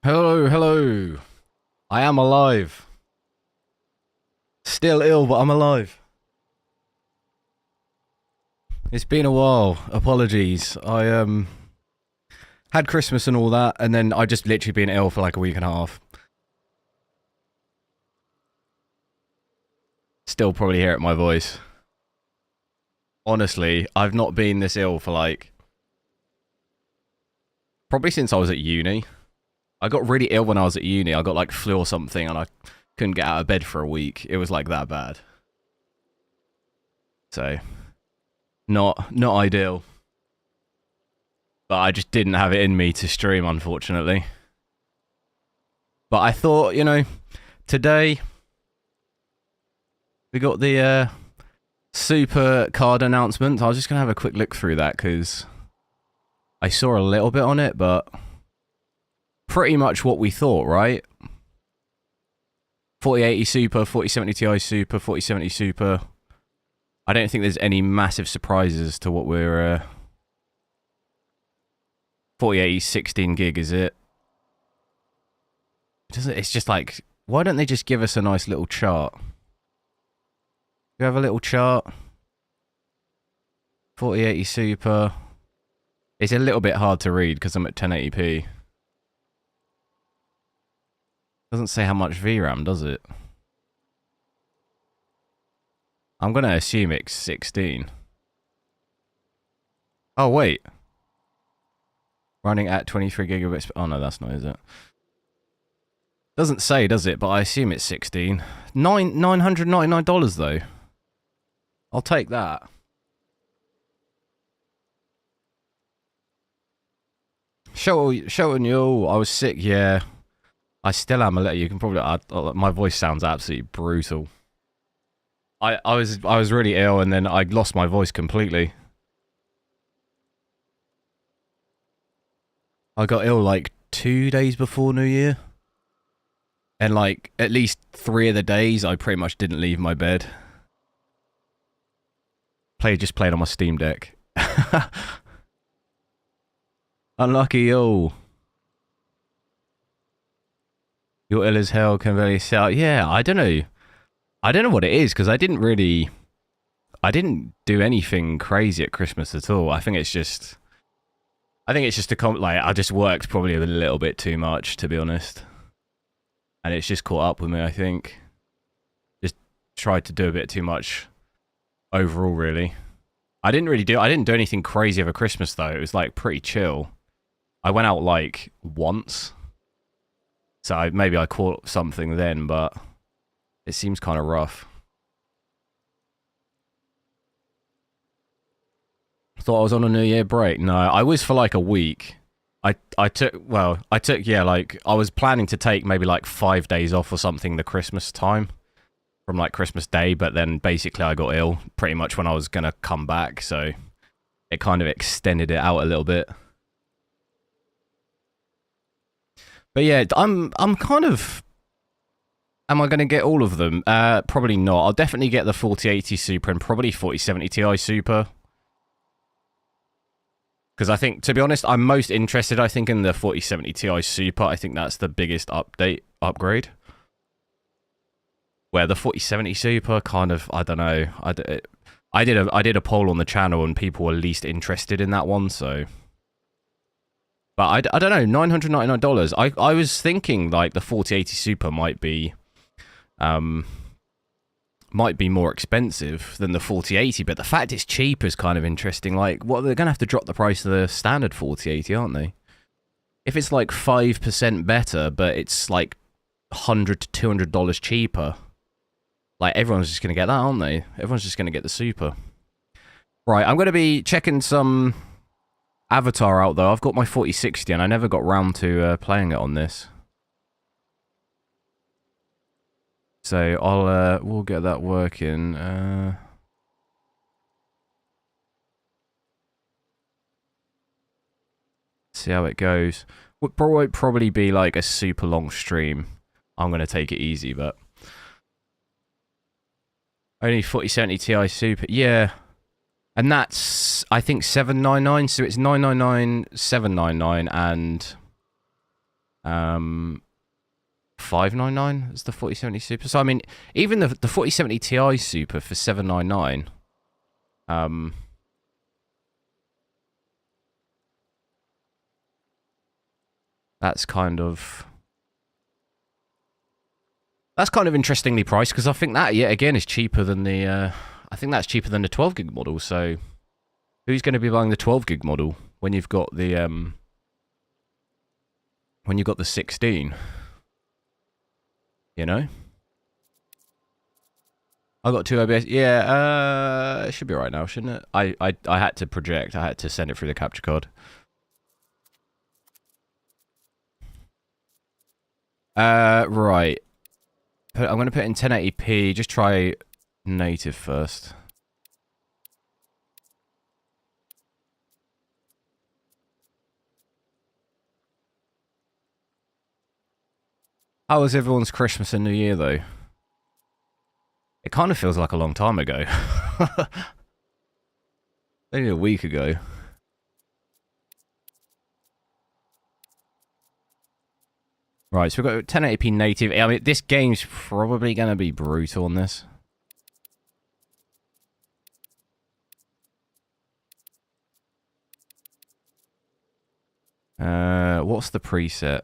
Hello, hello. I am alive. Still ill, but I'm alive. It's been a while. Apologies. I had Christmas and all that, and then I just literally been ill for like a week and a half. Still probably hear it in my voice. Honestly, I've not been this ill for like probably since I was at uni. I got really ill when I was at uni. I got like flu or something, and I couldn't get out of bed for a week. It was like that bad. So, not ideal. But I just didn't have it in me to stream, unfortunately. But I thought, you know, today we got the super card announcement. I was just going to have a quick look through that because I saw a little bit on it, but pretty much what we thought, right? 4080 Super, 4070 Ti Super, 4070 Super. I don't think there's any massive surprises to what we're... 4080 16 gig, is it? It's just like, why don't they just give us a nice little chart? You have a little chart. 4080 Super. It's a little bit hard to read because I'm at 1080p. Doesn't say how much VRAM, does it? I'm going to assume it's 16. Oh, wait. Running at 23 gigabits. Oh, no, that's not, is it? Doesn't say, does it? But I assume it's 16. $999, though. I'll take that. Showing you. I was sick, yeah. I still am a little. You can probably. My voice sounds absolutely brutal. I was really ill, and then I lost my voice completely. I got ill like 2 days before New Year, and like at least 3 of the days, I pretty much didn't leave my bed. Just played on my Steam Deck. Unlucky, yo. You're ill as hell, can barely sell. Yeah, I don't know. I don't know what it is, because I didn't do anything crazy at Christmas at all. I think it's just I just worked probably a little bit too much, to be honest. And it's just caught up with me, I think. Just tried to do a bit too much overall, really. I didn't do anything crazy over Christmas, though. It was, like, pretty chill. I went out, like, once. So maybe I caught something then, but it seems kind of rough. Thought I was on a New Year break. No, I was for like a week. I was planning to take maybe like 5 days off or something the Christmas time from like Christmas Day, but then basically I got ill pretty much when I was going to come back, so it kind of extended it out a little bit. But yeah, I'm kind of... Am I going to get all of them? Probably not. I'll definitely get the 4080 Super and probably 4070 Ti Super. Because I think, to be honest, I'm most interested, I think, in the 4070 Ti Super. I think that's the biggest upgrade. Where the 4070 Super kind of, I don't know. I did a poll on the channel and people were least interested in that one, so... But I don't know, $999. I was thinking like the 4080 Super might be more expensive than the 4080, but the fact it's cheap is kind of interesting. Like, what, they're gonna have to drop the price of the standard 4080, aren't they? If it's like 5% better, but it's like $100 to $200 cheaper, like everyone's just gonna get that, aren't they? Everyone's just gonna get the Super. Right, I'm gonna be checking some Avatar out, though. I've got my 4060 and I never got round to playing it on this. So we'll get that working. See how it goes. Won't probably be like a super long stream. I'm going to take it easy, but... Only 4070 Ti Super. Yeah. And that's, I think, $799, so it's $999, $799, and 599 is the 4070 Super. So I mean, even the 4070 Ti Super for 799. That's kind of interestingly priced, because I think that yet again is cheaper than the I think that's cheaper than the 12 gig model. So who's going to be buying the 12 gig model when you've got the 16? You know? I got 2 OBS. Yeah, it should be right now, shouldn't it? I had to project. I had to send it through the capture card. Right. I'm going to put in 1080p. Just try native first. How was everyone's Christmas and New Year, though? It kind of feels like a long time ago. Only a week ago. Right, so we've got 1080p native. I mean, this game's probably going to be brutal on this. What's the preset?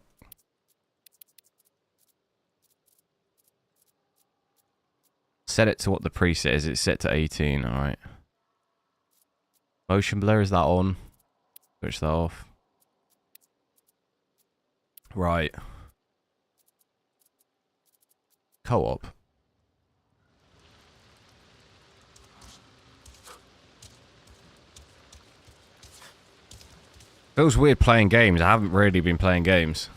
Set it to what the preset is. It's set to 18, alright. Motion blur, is that on? Switch that off. Right. Co-op. Feels weird playing games. I haven't really been playing games.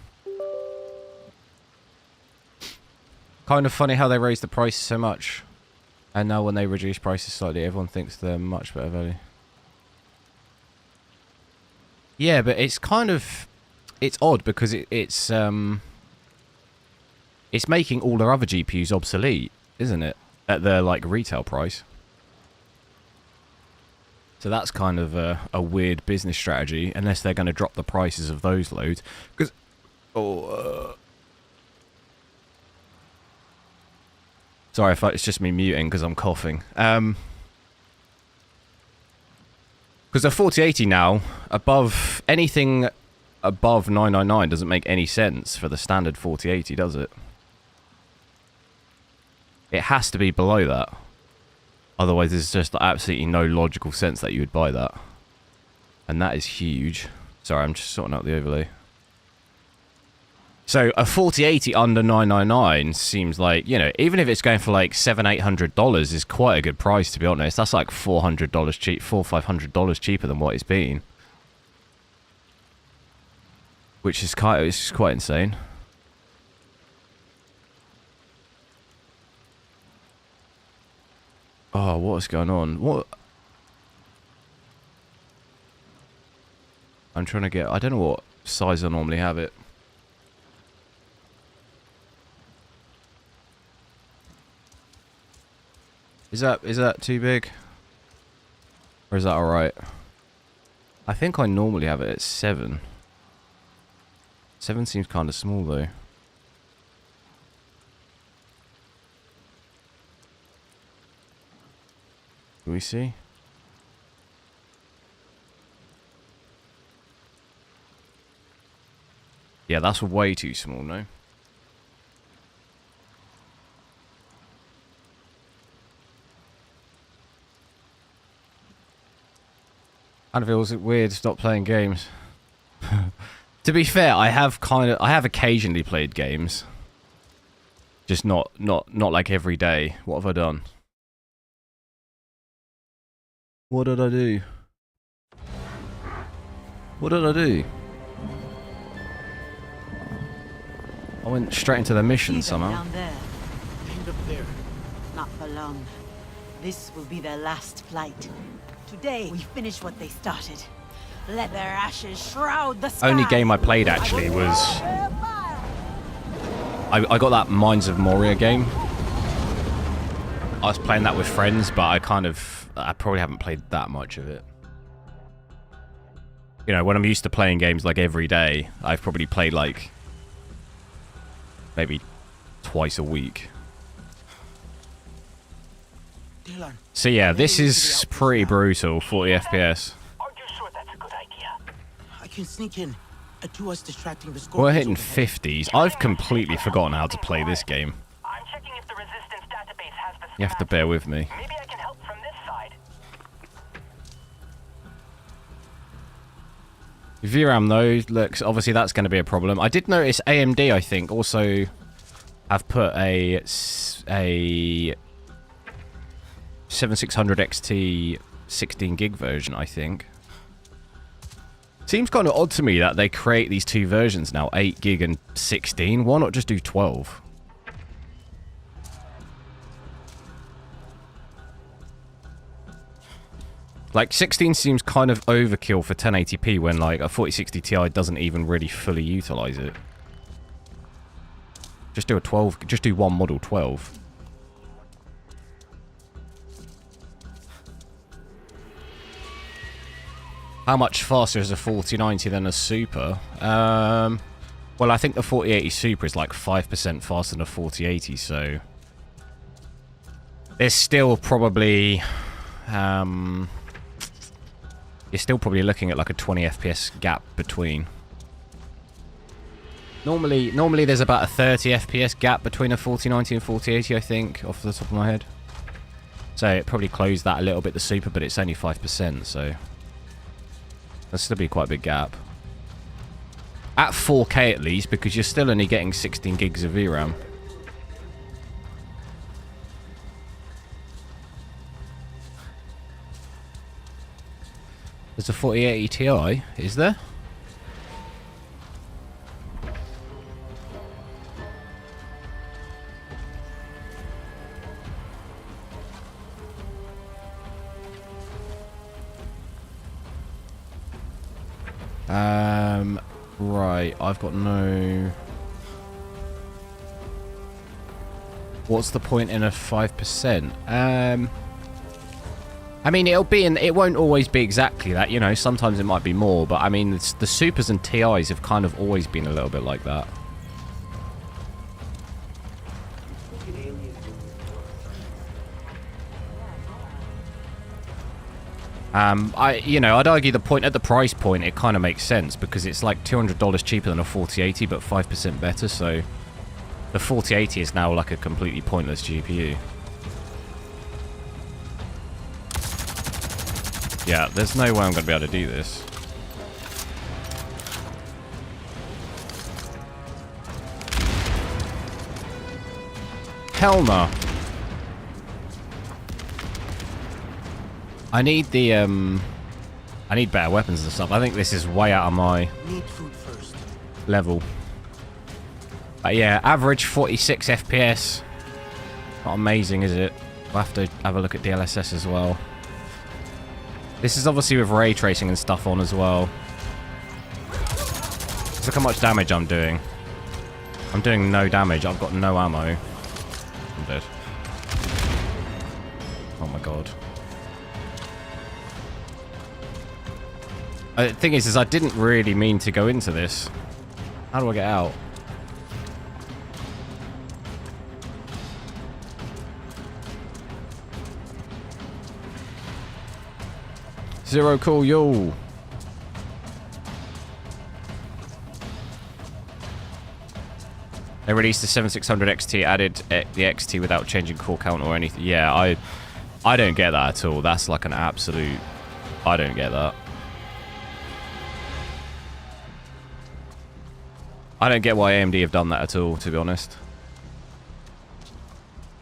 Kind of funny how they raised the prices so much. And now when they reduce prices slightly, everyone thinks they're much better value. Yeah, but it's kind of... It's odd because it's making all their other GPUs obsolete, isn't it? At their, like, retail price. So that's kind of a weird business strategy, unless they're going to drop the prices of those loads. Because... Sorry if it's just me muting because I'm coughing. Because the 4080 now, anything above 999 doesn't make any sense for the standard 4080, does it? It has to be below that. Otherwise, there's just absolutely no logical sense that you would buy that. And that is huge. Sorry, I'm just sorting out the overlay. So, a 4080 under 999 seems like, you know, even if it's going for like $700-800 is quite a good price, to be honest. That's like $400 cheap, $500 cheaper than what it's been. Which is quite insane. Oh, what is going on? What? I'm trying to get... I don't know what size I normally have it. Is that too big? Or is that alright? I think I normally have it at 7. 7 seems kind of small though. Can we see? Yeah, that's way too small, no? Kind of feels weird to stop playing games. To be fair, I have occasionally played games. Just not like every day. What have I done? What did I do? What did I do? I went straight into the mission somehow. Down there. And up there. Not for long. This will be their last flight. Today, we finish what they started. Let their ashes shroud the sky. Only game I played actually was... I got that Mines of Moria game. I was playing that with friends, but I probably haven't played that much of it. You know, when I'm used to playing games like every day, I've probably played like maybe twice a week. Dylan, So yeah, this is pretty brutal, 40 FPS. Are you sure that's a good idea? I can sneak in. To us distracting the We're scorpions hitting overhead. 50s. I've completely forgotten how to play this game. I'm checking if the resistance database has the You have to schematic. bear with me. Maybe I can help from this side. VRAM though, looks obviously that's going to be a problem. I did notice AMD, I think, also have put a 7600 XT 16 gig version, I think. Seems kind of odd to me that they create these two versions now, 8 gig and 16. Why not just do 12? Like, 16 seems kind of overkill for 1080p when, like, a 4060 Ti doesn't even really fully utilize it. Just do a 12, just do one model 12. How much faster is a 4090 than a Super? Well, I think the 4080 Super is like 5% faster than a 4080, so... There's still probably... you're still probably looking at like a 20 FPS gap between. Normally there's about a 30 FPS gap between a 4090 and 4080, I think, off the top of my head. So it probably closed that a little bit, the Super, but it's only 5%, so... That'll still be quite a big gap. At 4K at least, because you're still only getting 16 gigs of VRAM. There's a 4080 Ti, is there? Right, I've got no... What's the point in a 5%? I mean, it won't always be exactly that, you know, sometimes it might be more, but I mean, the Supers and TIs have kind of always been a little bit like that. I'd argue the point at the price point, it kind of makes sense because it's like $200 cheaper than a 4080, but 5% better. So the 4080 is now like a completely pointless GPU. Yeah, there's no way I'm going to be able to do this. Hell no. I need the, I need better weapons and stuff. I think this is way out of my Need food first. level. But yeah, average 46 FPS. Not amazing, is it? We'll have to have a look at DLSS as well. This is obviously with ray tracing and stuff on as well. Look how much damage I'm doing. I'm doing no damage. I've got no ammo. I'm dead. Oh my god. The thing is I didn't really mean to go into this. How do I get out? Zero cool, yo. They released the 7600 XT, added the XT without changing core count or anything. Yeah, I don't get that at all. That's like an absolute... I don't get that. I don't get why AMD have done that at all, to be honest.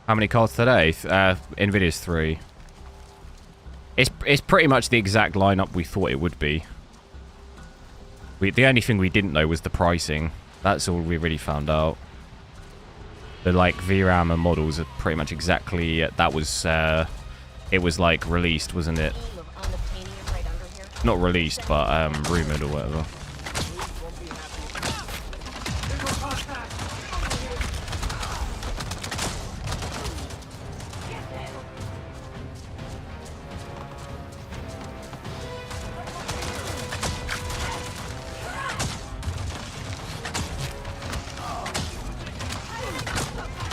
How many cards today? Nvidia's 3. It's pretty much the exact lineup we thought it would be. The only thing we didn't know was the pricing. That's all we really found out. The like VRAM and models are pretty much exactly that was it was like released, wasn't it? Not released, but rumored or whatever.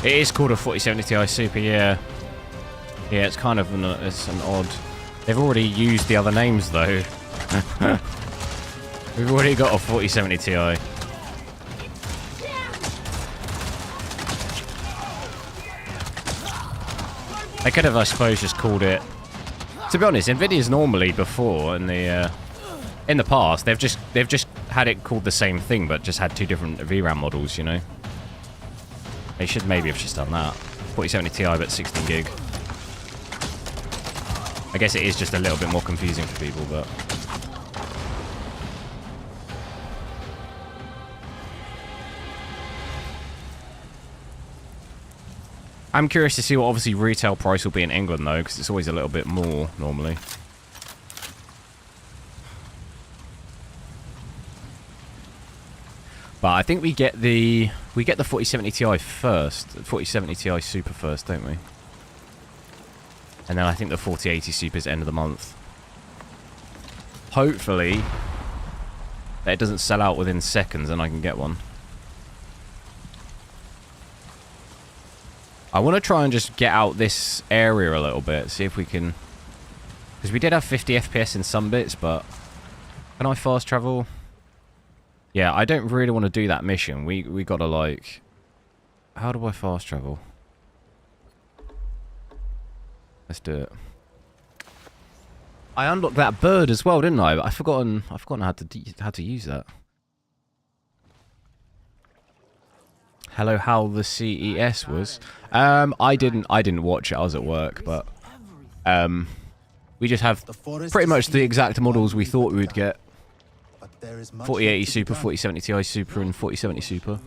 It is called a 4070 Ti Super, yeah. Yeah, it's kind of it's an odd... They've already used the other names, though. We've already got a 4070 Ti. They could have, I suppose, just called it... To be honest, nvidia's normally before, in the past, they've just had it called the same thing, but just had two different VRAM models, you know? They should maybe have just done that. 4070 Ti, but 16 gig. I guess it is just a little bit more confusing for people, but... I'm curious to see what obviously retail price will be in England, though, because it's always a little bit more, normally. But I think we get the 4070 Ti first, 4070 Ti Super first, don't we? And then I think the 4080 Super is end of the month. Hopefully, that it doesn't sell out within seconds and I can get one. I want to try and just get out this area a little bit, see if we can... Because we did have 50 FPS in some bits, but... Can I fast travel? Yeah, I don't really want to do that mission. We gotta, like... How do I fast travel? Let's do it. I unlocked that bird as well, didn't I? I've forgotten how to use that. Hello, how the CES was. I didn't watch it. I was at work, but we just have pretty much the exact models we thought we would get. 4080 Super, 4070 Ti Super, and 4070 Super.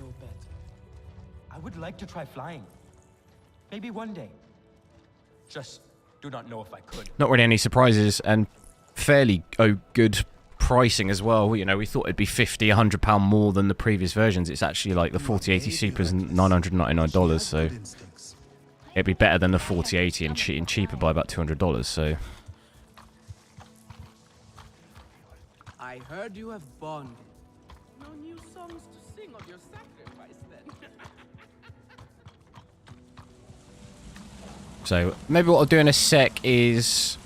I would like to try flying. Maybe one day. Just do not know if I could. Not really any surprises, and fairly good pricing as well. You know, we thought it'd be £50, £100 more than the previous versions. It's actually like the 4080 Super's $999, so it'd be better than the 4080 and cheaper by about $200. So I heard you have bonded. No new songs to sing of your sacrifice, then. So maybe what I'll do in a sec is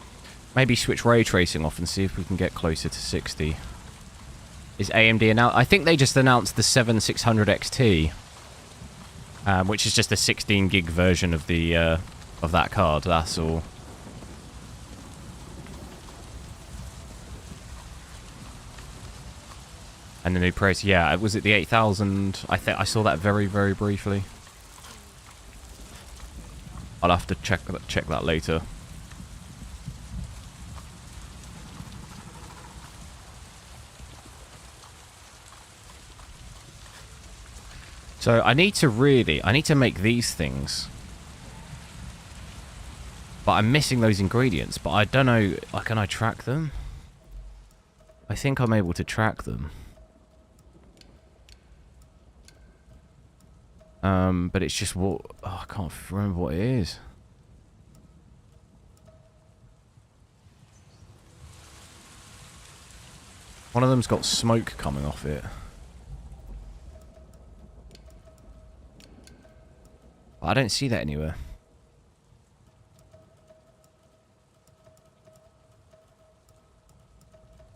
maybe switch ray tracing off and see if we can get closer to 60. Is AMD announced? I think they just announced the 7600 XT, which is just a 16 gig version of the of that card. That's all. And the new price, yeah, was it the 8000? I think I saw that very briefly. I'll have to check that later. So I need to make these things. But I'm missing those ingredients, but I don't know, can I track them? I think I'm able to track them. But it's just what... Oh, I can't remember what it is. One of them's got smoke coming off it. I don't see that anywhere.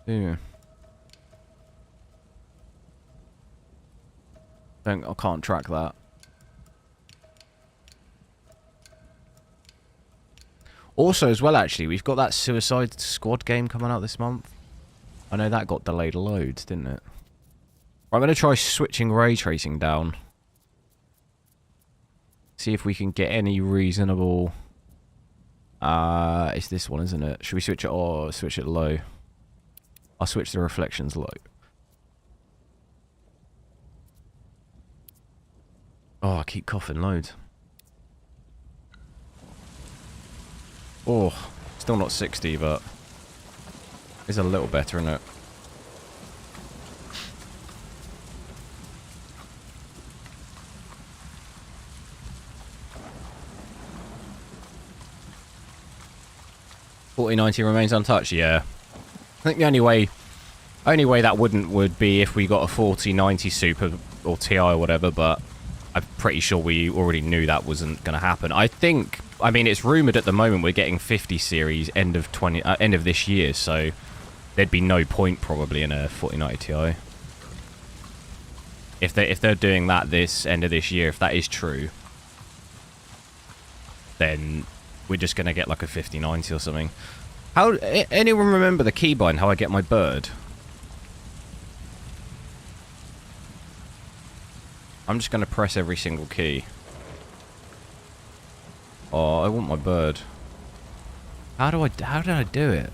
Yeah. I can't track that. Also, as well, actually, we've got that Suicide Squad game coming out this month. I know that got delayed loads, didn't it? I'm going to try switching ray tracing down. See if we can get any reasonable... it's this one, isn't it? Should we switch it or switch it low? I'll switch the reflections low. Oh, I keep coughing loads. Oh, still not 60, but it's a little better, isn't it? $4090 remains untouched, yeah. I think the only way that would be if we got a 4090 Super or Ti or whatever, but I'm pretty sure we already knew that wasn't going to happen. I mean, it's rumored at the moment we're getting 50 series end of this year, so there'd be no point probably in a 4090 Ti. If they're doing that this end of this year, if that is true, then we're just going to get like a 5090 or something. How anyone remember the keybind, how I get my bird? I'm just going to press every single key. Oh, I want my bird. How did I do it?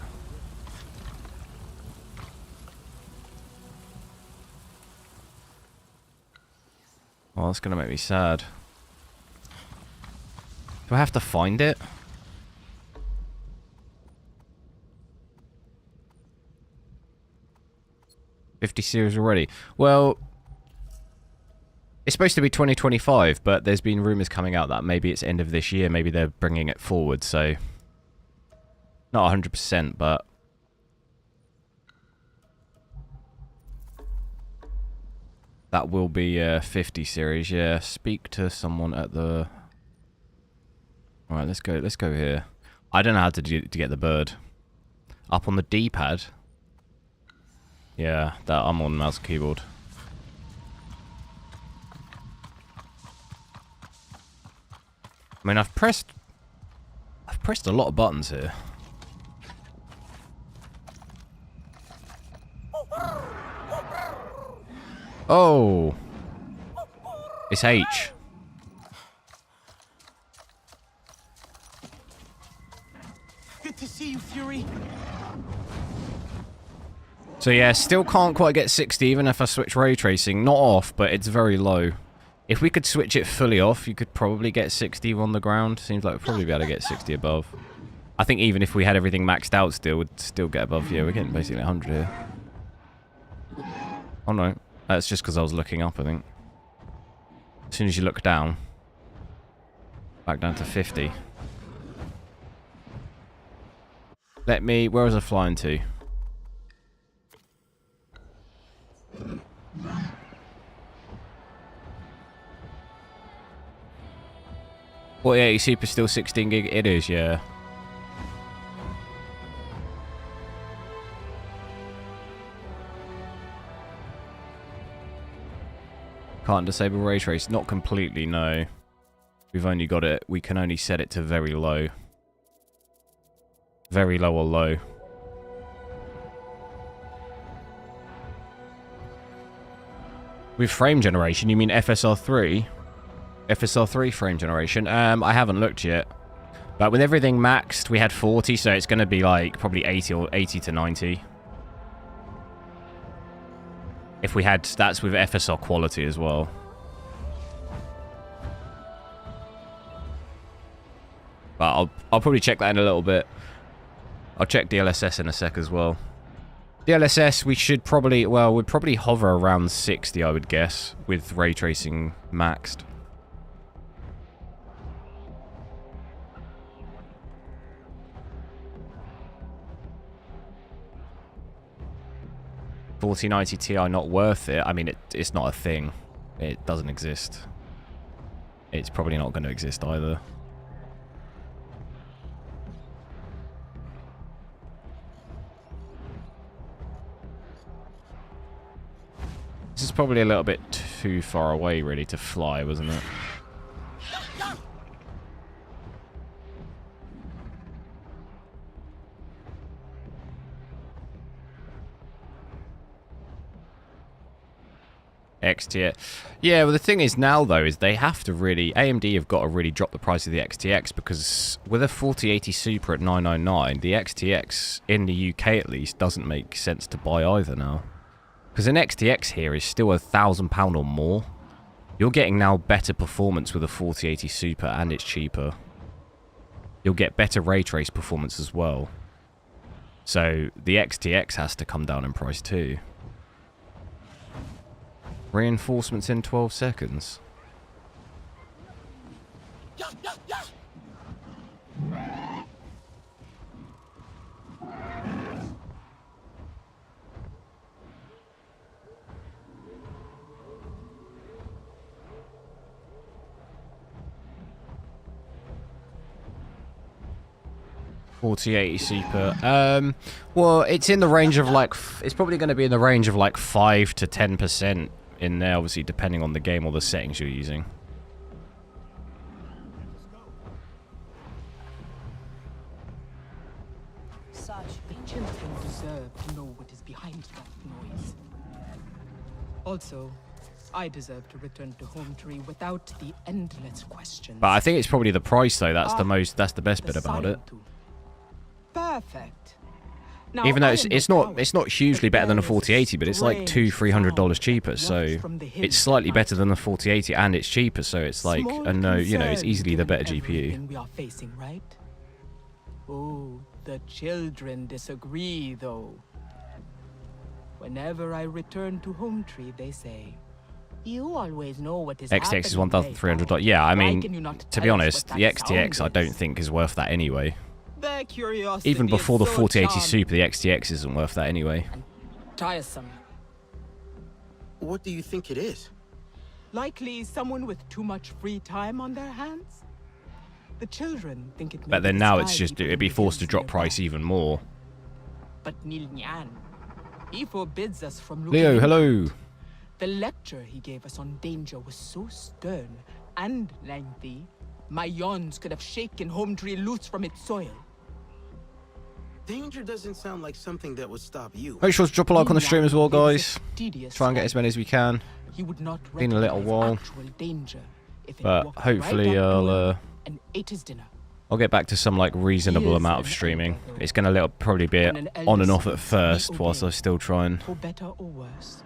Oh, that's going to make me sad. Do I have to find it? $50 series already. Well, it's supposed to be 2025, but there's been rumors coming out that maybe it's end of this year. Maybe they're bringing it forward, so not 100%, but that will be 50 series. Yeah, speak to someone at the. All right, let's go here. I don't know how to get the bird. Up on the D-pad. Yeah, that I'm on mouse and keyboard. I mean, I've pressed a lot of buttons here. Oh, it's H. Good to see you, Fury. So yeah, still can't quite get 60 even if I switch ray tracing. Not off, but it's very low. If we could switch it fully off, you could probably get 60 on the ground. Seems like we'd probably be able to get 60 above. I think even if we had everything maxed out still, we'd still get above. Yeah, we're getting basically 100 here. Oh no, that's just because I was looking up, I think. As soon as you look down, back down to 50. Where was I flying to? Well, yeah, Super still 16 gig. It is, yeah. Can't disable ray trace. Not completely, no. We've only got it. We can only set it to very low. Very low or low. With frame generation, you mean FSR3? FSR3 frame generation? I haven't looked yet. But with everything maxed, we had 40, so it's going to be like probably 80 or 80 to 90. If we had, that's with FSR quality as well. But I'll probably check that in a little bit. I'll check DLSS in a sec as well. DLSS, we should probably, well, we'd probably hover around 60, I would guess, with ray tracing maxed. $4090 Ti not worth it. I mean, it's not a thing. It doesn't exist. It's probably not going to exist either. This is probably a little bit too far away, really, to fly, wasn't it? XTX. Yeah, well, the thing is now, though, is they have to really... AMD have got to really drop the price of the XTX, because with a 4080 Super at $999, the XTX, in the UK at least, doesn't make sense to buy either now. Because an XTX here is still £1,000 or more. You're getting now better performance with a 4080 Super, and it's cheaper. You'll get better ray trace performance as well. So the XTX has to come down in price too. Reinforcements in 12 seconds. 4080 Super. Well, it's in the range of like, it's probably going to be in the range of like 5 to 10% in there, obviously, depending on the game or the settings you're using. Such ancient and deserve to know what is behind that noise. Also, I deserve to return to home tree without the endless questions. But I think it's probably the price, though. That's the best bit about it. Perfect. Now, even though it's not hugely better than a 4080, but it's like $200-300 cheaper, so it's slightly better than the 4080 and it's cheaper, so it's like, and no, you know, it's easily the better GPU. We are facing, right? Oh, the children disagree, though. Whenever I return to home tree, they say, "You always know what is XTX is $1,300. Yeah, I mean, to be honest, the XTX I don't think is worth that anyway. Even before the 4080 Super, the XTX isn't worth that anyway. Tiresome. What do you think it is? Likely someone with too much free time on their hands. The children think it may But then be now the it's sky just, keeping it'd be the forced to hills drop nearby. price even more. But Nilnyan, he forbids us from looking Leo, into hello. it. The lecture he gave us on danger was so stern and lengthy, my yawns could have shaken home tree loose from its soil. Danger doesn't sound like something that would stop you. Make sure to drop a like on the stream as well, Nilnyan guys. gives a tedious Try and get life. as many as we can. He would not Been a little recognize while. actual danger if it But walked hopefully right up to I'll him and ate his dinner. I'll get back to some like reasonable He is amount of an streaming. elder, though. It's gonna probably be And an on and elder off at speaks, first, we whilst obey. I still try and For better or worse.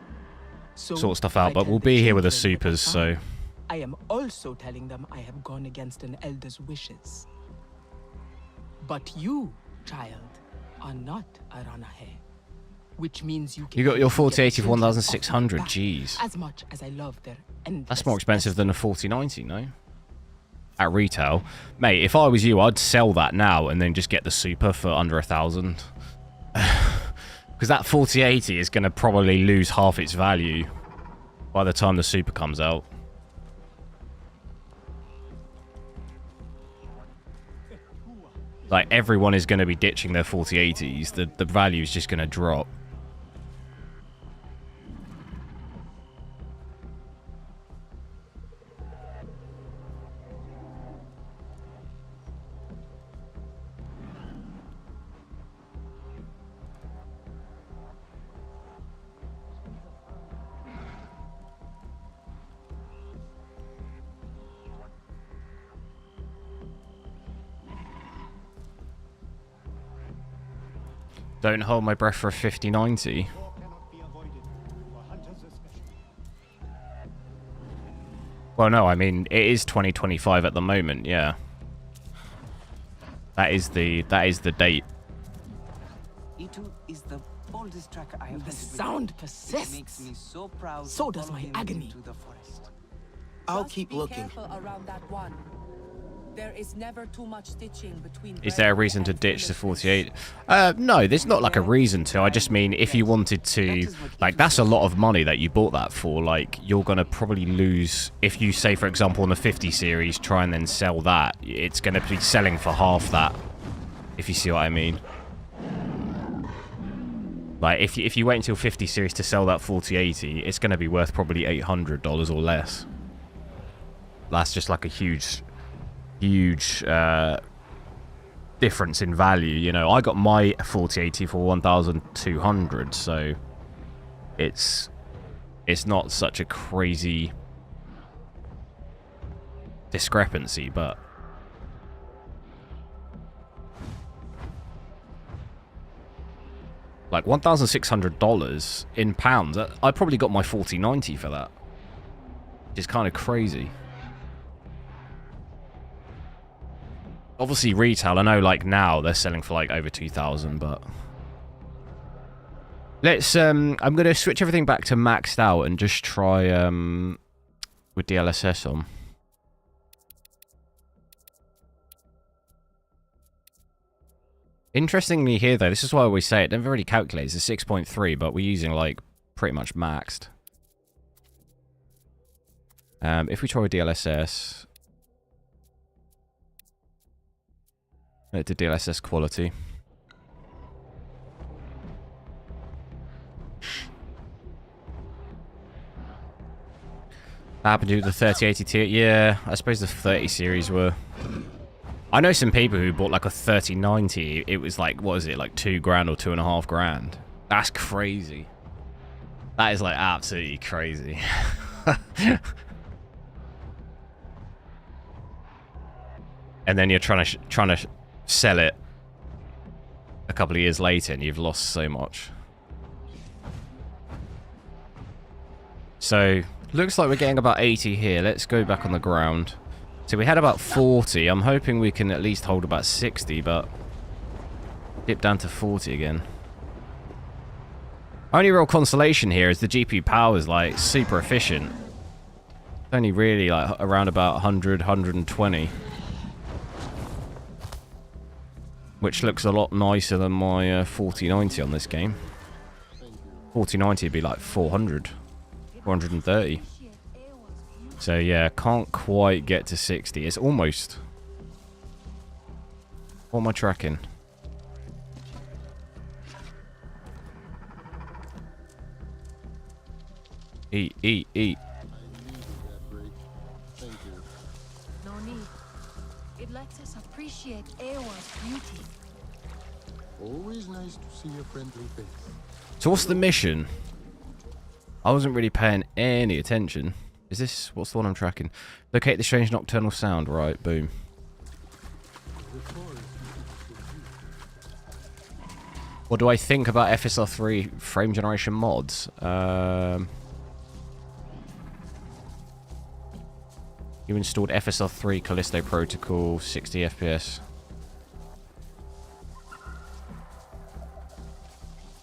So sort stuff I out. But tell we'll the be here with the children that I supers, so found, I am also telling them I have gone against an elder's wishes. But you, child, are not a Ranahe. Which means you can you got your get 4080 for children off my 1,600. back. Jeez, As much as I love their endless that's more expensive than a 4090, no? At retail, mate. If I was you, I'd sell that now and then just get the Super for under 1,000. Because that 4080 is going to probably lose half its value by the time the Super comes out. Like, everyone is going to be ditching their 4080s. The value is just going to drop. Don't hold my breath for a 5090. Well, no, I mean, it is 2025 at the moment, yeah. That is the date. E2 is the boldest tracker I have The hunted with. sound It persists. makes me so proud. So to does follow my him agony. into the forest. I'll Just keep be looking. careful around that one. There is never too much stitching between. Is there a reason to ditch the 48? No, there's not like a reason to. I just mean if you wanted to, like, that's a lot of money that you bought that for. Like, you're going to probably lose, if you say, for example, on the 50 series, try and then sell that, it's going to be selling for half that, if you see what I mean. Like, if you wait until 50 series to sell that 4080, it's going to be worth probably $800 or less. That's just like a huge difference in value. You know, I got my 4080 for 1,200, so it's not such a crazy discrepancy, but like $1,600 in pounds, I probably got my 4090 for that, which is kind of crazy. Obviously retail, I know like now they're selling for like over 2,000, but let's I'm gonna switch everything back to maxed out and just try with DLSS on. Interestingly here though, this is why I always say it never really calculates. It's 6.3, but we're using like pretty much maxed. If we try with DLSS, To DLSS quality. That happened to the 3080 Ti. Yeah, I suppose the 30 series were. I know some people who bought like a 3090. It was like, what is it, like $2 grand or $2.5 grand? That's crazy. That is like absolutely crazy. And then you're trying to sell it a couple of years later, and you've lost so much. So looks like we're getting about 80 here. Let's go back on the ground. So we had about 40. I'm hoping we can at least hold about 60, but dip down to 40 again. Only real consolation here is the GPU power is like super efficient. It's only really like around about 100, 120. Which looks a lot nicer than my 4090 on this game. 4090 would be like 400, 430. So yeah, can't quite get to 60. It's almost. What am I tracking? Eat, eat, eat. No need. It lets us appreciate Ewa's beauty. Always nice to see a friendly face. So what's the mission? I wasn't really paying any attention. Is this... what's the one I'm tracking? Locate the strange nocturnal sound. Right, boom. What do I think about FSR3 frame generation mods? You installed FSR3 Callisto Protocol, 60 FPS.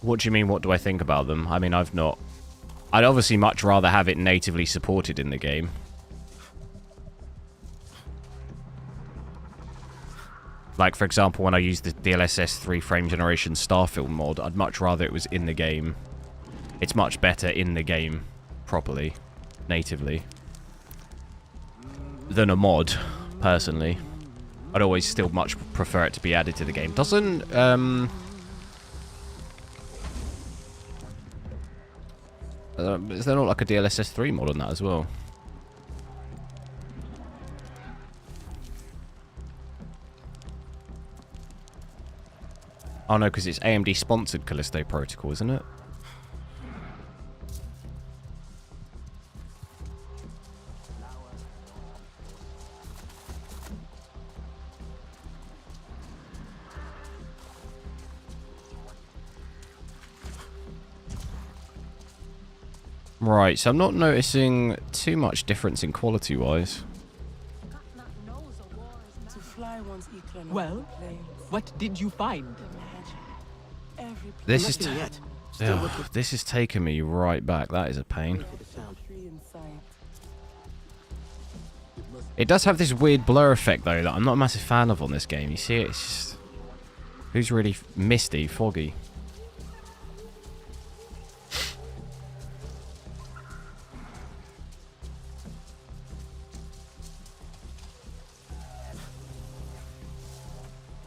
What do you mean, what do I think about them? I mean, I've not... I'd obviously much rather have it natively supported in the game. Like, for example, when I used the DLSS 3 frame generation Starfield mod, I'd much rather it was in the game. It's much better in the game, properly, natively, than a mod, personally. I'd always still much prefer it to be added to the game. Doesn't, is there not like a DLSS 3 mod on that as well? Oh no, because it's AMD sponsored Callisto Protocol, isn't it? Right, so I'm not noticing too much difference in quality-wise. Well, what did you find? This is Nothing yet. Still looking this is taking me right back. That is a pain. for the sound. It does have this weird blur effect though that I'm not a massive fan of on this game. You see it? It's just... who's really misty, foggy?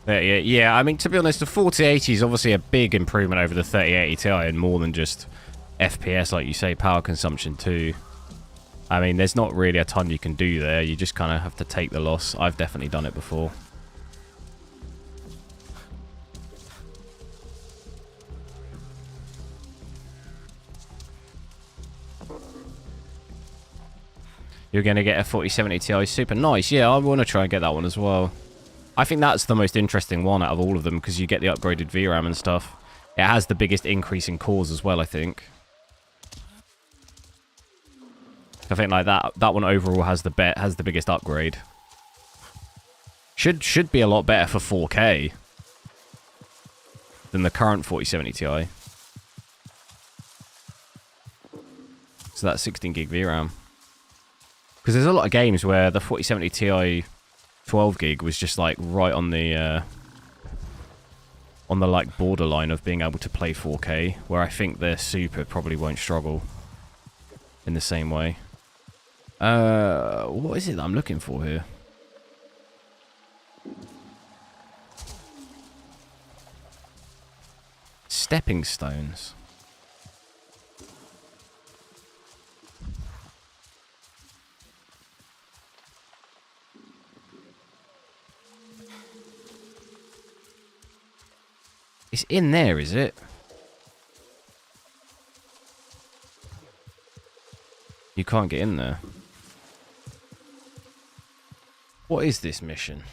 Yeah, I mean, to be honest, the 4080 is obviously a big improvement over the 3080 Ti and more than just FPS, like you say, power consumption too. I mean, there's not really a ton you can do there. You just kind of have to take the loss. I've definitely done it before. You're going to get a 4070 Ti super nice. Yeah, I want to try and get that one as well. I think that's the most interesting one out of all of them because you get the upgraded VRAM and stuff. It has the biggest increase in cores as well, I think. I think like that one overall has the biggest upgrade. Should be a lot better for 4K than the current 4070 Ti. So that's 16 gig VRAM. Because there's a lot of games where the 4070 Ti 12 gig was just like right on the like borderline of being able to play 4K, where I think the Super probably won't struggle in the same way. What is it that I'm looking for here? stepping stones. It's in there, is it? You can't get in there. What is this mission?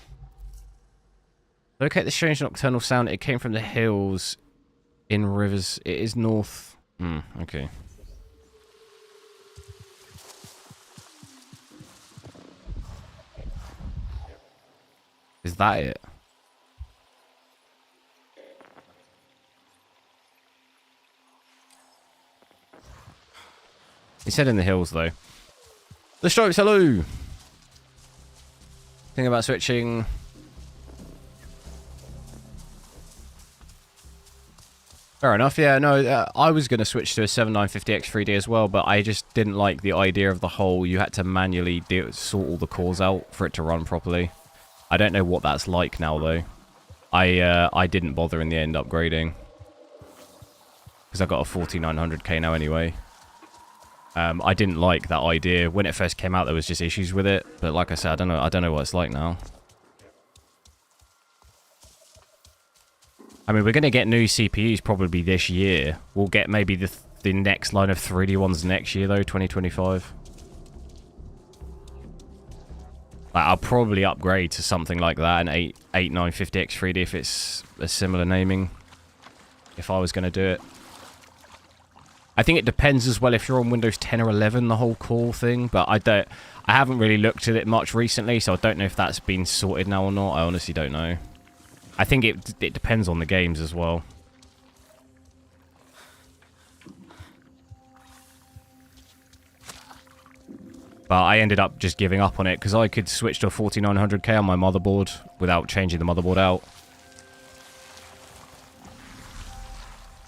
Locate the strange nocturnal sound. It came from the hills in rivers. It is north. Okay. Is that it? He said in the hills, though. The stripes, hello! Think about switching. Fair enough, yeah, no, I was going to switch to a 7950X 3D as well, but I just didn't like the idea of the whole, you had to manually sort all the cores out for it to run properly. I don't know what that's like now, though. I didn't bother in the end upgrading. Because I got a 4900K now anyway. I didn't like that idea. When it first came out, there was just issues with it. But like I said, I don't know what it's like now. I mean, we're going to get new CPUs probably this year. We'll get maybe the next line of 3D ones next year, though, 2025. Like, I'll probably upgrade to something like that, an 8950X 3D if it's a similar naming. If I was going to do it. I think it depends as well if you're on Windows 10 or 11, the whole core thing. But I haven't really looked at it much recently, so I don't know if that's been sorted now or not. I honestly don't know. I think it depends on the games as well. But I ended up just giving up on it because I could switch to a 4900K on my motherboard without changing the motherboard out.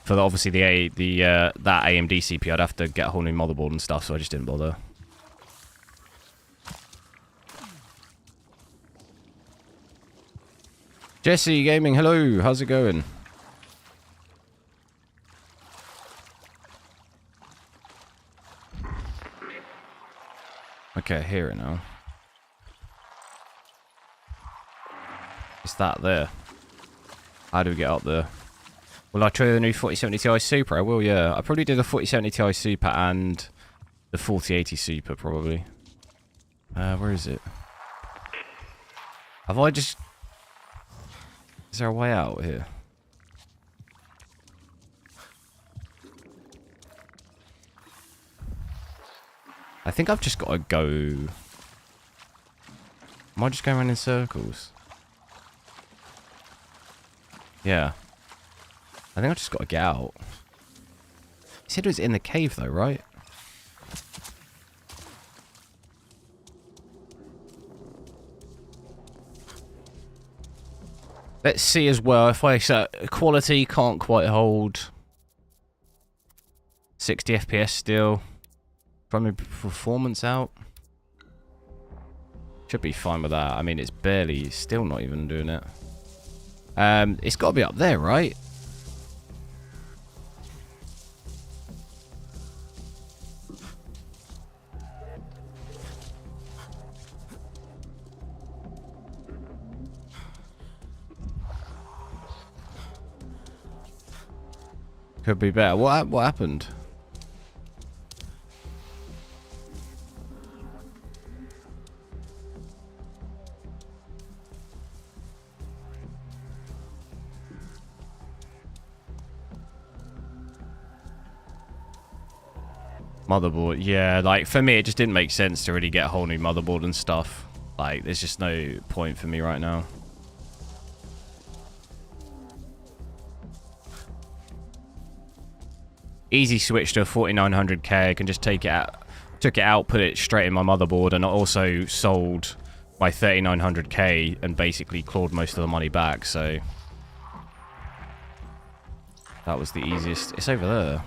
For obviously that AMD CPU, I'd have to get a whole new motherboard and stuff, so I just didn't bother. Jesse Gaming, hello, how's it going? Okay, here it now. Is that there? How do we get up there? Will I try the new 4070 Ti Super? I will, yeah. I probably did the 4070 Ti Super and the 4080 Super, probably. Where is it? Have I just... Is there a way out here? I think I've just got to go... Am I just going around in circles? Yeah. I think I've just got to get out. He said it was in the cave though, right? Let's see as well if I set quality can't quite hold 60 FPS still. From the performance out. Should be fine with that. I mean, it's barely, still not even doing it. It's got to be up there, right? Could be better. What happened? Motherboard, yeah, like for me it just didn't make sense to really get a whole new motherboard and stuff. Like there's just no point for me right now. Easy switch to a 4900K. I can just take it out, took it out, put it straight in my motherboard, and I also sold my 3900K and basically clawed most of the money back, so that was the easiest. It's over there.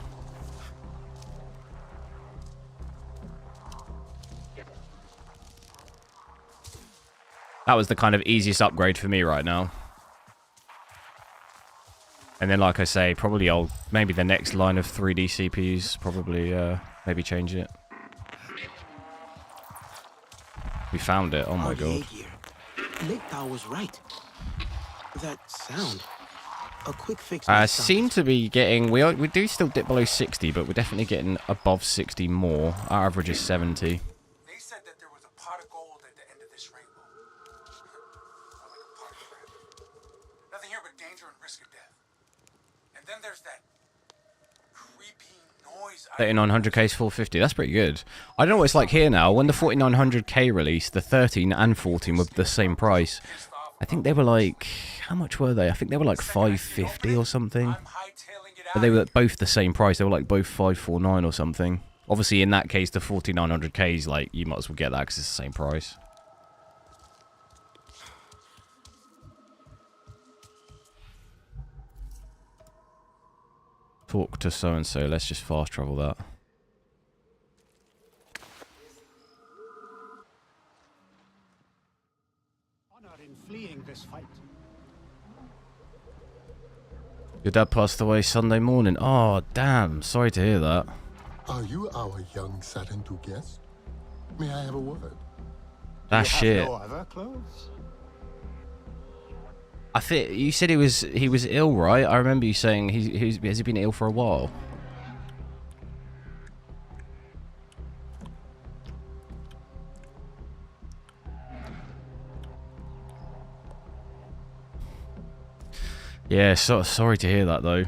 That was the kind of easiest upgrade for me right now. And then, like I say, probably maybe the next line of 3D CPUs, probably maybe change it. We found it. Oh my god. Lake Tower was right. That sound. A quick fix. Seem to be getting... We do still dip below 60, but we're definitely getting above 60 more. Our average is 70. They said that there was a pot of gold at the end of this rainbow. Or like a pot of crap. Nothing here but danger and risk of death. And then there's that creepy noise. 3900K is 450. That's pretty good. I don't know what it's like here now. When the 4900K released, the 13 and 14 were the same price. I think they were like... How much were they? I think they were like 550 or something. But they were both the same price. They were like both 549 or something. Obviously, in that case, the 4900K is like... You might as well get that because it's the same price. Talk to so-and-so. Let's just fast travel that. Honor in fleeing this fight. Your dad passed away Sunday morning. Oh, damn. Sorry to hear that. Are you our young Saturn II guest? May I have a word? That's shit. No other clothes? I think you said he was ill, right? I remember you saying has he been ill for a while? Yeah, sorry to hear that though.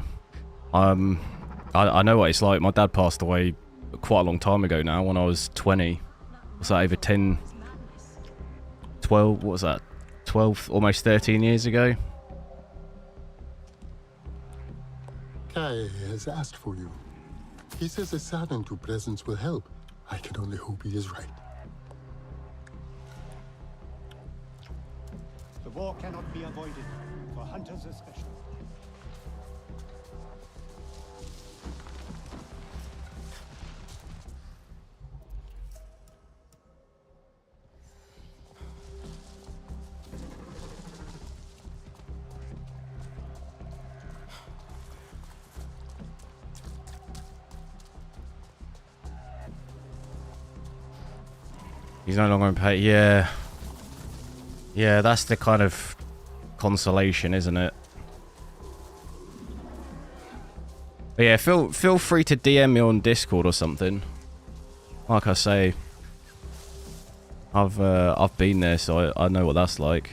I know what it's like. My dad passed away quite a long time ago now, when I was 20. Was that over 10, 12, what was that? 12, almost 13 years ago? Kai has asked for you. He says a Saturn II presence will help. I can only hope he is right. The war cannot be avoided, for hunters especially. He's no longer in pay. Yeah. Yeah, that's the kind of consolation, isn't it? But yeah, feel free to DM me on Discord or something. Like I say, I've been there, so I know what that's like.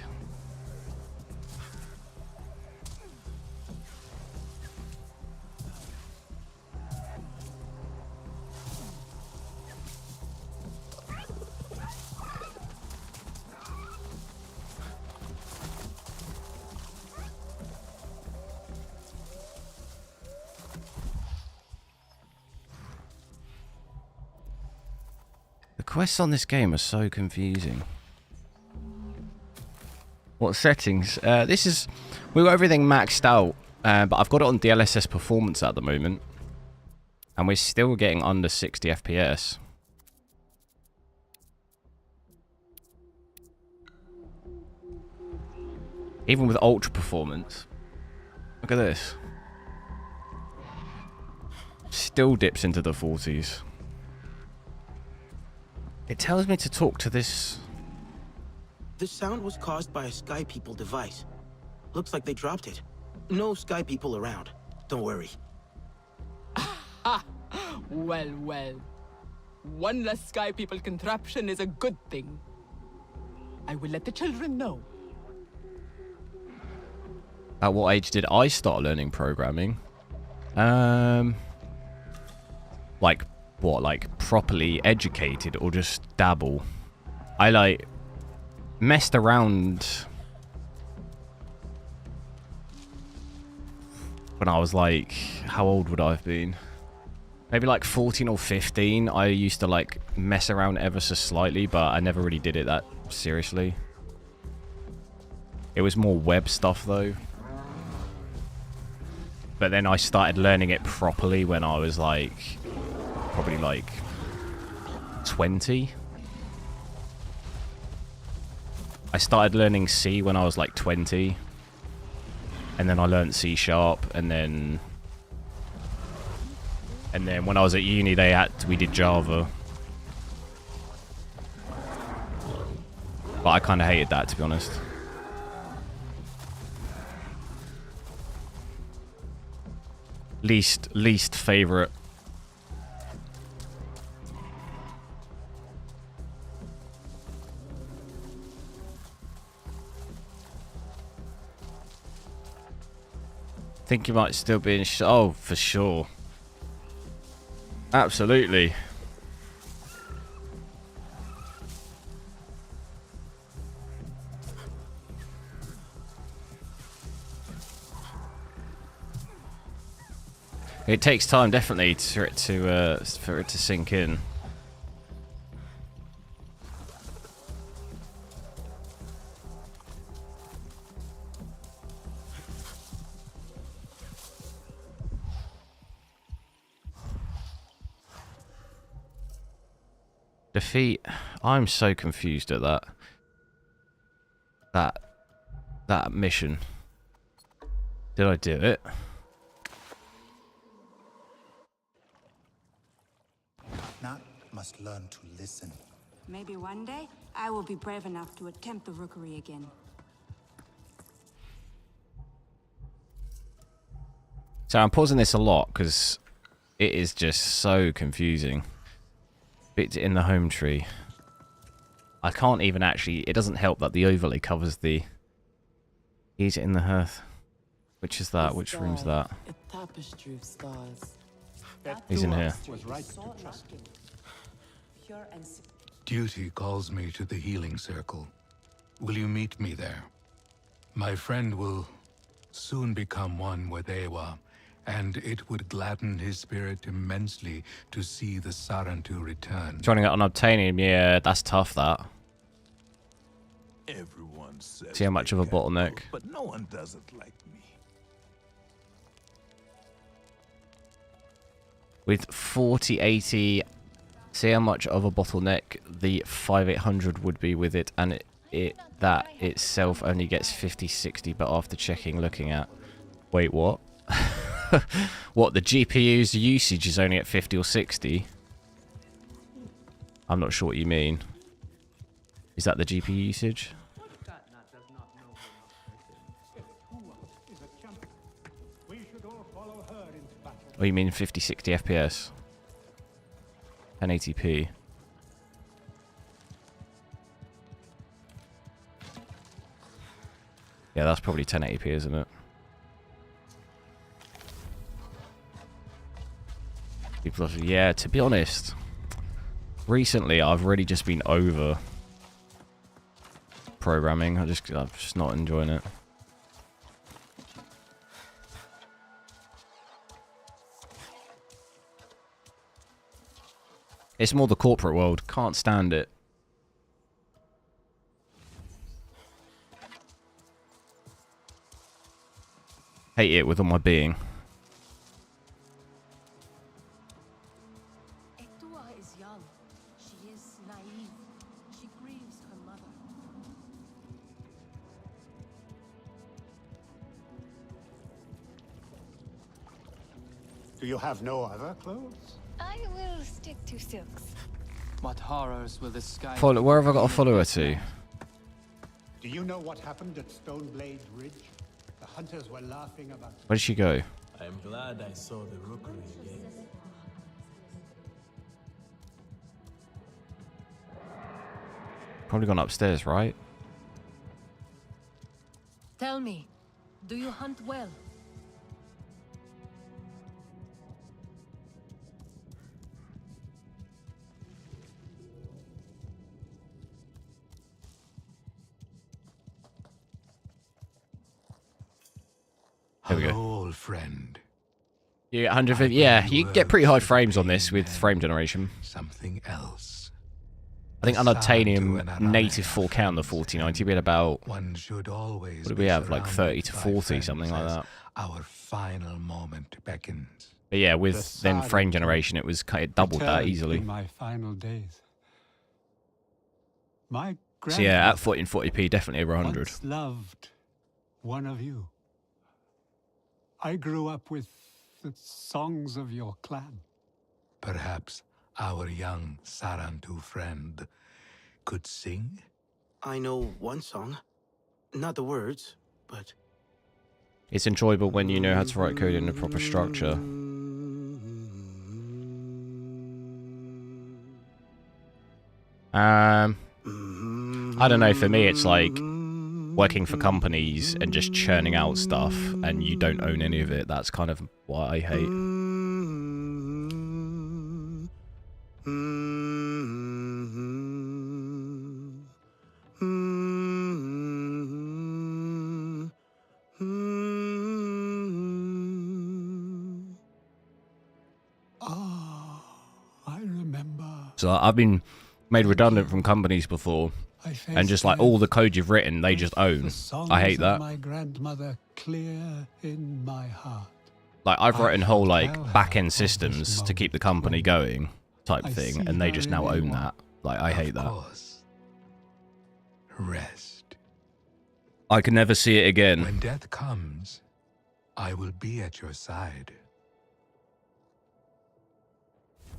Quests on this game are so confusing. What settings? We got everything maxed out, but I've got it on DLSS performance at the moment, and we're still getting under 60 FPS. Even with ultra performance. Look at this. Still dips into the 40s. It tells me to talk to this. The sound was caused by a Sky People device. Looks like they dropped it. No Sky People around. Don't worry. Well, well. One less Sky People contraption is a good thing. I will let the children know. At what age did I start learning programming? Like, what, like properly educated or just dabble? I like messed around when I was like, how old would I have been? Maybe like 14 or 15. I used to like mess around ever so slightly, but I never really did it that seriously. It was more web stuff though. But then I started learning it properly when I was like probably like 20. I started learning C when I was like 20. and then I learnt C#, and then when I was at uni, we did Java. But I kind of hated that, to be honest. Least favorite. Think you might still be in oh, for sure. Absolutely. It takes time, definitely, for it to sink in. Defeat. I'm so confused at that mission. Did I do it? Not must learn to listen. Maybe one day I will be brave enough to attempt the rookery again. So I'm pausing this a lot because it is just so confusing. Bit in the home tree. I can't even actually. It doesn't help that the overlay covers the. He's in the hearth. Which is that? Which room's that? A tapestry of stars. He's in here. Was right to trust him. Pure and Duty calls me to the healing circle. Will you meet me there? My friend will soon become one with Ewa, and it would gladden his spirit immensely to see the Sarantu return. Trying to get on obtaining, yeah, that's tough, that. Everyone says See how much of a bottleneck. but no one does it like me. With 4080, see how much of a bottleneck the 5800 would be with it, and that itself only gets 5060, but after checking, looking at... Wait, what? What, the GPU's usage is only at 50 or 60? I'm not sure what you mean. Is that the GPU usage? Oh, you mean 50, 60 FPS? 1080p. Yeah, that's probably 1080p, isn't it? People have, yeah, to be honest, recently I've really just been over programming. I'm just not enjoying it. It's more the corporate world. Can't stand it. Hate it with all my being. Is young. She is naive. She grieves her mother. Do you have no other clothes? I will stick to silks. What horrors will the sky... Follow, where have I got to follow her to? Do you know what happened at Stoneblade Ridge? The hunters were laughing about... Where did she go? I'm glad I saw the rookery again. Probably gone upstairs, right? Tell me, do you hunt well? There we go. Hello, old friend. You get 150. Yeah, you get pretty high frames on this with frame generation. Something else. I think unobtainium native 4K on the 4090 we had about... One should always what did we have? Like 30 to 40, something like that. Our final moment beckons. But yeah, with then frame generation, it doubled that easily. In my final days. My So yeah, at 1440p, definitely over 100. once loved one of you. I grew up with the songs of your clan. Perhaps our young Sarantu friend could sing? I know one song. Not the words, but... It's enjoyable when you know how to write code in a proper structure. I don't know, for me it's like working for companies and just churning out stuff and you don't own any of it. That's kind of what I hate. I remember. So I've been made redundant from companies before, and just like all the code you've written, they just own. I hate that. My grandmother clear in my heart. Like I've written whole like back-end systems to keep the company going type thing, and they just now own that. Like I hate that. Rest. I can never see it again. When death comes, I will be at your side.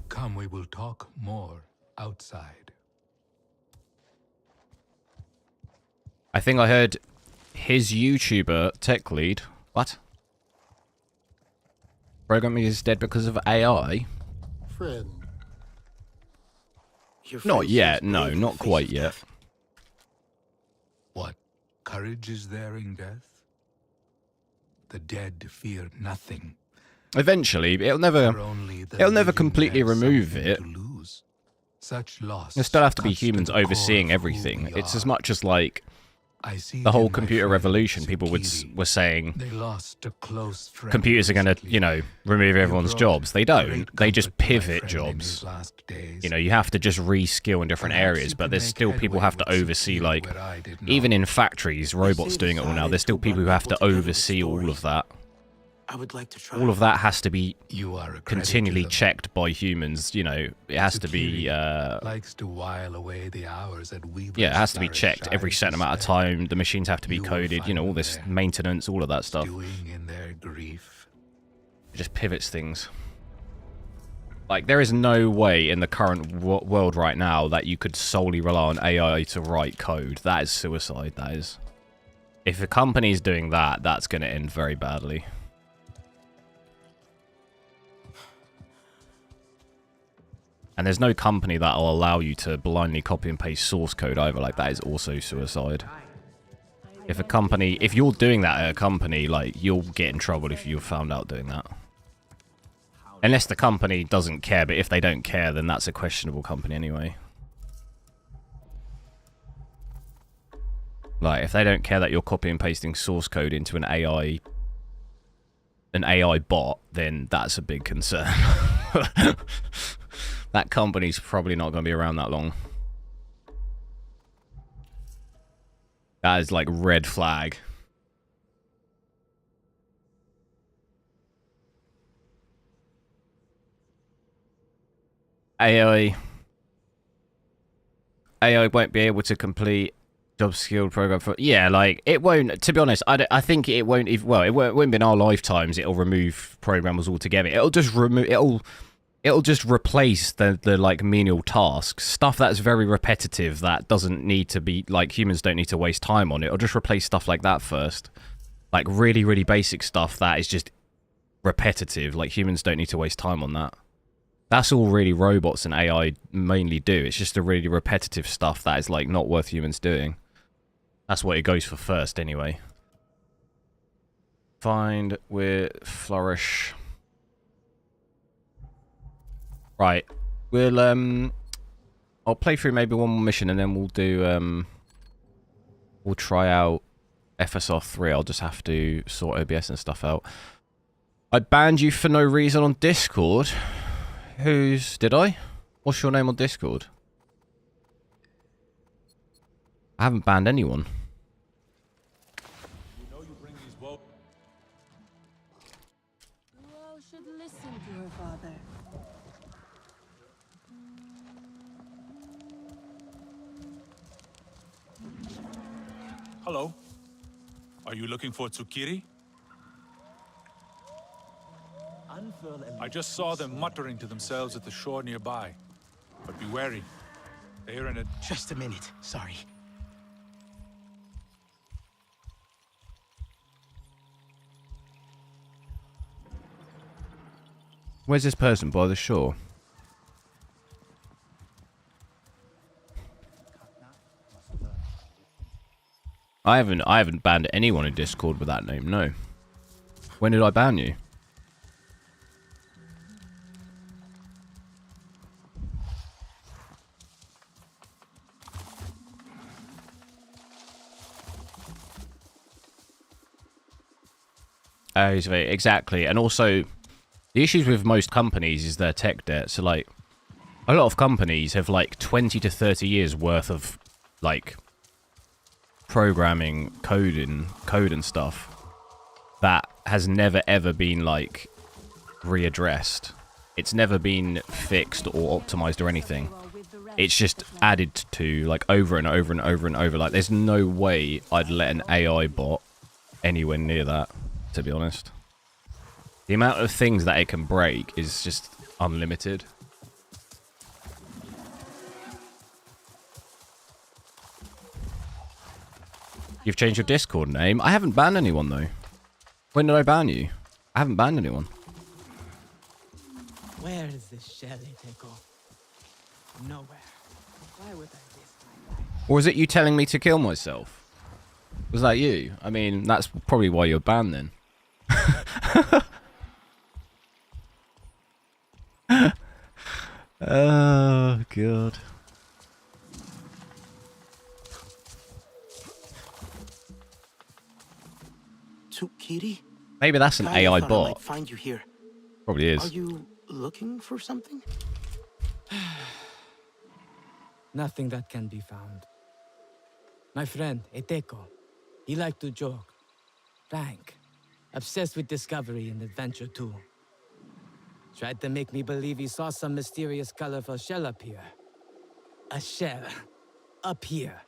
Come, we will talk more outside. I think I heard his YouTuber tech lead. What? Programming is dead because of AI? Friend. Not yet, no, not quite yet. What courage is there in death? The dead fear nothing. Eventually, it'll never completely remove it. Such loss. There still have to be humans overseeing everything. It's as much as like the whole computer revolution. People were saying computers are going to, you know, remove everyone's jobs. They don't. They just pivot jobs. You know, you have to just reskill in different areas, but there's still people who have to oversee, like, even in factories, robots doing it all now. There's still people who have to oversee all of that. I would like to try. All of that has to be continually checked by humans. You know, it has to be. Likes to while away the hours at yeah, it has to be checked every certain amount of time. The machines have to be coded. You know, all this maintenance, all of that stuff. In their grief. It just pivots things. Like, there is no way in the current world right now that you could solely rely on AI to write code. That is suicide. That is. If a company is doing that, that's going to end very badly. And there's no company that will allow you to blindly copy and paste source code either. Like, that is also suicide. If a company, if you're doing that at a company, like, you'll get in trouble if you're found out doing that. Unless the company doesn't care, but if they don't care, then that's a questionable company anyway. Like, if they don't care that you're copy and pasting source code into an AI bot, then that's a big concern. That company's probably not going to be around that long. That is like red flag. AI won't be able to complete job skilled program for... Yeah, like, it won't... To be honest, I think it won't... Well, it won't be in our lifetimes. It'll remove programmers altogether. It'll just remove... It'll just replace the like menial tasks, stuff that's very repetitive that doesn't need to be, like, humans don't need to waste time on. It'll just replace stuff like that first, like really, really basic stuff that is just repetitive. Like, humans don't need to waste time on that. That's all really robots and AI mainly do. It's just the really repetitive stuff that is like not worth humans doing. That's what it goes for first anyway. Find with flourish. Right, we'll I'll play through maybe one more mission and then we'll do we'll try out FSR 3. I'll just have to sort OBS and stuff out. I banned you for no reason on Discord. Did I? What's your name on Discord? I haven't banned anyone. You know you bring these woes. You all should listen to her father. Hello. Are you looking for Tsukiri? I just saw them muttering to themselves at the shore nearby. But be wary. They are in a... Just a minute. Sorry. Where's this person by the shore? I haven't banned anyone in Discord with that name, no. When did I ban you? Exactly. And also, the issues with most companies is their tech debt. So, like, a lot of companies have, like, 20 to 30 years worth of, like, programming, code and stuff that has never, ever been, like, readdressed. It's never been fixed or optimized or anything. It's just added to, like, over and over and over and over. Like, there's no way I'd let an AI bot anywhere near that, to be honest. The amount of things that it can break is just unlimited. You've changed your Discord name? I haven't banned anyone, though. When did I ban you? I haven't banned anyone. Where is this shell they take off? Nowhere. Why would I risk my life? Or is it you telling me to kill myself? Was that you? I mean, that's probably why you're banned then. Oh, God. Kitty? Maybe that's an AI I might bot. find you here. Probably is. Are you looking for something? Nothing that can be found. My friend, Eteko, he liked to joke. Frank, obsessed with discovery and adventure too. Tried to make me believe he saw some mysterious colorful shell up here. A shell. Up here.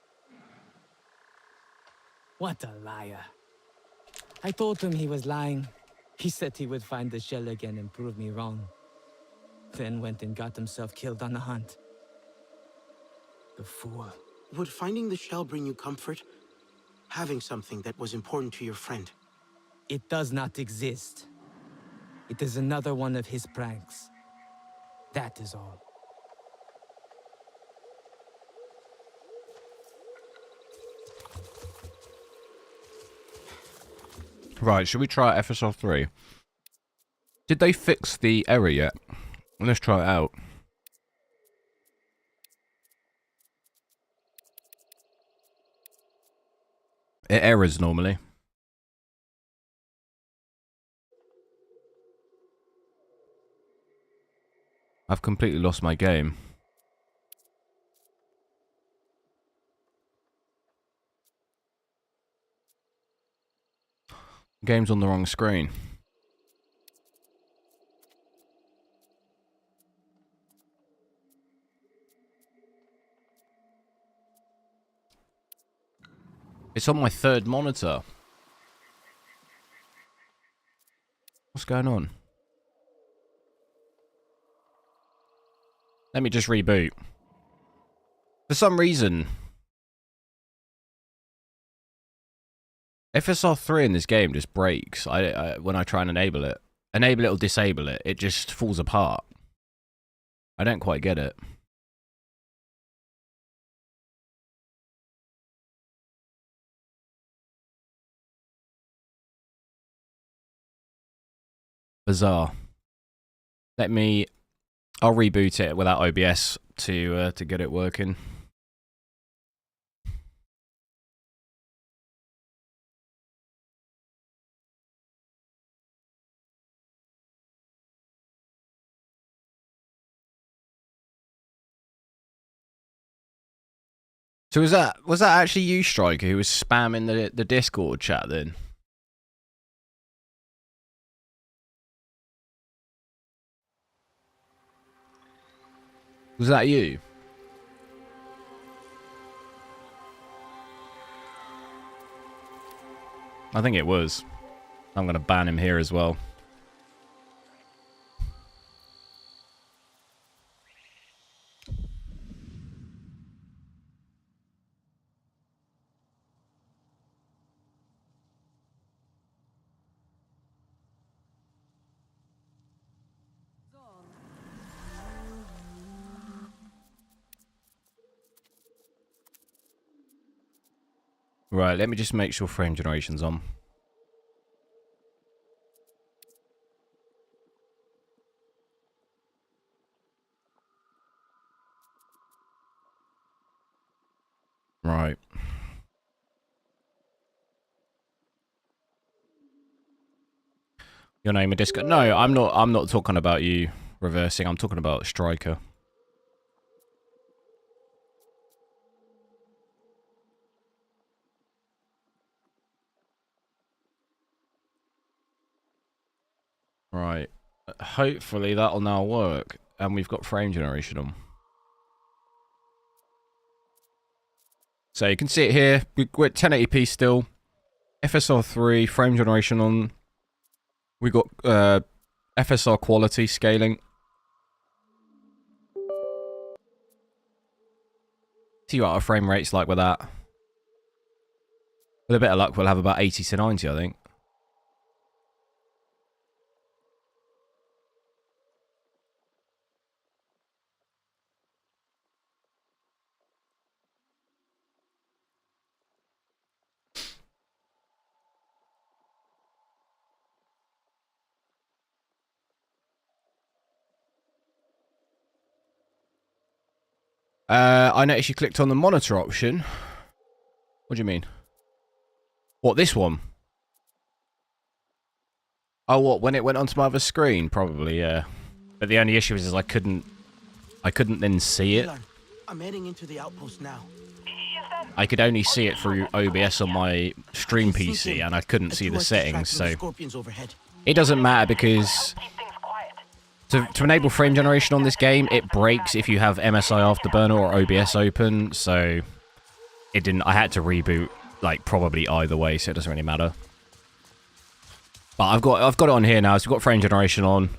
What a liar. I told him he was lying. He said he would find the shell again and prove me wrong. Then went and got himself killed on the hunt. The fool. Would finding the shell bring you comfort? Having something that was important to your friend? It does not exist. It is another one of his pranks. That is all. Right, should we try FSR 3? Did they fix the error yet? Let's try it out. It errors normally. I've completely lost my game. Game's on the wrong screen. It's on my third monitor. What's going on? Let me just reboot. For some reason, FSR 3 in this game just breaks when I try and enable it. Enable it or disable it, it just falls apart. I don't quite get it. Bizarre. I'll reboot it without OBS to get it working. So was that actually you, Striker, who was spamming the Discord chat then? Was that you? I think it was. I'm gonna ban him here as well. Right, let me just make sure frame generation's on. Right. Your name a disco? No, I'm not. I'm not talking about you reversing. I'm talking about Striker. Right. Hopefully that'll now work, and we've got frame generation on. So you can see it here. We're at 1080p still. FSR 3 frame generation on. We got FSR quality scaling. See what our frame rate's like with that. With a bit of luck, we'll have about 80 to 90, I think. I noticed you clicked on the monitor option. What do you mean? What, this one? Oh, what, when it went onto my other screen? Probably, yeah. But the only issue is I couldn't then see it. I'm heading into the outpost now. I could only see it through OBS on my stream PC, and I couldn't see the settings, so... It doesn't matter because... To enable frame generation on this game, it breaks if you have MSI Afterburner or OBS open, so... It didn't... I had to reboot, like, probably either way, so it doesn't really matter. But I've got it on here now, so we've got frame generation on.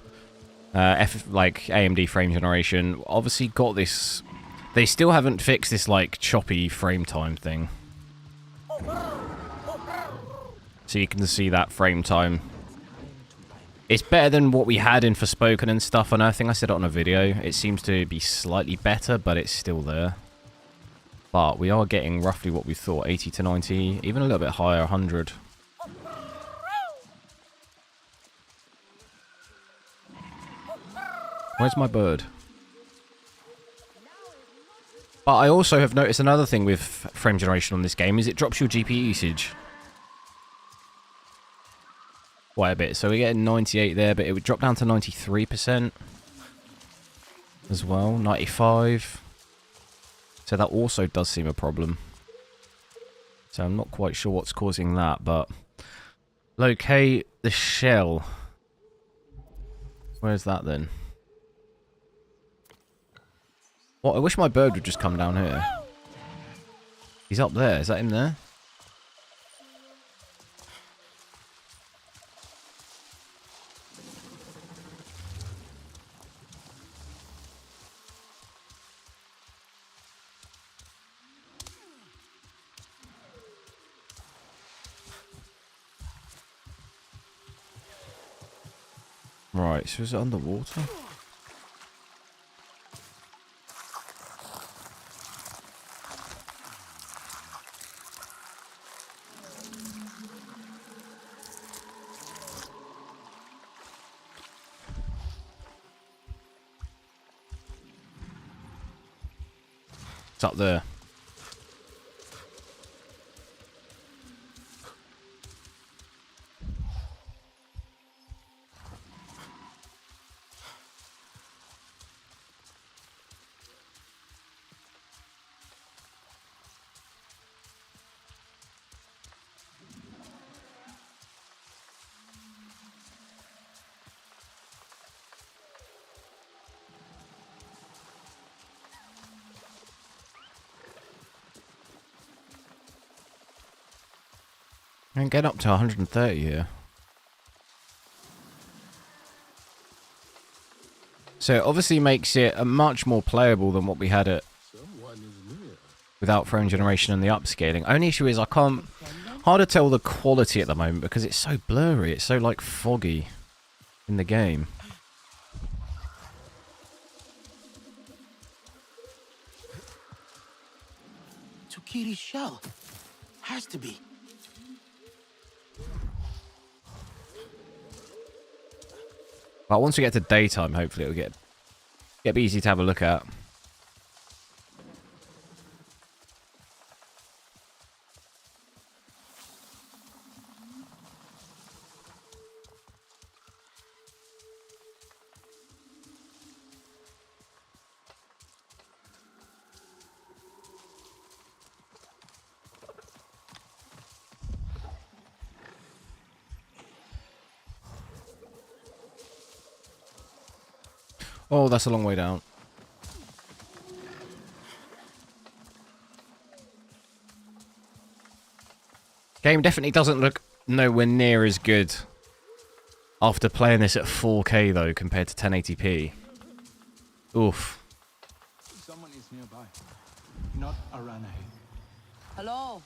Like, AMD frame generation. Obviously got this... They still haven't fixed this, like, choppy frame time thing. So you can see that frame time. It's better than what we had in Forspoken and stuff, and I think I said it on a video. It seems to be slightly better, but it's still there. But we are getting roughly what we thought, 80 to 90, even a little bit higher, 100. Where's my bird? But I also have noticed another thing with frame generation on this game is it drops your GPU usage quite a bit. So we're getting 98 there, but it would drop down to 93% as well, 95. So that also does seem a problem. So I'm not quite sure what's causing that, but locate the shell. Where's that then? Well, I wish my bird would just come down here. He's up there. Is that him there? Right, so is it underwater? It's up there. And get up to 130 here. So it obviously makes it much more playable than what we had it without frame generation and the upscaling. Only issue is I can't... Hard to tell the quality at the moment because it's so blurry. It's so, like, foggy in the game. Tsukiri's shell. Has to be. But once we get to daytime, hopefully it'll get easy to have a look at. Oh, that's a long way down. Game definitely doesn't look nowhere near as good after playing this at 4K though compared to 1080p. Oof. Someone is nearby. Not Arana. Hello.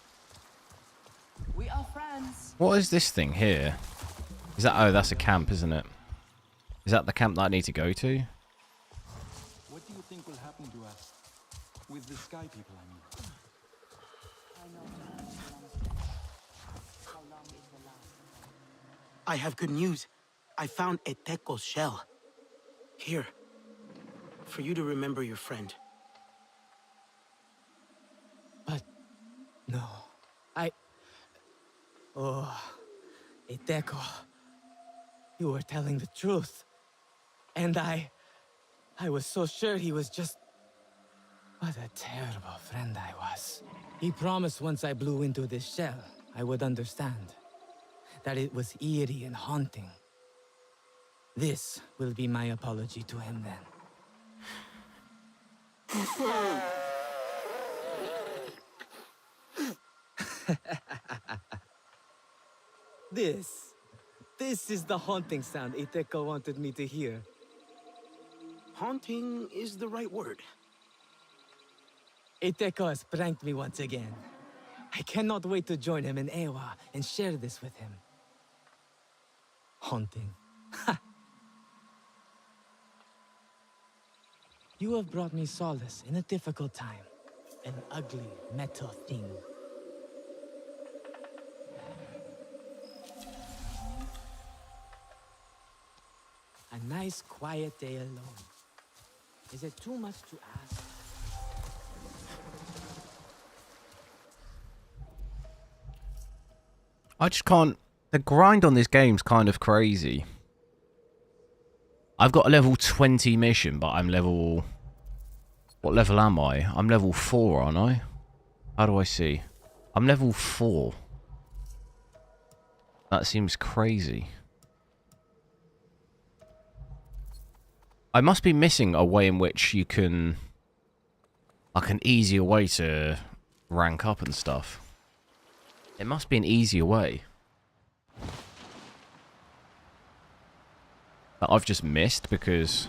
We are friends. What is this thing here? Is that... Oh, that's a camp, isn't it? Is that the camp that I need to go to? What do you think will happen to us? With the sky people, I mean. I have good news. I found Eteco's shell. Here. For you to remember your friend. But... no. Oh... Eteco... You were telling the truth. And I was so sure he was just... What a terrible friend I was. He promised once I blew into this shell, I would understand. That it was eerie and haunting. This will be my apology to him then. This is the haunting sound Eteco wanted me to hear. Haunting is the right word. Eteco has pranked me once again. I cannot wait to join him in Ewa and share this with him. Haunting. Ha! You have brought me solace in a difficult time. An ugly metal thing. A nice quiet day alone. Is it too much to ask? I just can't... The grind on this game's kind of crazy. I've got a level 20 mission, but I'm level... What level am I? I'm level 4, aren't I? How do I see? I'm level 4. That seems crazy. I must be missing a way in which you can... Like an easier way to rank up and stuff. It must be an easier way. That I've just missed because...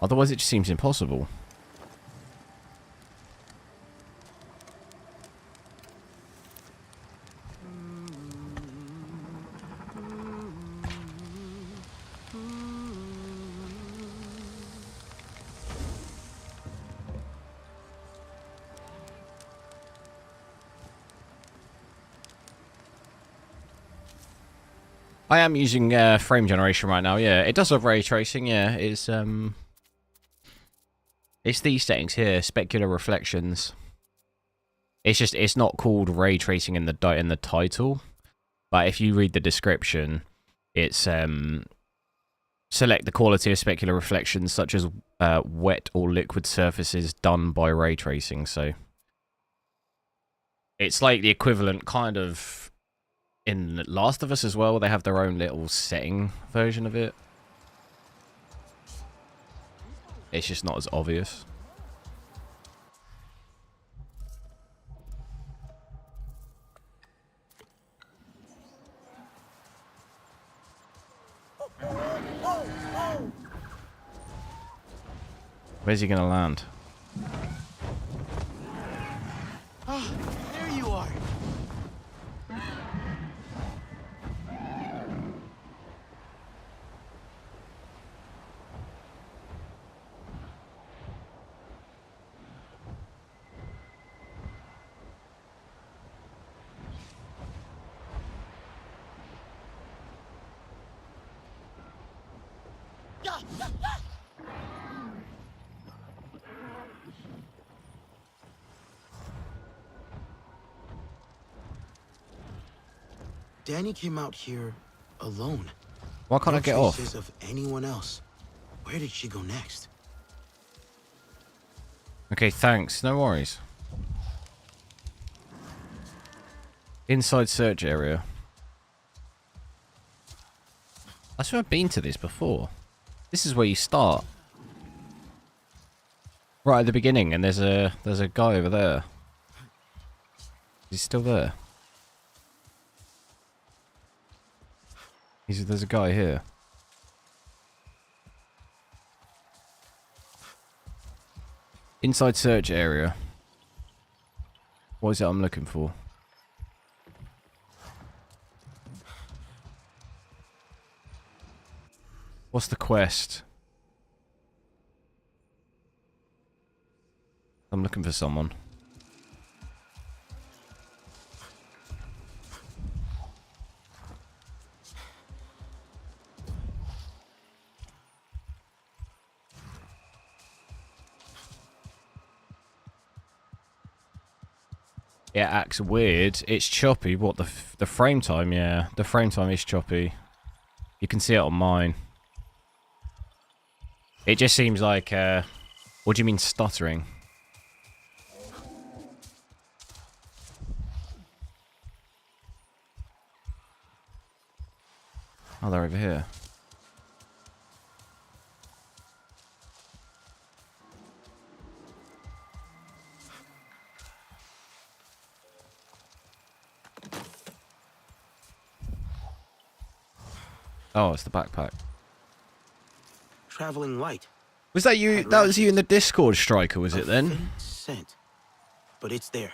Otherwise it just seems impossible. I am using frame generation right now, yeah. It does have ray tracing, yeah. It's these settings here, specular reflections. It's just, it's not called ray tracing in the title. But if you read the description, it's select the quality of specular reflections such as wet or liquid surfaces done by ray tracing, so it's like the equivalent kind of in Last of Us as well. They have their own little setting version of it. It's just not as obvious. Where's he gonna land? Ah, there you are. Danny came out here alone. Why can't I get off? No traces of anyone else. Where did she go next? Okay, thanks. No worries. Inside search area. I swear I've been to this before. This is where you start. Right at the beginning, and there's a guy over there. He's still there. There's a guy here. Inside search area. What is it I'm looking for? What's the quest? I'm looking for someone. It acts weird. It's choppy. What, the frame time? Yeah, the frame time is choppy. You can see it on mine. It just seems like, what do you mean stuttering? Oh, they're over here. Oh, it's the backpack. Traveling light. Was that you? That was you in the Discord, Striker, was it then? Scent. But it's there.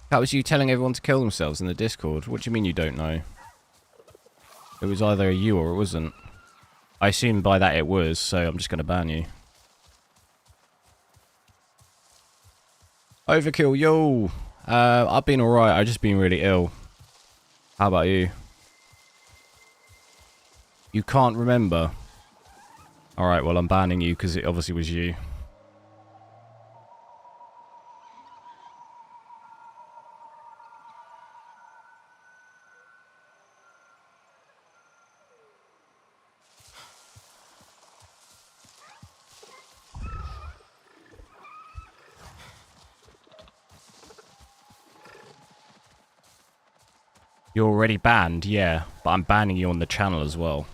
That was you telling everyone to kill themselves in the Discord. What do you mean you don't know? It was either you or it wasn't. I assume by that it was, so I'm just going to ban you. Overkill, yo! I've been alright, I've just been really ill. How about you? You can't remember? Alright, well I'm banning you because it obviously was you. You're already banned, yeah, but I'm banning you on the channel as well.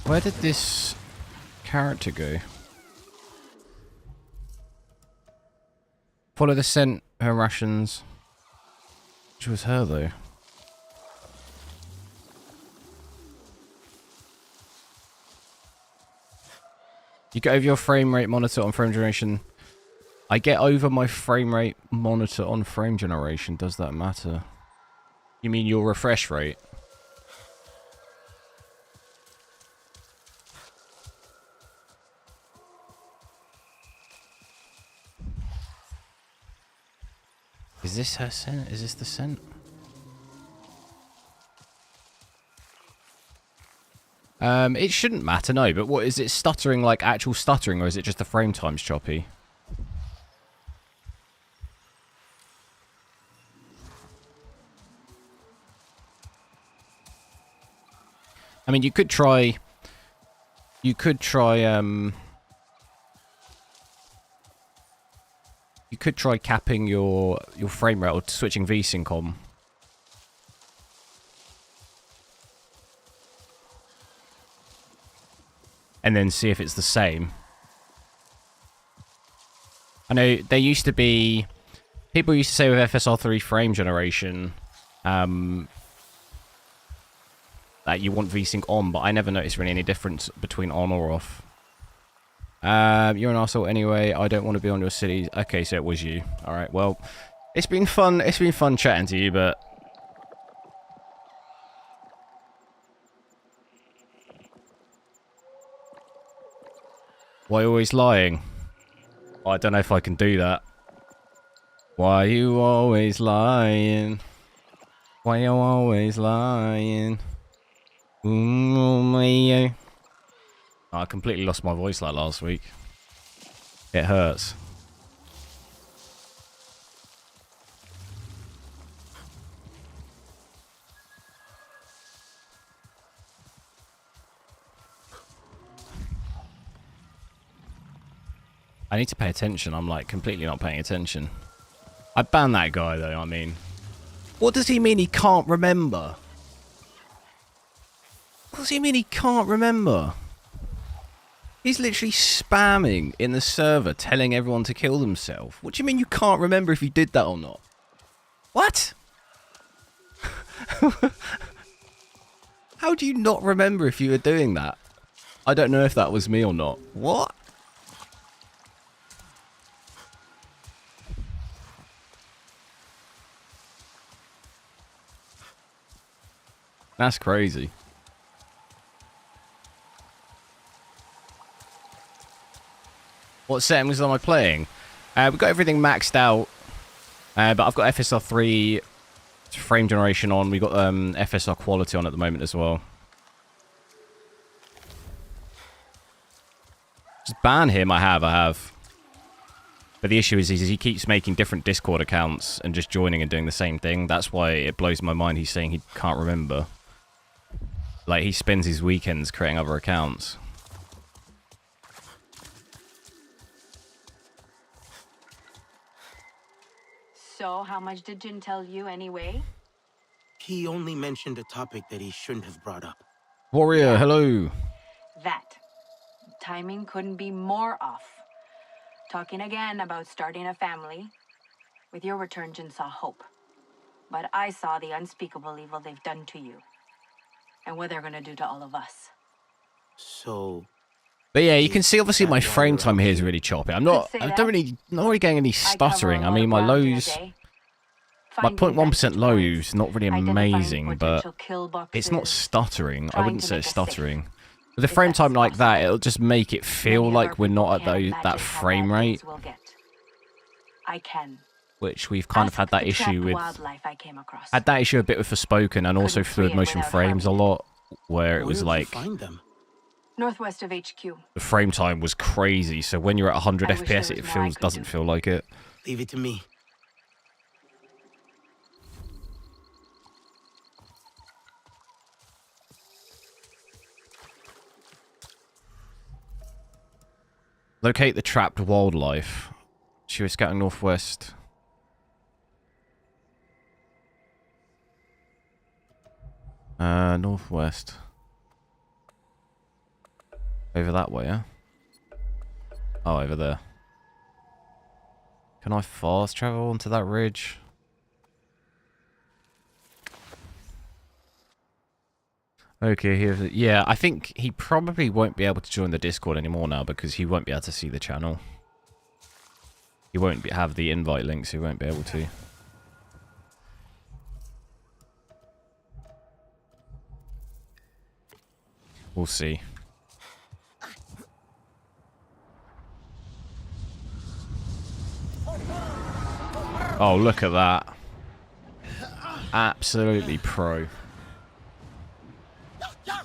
Where did this character go? Follow the scent, her rations. Which was her though. You get over your frame rate monitor on frame generation. I get over my frame rate monitor on frame generation. Does that matter? You mean your refresh rate? Is this her scent? Is this the scent? It shouldn't matter, no, but what is it stuttering, like actual stuttering, or is it just the frame time's choppy? I mean, you could try capping your frame rate or switching VSync on. And then see if it's the same. I know there used to be... People used to say with FSR3 frame generation, that you want VSync on, but I never noticed really any difference between on or off. You're an arsehole anyway. I don't want to be on your city. Okay, so it was you. All right. Well, it's been fun. It's been fun chatting to you, but why are you always lying? Oh, I don't know if I can do that. Why are you always lying? Why are you always lying? I completely lost my voice like last week. It hurts. I need to pay attention. I'm like completely not paying attention. I banned that guy though, I mean. What does he mean he can't remember? What does he mean he can't remember? He's literally spamming in the server telling everyone to kill themselves. What do you mean you can't remember if you did that or not? What? How do you not remember if you were doing that? I don't know if that was me or not. What? That's crazy. What settings am I playing? We've got everything maxed out. But I've got FSR 3 frame generation on. We've got FSR quality on at the moment as well. Just ban him, I have. But the issue is he keeps making different Discord accounts and just joining and doing the same thing. That's why it blows my mind he's saying he can't remember. Like, he spends his weekends creating other accounts. So, how much did Jin tell you anyway? He only mentioned a topic that he shouldn't have brought up. Warrior, hello. That. Timing couldn't be more off. Talking again about starting a family. With your return, Jin saw hope. But I saw the unspeakable evil they've done to you. And what they're gonna do to all of us. So... But yeah, you can see obviously my frame time here is really choppy. not really getting any stuttering. I mean, my lows, my 0.1% lows, not really amazing, but it's not stuttering. I wouldn't say it's stuttering. With a frame time like that, it'll just make it feel like we're not at that frame rate. Which we've kind of had that issue with. Had that issue a bit with Forspoken and also fluid motion frames a lot, where it was like northwest of HQ. The frame time was crazy, so when you're at 100 FPS, it doesn't feel like it. Leave it to me. Locate the trapped wildlife. She was scouting northwest. Northwest. Over that way, yeah? Oh, over there. Can I fast travel onto that ridge? Okay, yeah, I think he probably won't be able to join the Discord anymore now because he won't be able to see the channel. He won't have the invite links, so he won't be able to. We'll see. Oh, look at that. Absolutely pro. I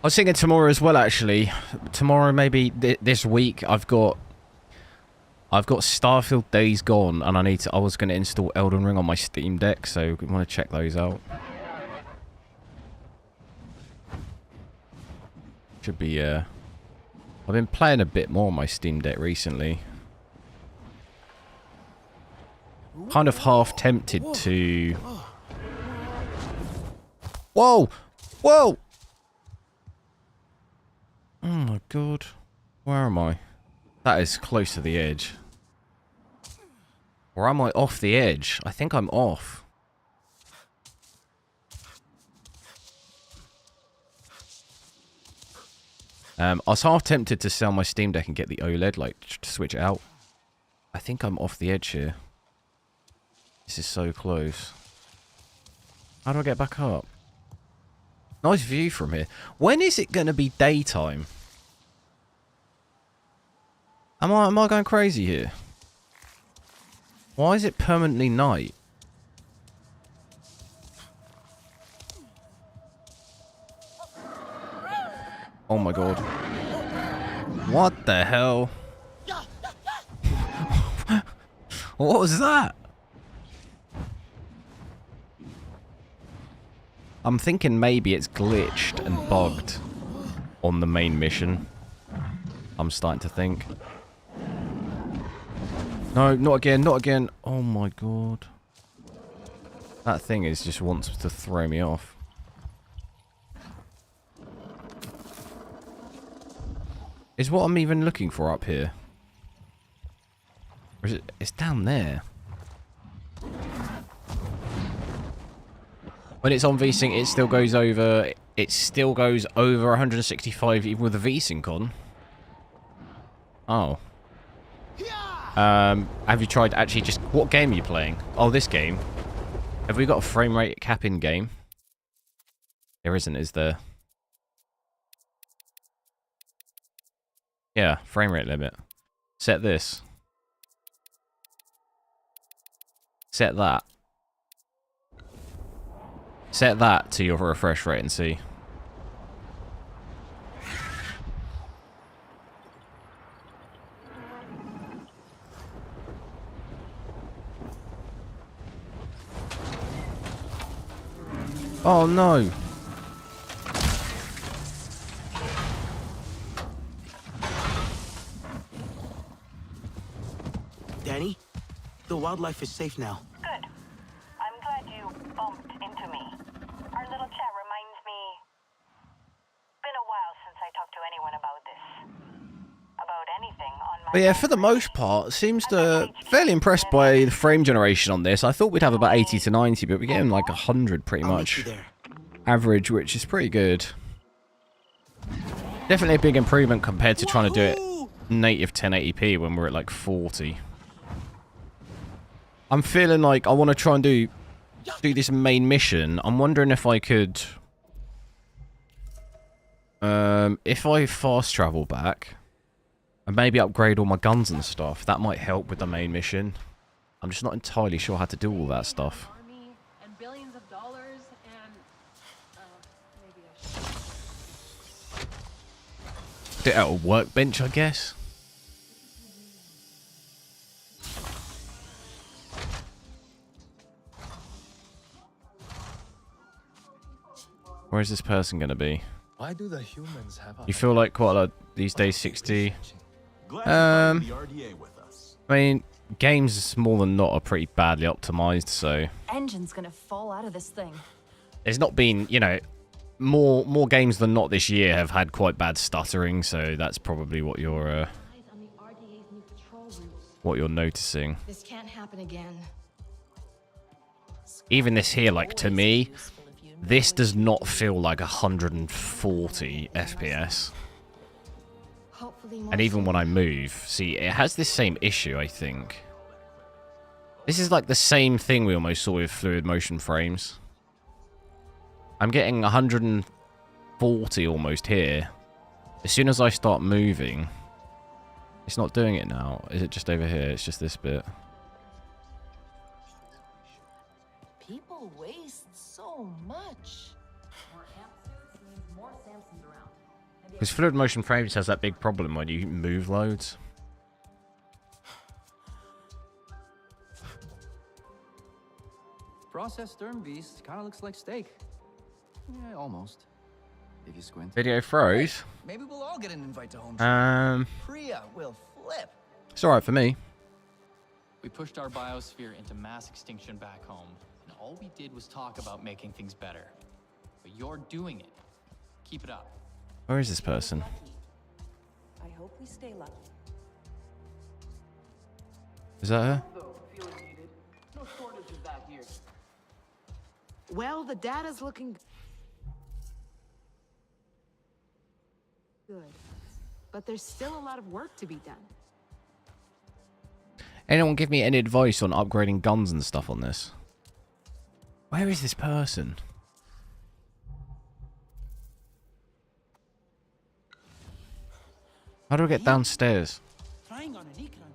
was thinking tomorrow as well, actually. Tomorrow, maybe this week, I've got Starfield Days Gone, and I was going to install Elden Ring on my Steam Deck, so we want to check those out. Should be, I've been playing a bit more on my Steam Deck recently. Kind of half tempted to... Whoa! Whoa! Oh my god. Where am I? That is close to the edge. Or am I off the edge? I think I'm off. I was half tempted to sell my Steam Deck and get the OLED, like, to switch it out. I think I'm off the edge here. This is so close. How do I get back up? Nice view from here. When is it going to be daytime? Am I going crazy here? Why is it permanently night? Oh my god. What the hell? What was that? I'm thinking maybe it's glitched and bugged on the main mission. I'm starting to think. No, not again, not again. Oh my god. That thing is just wants to throw me off. Is what I'm even looking for up here? Or is it? It's down there. When it's on VSync, it still goes over. It still goes over 165 even with the VSync on. Oh. Have you tried actually just... What game are you playing? Oh, this game. Have we got a frame rate cap in game? There isn't, is there? Yeah, frame rate limit. Set this. Set that. Set that to your refresh rate and see. Oh no! Danny, the wildlife is safe now. Good. I'm glad you bumped into me. Our little chat reminds me... Been a while since I talked to anyone about this. About anything on my... But yeah, for the most part, seems to... Fairly impressed by the frame generation on this. I thought we'd have about 80 to 90, but we're getting like 100 pretty much. Average, which is pretty good. Definitely a big improvement compared to trying to do it native 1080p when we're at like 40. I'm feeling like I want to try and do this main mission. I'm wondering if I could... if I fast travel back and maybe upgrade all my guns and stuff, that might help with the main mission. I'm just not entirely sure how to do all that stuff. And billions of dollars and maybe I Do it at a workbench, I guess. Where is this person going to be? Why do the humans have You feel like quite a lot these days 60. I mean, games more than not are pretty badly optimized, so Engine's gonna fall out of this thing. there's not been, you know, more games than not this year have had quite bad stuttering, so that's probably what you're noticing. This can't happen again. Even this here, like, to me, this does not feel like 140 FPS. And even when I move, see, it has this same issue, I think. This is like the same thing we almost saw with fluid motion frames. I'm getting 140 almost here. As soon as I start moving, it's not doing it now. Is it just over here? It's just this bit. People waste so much. Because fluid motion frames has that big problem when you move loads. Processed sturm beast kind of looks like steak. Yeah, almost. If you squint. Video froze. Maybe we'll all get an invite to home. Priya will flip. It's alright for me. We pushed our biosphere into mass extinction back home, and all we did was talk about making things better. But you're doing it. Keep it up. Where is this person? I hope we stay lucky. Is that her? No shortage of that here. Well, the data's looking good. but there's still a lot of work to be done. Anyone give me any advice on upgrading guns and stuff on this? Where is this person? How do I get downstairs? Trying on an ecran.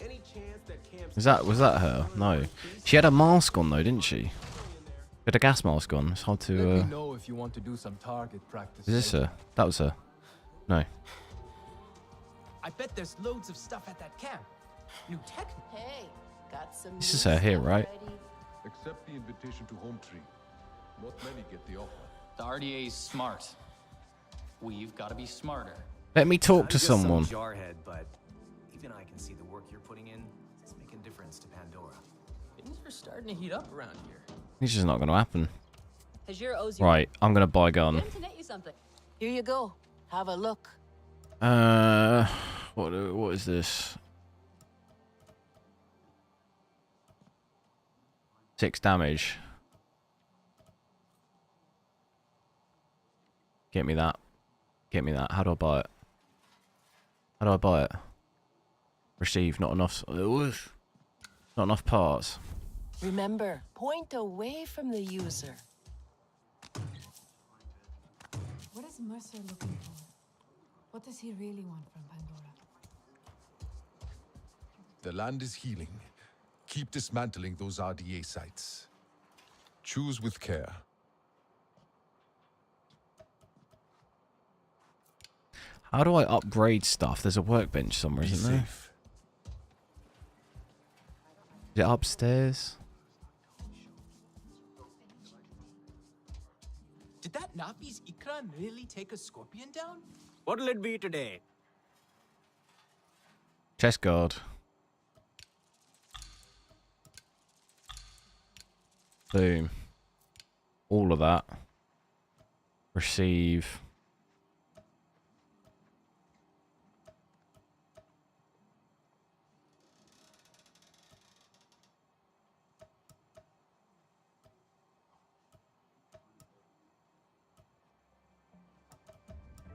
Any chance that Was that her? No. She had a mask on though, didn't she? She had a gas mask on. It's hard to Let me know if you want to do some target practice. Is this her? That was her. No. I bet there's loads of stuff at that camp. New tech. Hey, got some. This is her here, right? Accept the invitation to Home Tree. Not many get the offer. The RDA's smart. We've got to be smarter. Let me talk to I'm just some someone. jarhead, but even I can see the work you're putting in. It's making a difference to Pandora. Things are starting to heat up around here. This is not going to happen. Azure owes you. Right, I'm going to buy a gun. Get him to net you something. Here you go. Have a look. What is this? 6 damage. Get me that. Get me that. How do I buy it? How do I buy it? Receive. Not enough. Not enough parts. Remember, point away from the user. What is Mercer looking for? What does he really want from Pandora? The land is healing. Keep dismantling those RDA sites. Choose with care. How do I upgrade stuff? There's a workbench somewhere, isn't there? Is it upstairs? Did that Napi's Ikran really take a scorpion down? What'll it be today? Chest guard. Boom. All of that. Receive.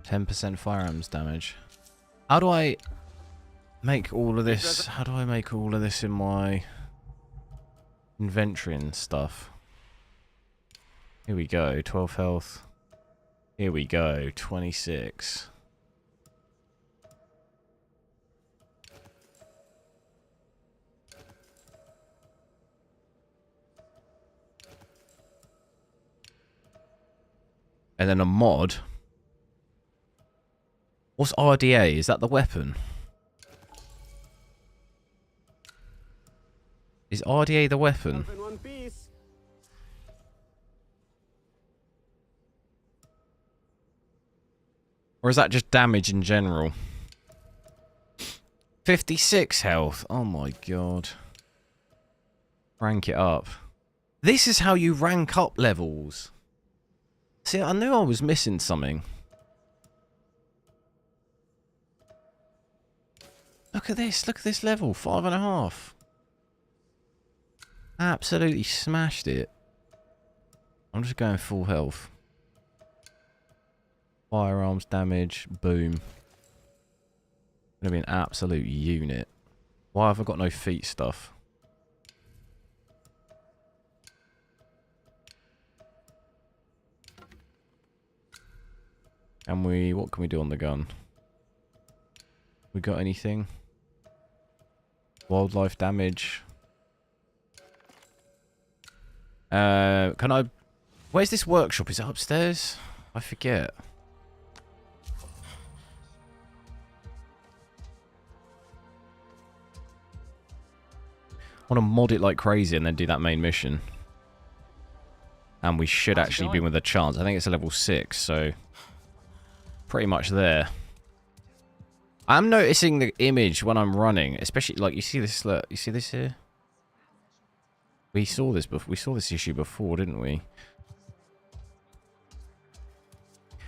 %10 firearms damage. How do I make all of this? How do I make all of this in my inventory and stuff? Here we go, 12 health. Here we go, 26. And then a mod. What's RDA? Is that the weapon? Is RDA the weapon? Or is that just damage in general? 56 health. Oh my god. Rank it up. This is how you rank up levels. See, I knew I was missing something. Look at this level, 5.5. Absolutely smashed it. I'm just going full health. Firearms damage, boom. Gonna be an absolute unit. Why have I got no feet stuff? And what can we do on the gun? We got anything? Wildlife damage. Can I... Where's this workshop? Is it upstairs? I forget. I want to mod it like crazy and then do that main mission. And we should actually be with a chance. I think it's a level 6, so... Pretty much there. I'm noticing the image when I'm running, especially like you see this. Look, you see this here. We saw this before. We saw this issue before, didn't we?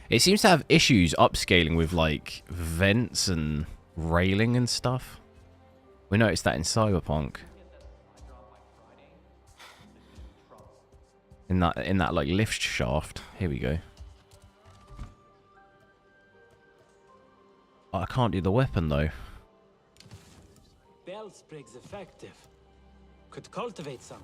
It seems to have issues upscaling with like vents and railing and stuff. We noticed that in Cyberpunk. In that like lift shaft. Here we go. I can't do the weapon though. Bell sprig's effective. Could cultivate some.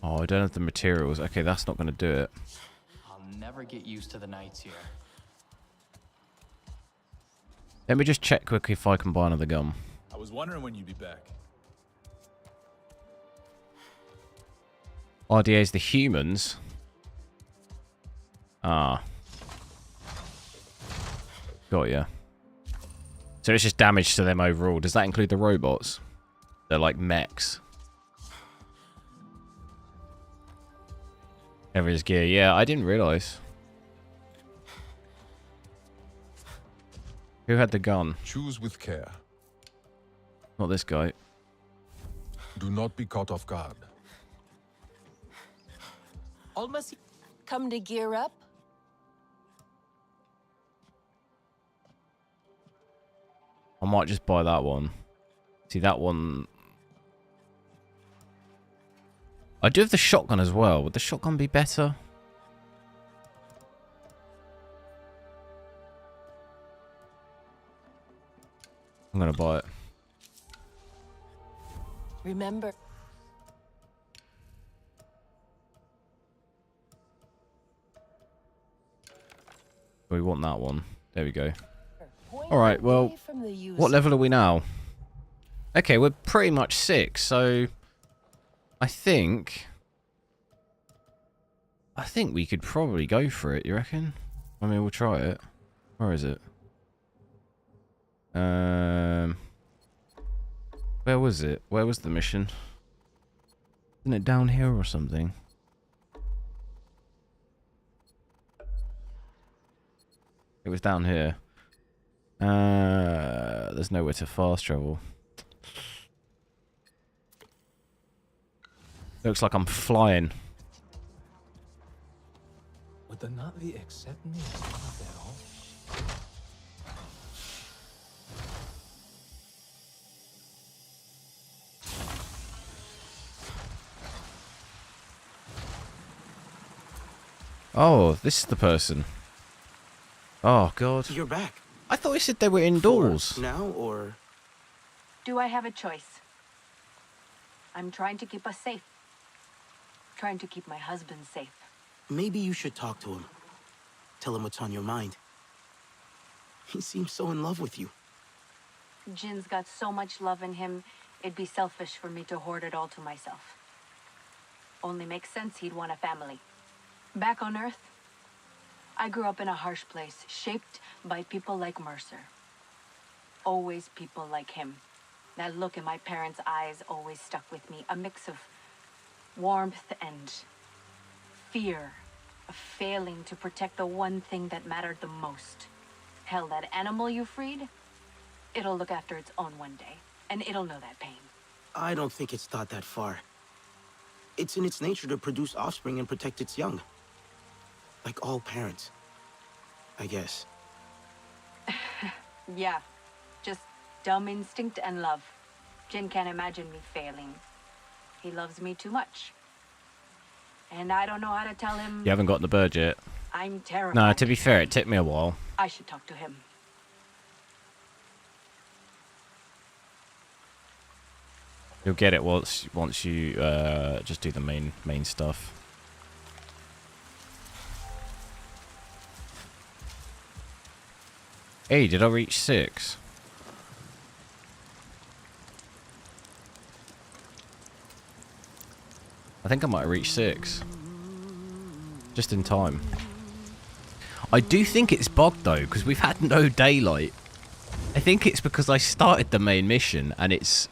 Oh, I don't have the materials. Okay, that's not going to do it. I'll never get used to the nights here. Let me just check quickly if I can buy another gun. I was wondering when you'd be back. RDA's the humans. Ah. Got ya. So it's just damage to them overall. Does that include the robots? They're like mechs. Every's gear. Yeah, I didn't realise. Who had the gun? Choose with care. Not this guy. Do not be caught off guard. Almost come to gear up? I might just buy that one. See, that one... I do have the shotgun as well. Would the shotgun be better? I'm gonna buy it. Remember. We want that one. There we go. Alright, well, what level are we now? Okay, we're pretty much 6, so... I think we could probably go for it, you reckon? I mean, we'll try it. Where is it? Where was it? Where was the mission? Isn't it down here or something? It was down here. There's nowhere to fast travel. Looks like I'm flying. Would the Navi accept me as one of their own? Oh, this is the person. Oh, God. You're back. I thought he said they were indoors. Now, or... Do I have a choice? I'm trying to keep us safe. Trying to keep my husband safe. Maybe you should talk to him. Tell him what's on your mind. He seems so in love with you. Jin's got so much love in him, it'd be selfish for me to hoard it all to myself. Only makes sense he'd want a family. Back on Earth, I grew up in a harsh place, shaped by people like Mercer. Always people like him. That look in my parents' eyes always stuck with me. A mix of warmth and fear of failing to protect the one thing that mattered the most. Hell, that animal you freed, it'll look after its own one day, and it'll know that pain. I don't think it's thought that far. It's in its nature to produce offspring and protect its young. Like all parents, I guess. Yeah, just dumb instinct and love. Jin can't imagine me failing. He loves me too much. And I don't know how to tell him... You haven't got the bird yet. I'm terrified. No, to be fair, it took me a while. I should talk to him. You'll get it once you just do the main stuff. Hey, did I reach 6? I think I might have reached 6. Just in time. I do think it's bugged though, because we've had no daylight. I think it's because I started the main mission and it's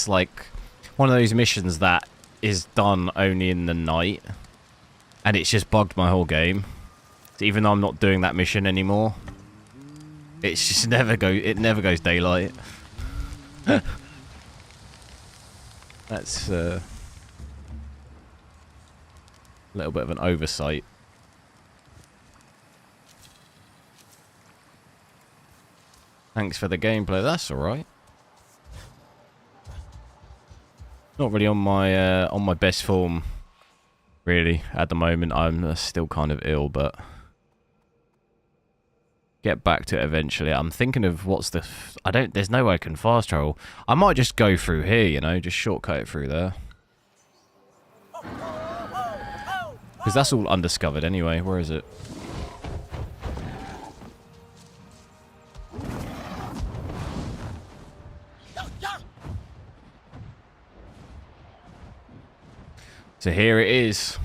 like one of those missions that is done only in the night, and it's just bugged my whole game. So even though I'm not doing that mission anymore, it's just never goes daylight. That's a little bit of an oversight. Thanks for the gameplay, that's alright. Not really on my best form, really, at the moment. I'm still kind of ill, but get back to it eventually. I'm thinking of what's the... there's no way I can fast travel. I might just go through here, you know, just shortcut it through there. Because that's all undiscovered anyway. Where is it? So here it is.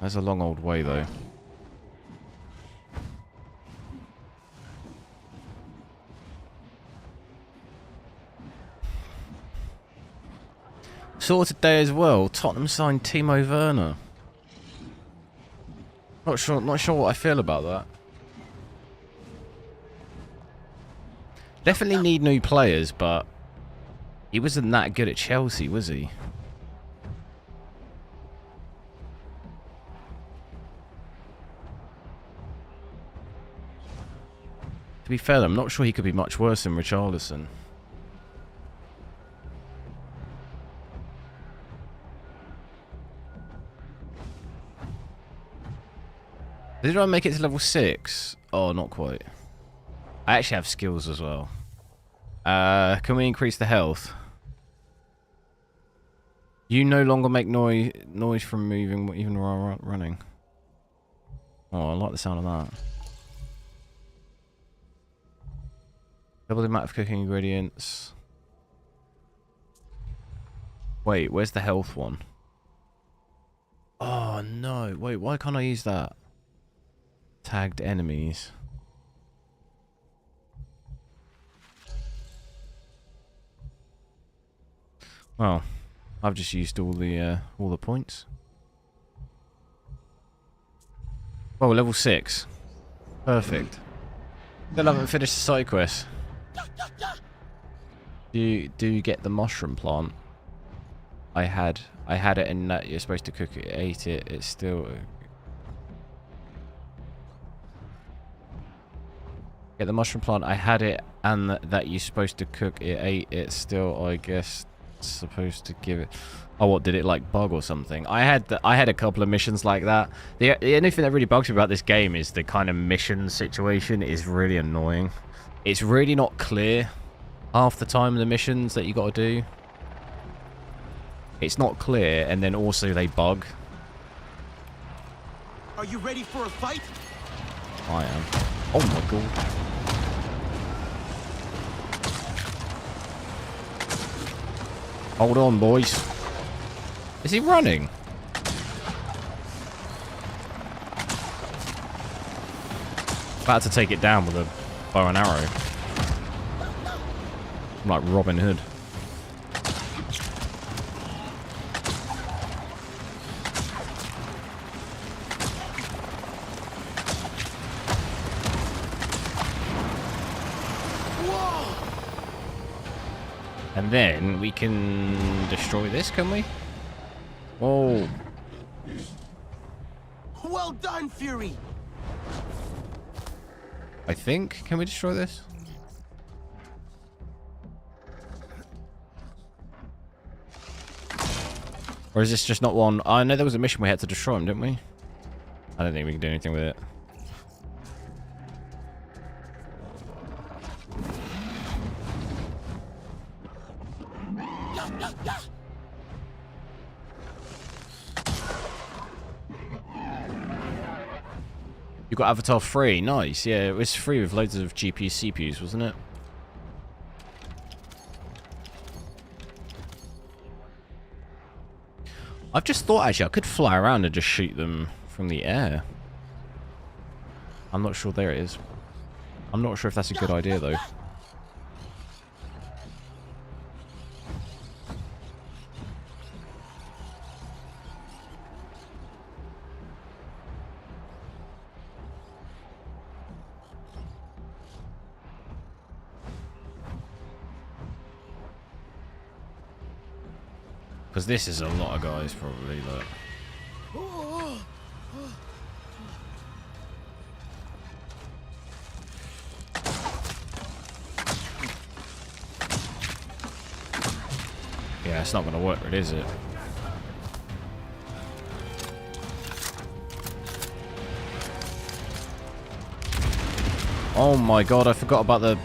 That's a long old way, though. Saw today as well. Tottenham signed Timo Werner. Not sure what I feel about that. Definitely need new players, but he wasn't that good at Chelsea, was he? To be fair, I'm not sure he could be much worse than Richarlison. Did I make it to level 6? Oh, not quite. I actually have skills as well. Can we increase the health? You no longer make noise from moving, even while running. Oh, I like the sound of that. Double the amount of cooking ingredients. Wait, where's the health one? Oh, no. Wait, why can't I use that? Tagged enemies. Well, I've just used all the points. Oh, level 6. Perfect. Still haven't finished the side quest. Do you get the mushroom plant? I had it in that you're supposed to cook it, ate it. It's still. Get the mushroom plant. I had it, and that you're supposed to cook it, ate it. Still, I guess, supposed to give it. Oh, what did it like bug or something? I had a couple of missions like that. The only thing that really bugs me about this game is the kind of mission situation is really annoying. It's really not clear half the time the missions that you got to do. It's not clear, and then also they bug. Are you ready for a fight? I am. Oh my god. Hold on, boys. Is he running? About to take it down with a bow and arrow. I'm like Robin Hood. And then we can destroy this, can we? Oh. Well done, Fury. I think. Can we destroy this? Or is this just not one? I know there was a mission we had to destroy him, didn't we? I don't think we can do anything with it. You got Avatar free, nice. Yeah, it was free with loads of GPUs, CPUs, wasn't it? I've just thought actually I could fly around and just shoot them from the air. I'm not sure. There it is. I'm not sure if that's a good idea though. Because this is a lot of guys, probably. Look. Yeah, it's not going to work, really, is it? Oh my god, I forgot about the...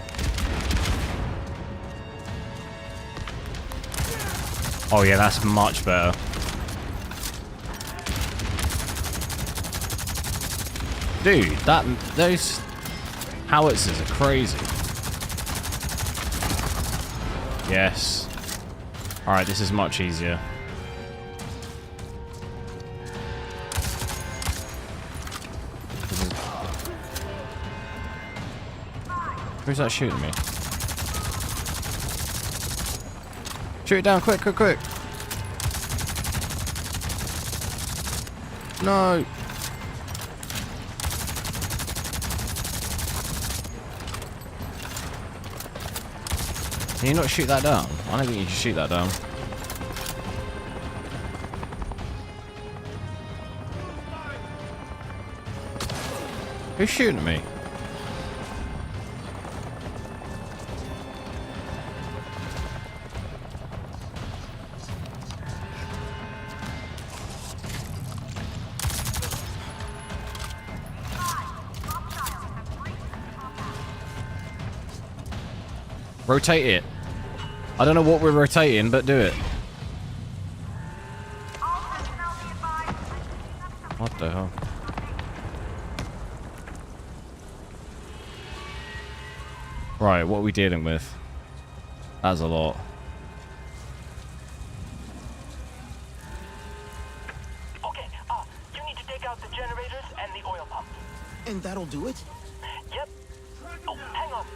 Oh yeah, that's much better. Dude, those howitzers are crazy. Yes. Alright, this is much easier. Who's that shooting me? Shoot it down, quick, quick, quick. No. Can you not shoot that down? I don't think you can shoot that down. Who's shooting at me? Rotate it. I don't know what we're rotating, but do it. What the hell? Right, what are we dealing with? That's a lot. Okay, you need to take out the generators and the oil pump. And that'll do it? Yep. Oh, hang on.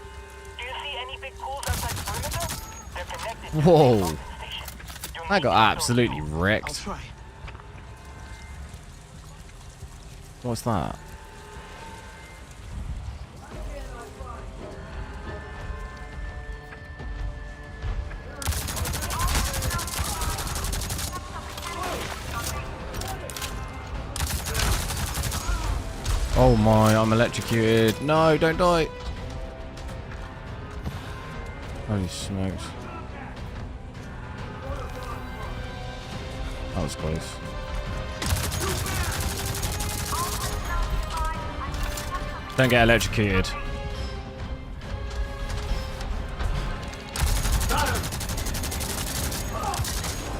Do you see any big pools outside the perimeter? They're connected to Whoa. the pumping station. I got absolutely wrecked. I'll try. What's that? Oh my, I'm electrocuted. No, don't die. Holy smokes. That was close. Don't get electrocuted.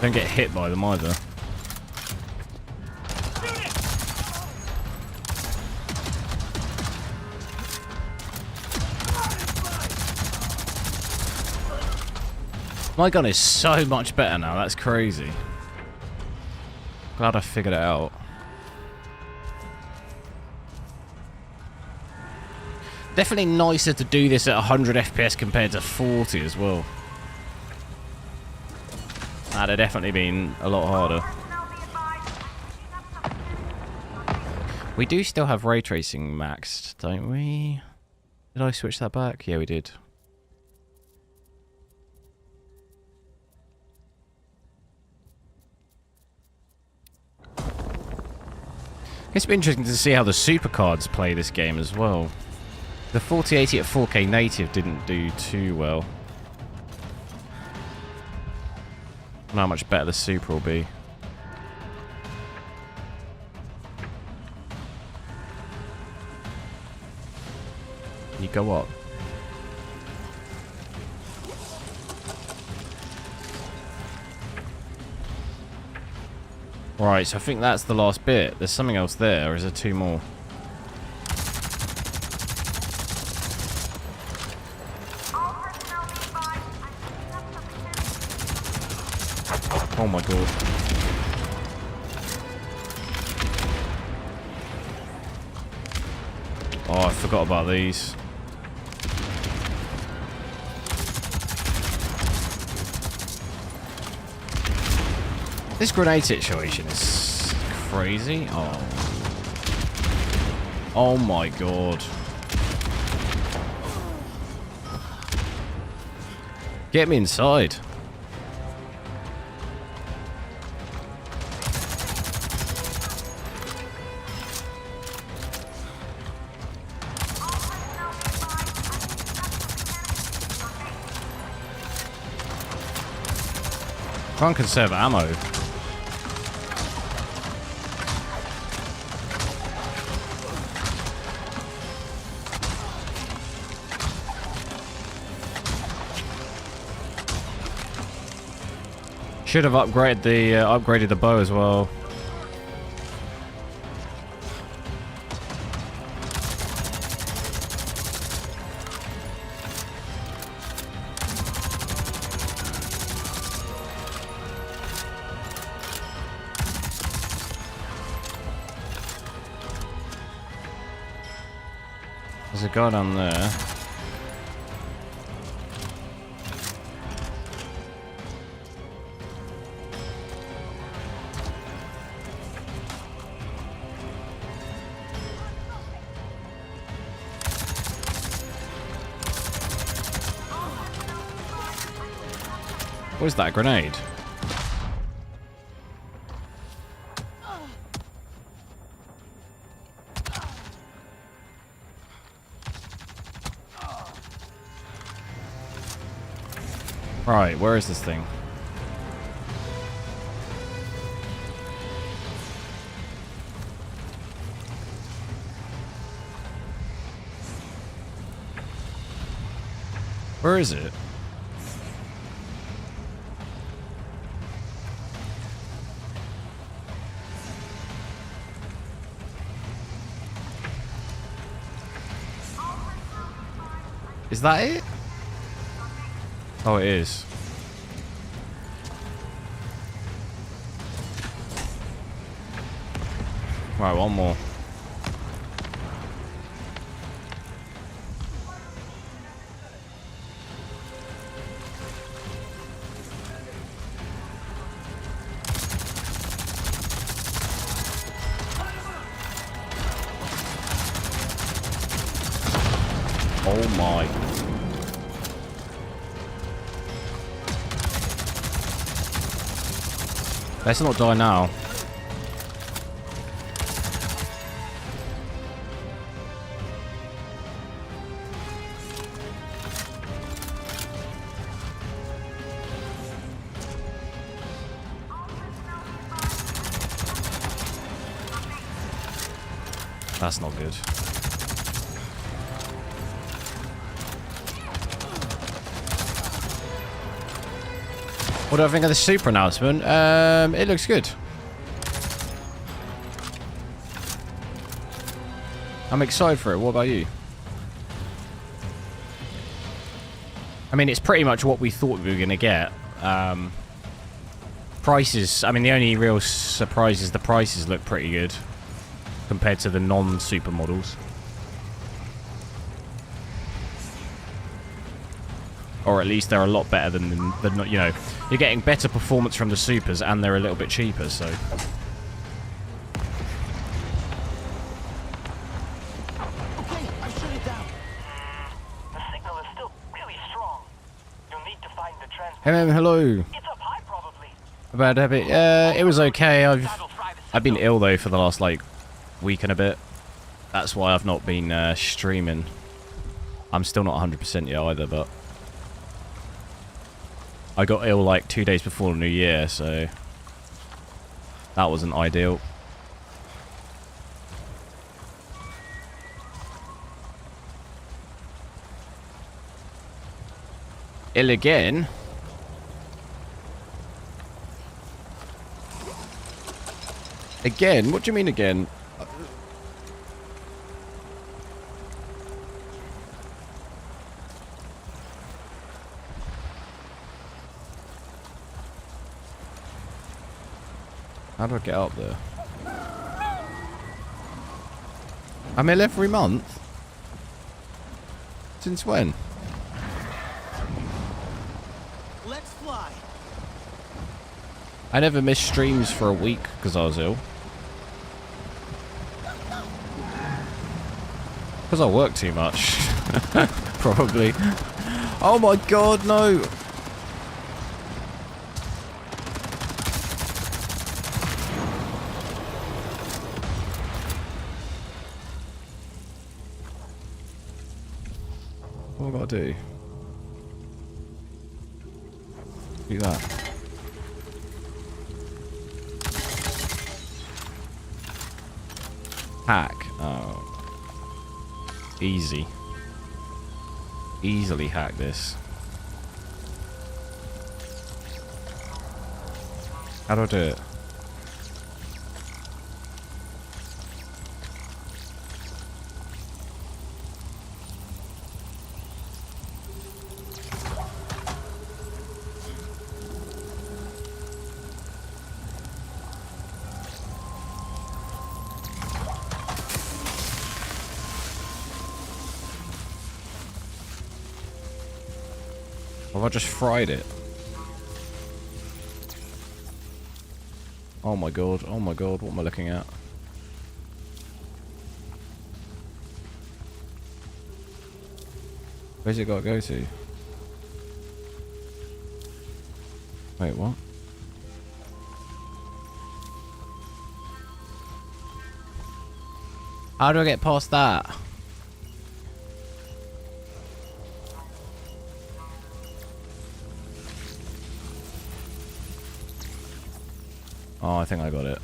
Don't get hit by them either. My gun is so much better now, that's crazy. Glad I figured it out. Definitely nicer to do this at 100 FPS compared to 40 as well. That'd have definitely been a lot harder. We do still have ray tracing maxed, don't we? Did I switch that back? Yeah, we did. It's been interesting to see how the supercards play this game as well. The 4080 at 4K native didn't do too well. I don't know how much better the super will be. Can you go up? Right, so I think that's the last bit. There's something else there, or is there two more? Oh my god. Oh, I forgot about these. This grenade situation is crazy. Oh. Oh my god. Get me inside. Can't conserve ammo. Should have upgraded the bow as well. There's a guy down there. What is that, a grenade? Right, where is this thing? Where is it? Is that it? Oh, it is. Right, one more. Oh my. Let's not die now. That's not good. What do I think of the super announcement? It looks good. I'm excited for it. What about you? I mean, it's pretty much what we thought we were going to get. Prices, I mean, the only real surprise is the prices look pretty good compared to the non-super models. Or at least they're a lot better than you know, you're getting better performance from the supers and they're a little bit cheaper, so. Okay, I shut it down. The signal is still really strong. You'll need to find the transmitter. Hello. It's up high, probably. Bad habit. It was okay. I've been ill though for the last like week and a bit. That's why I've not been streaming. I'm still not 100% yet either, but I got ill like 2 days before New Year, so that wasn't ideal. Ill again? Again? What do you mean again? How do I get up there? I'm ill every month? Since when? Let's fly. I never missed streams for a week because I was ill. Because I work too much. Probably. Oh my god, no! What have I got to do? Do that. Hack. Oh. Easy. Easily hack this. How do I do it? Have I just fried it? Oh my god, what am I looking at? Where's it got to go to? Wait, what? How do I get past that? Oh, I think I got it.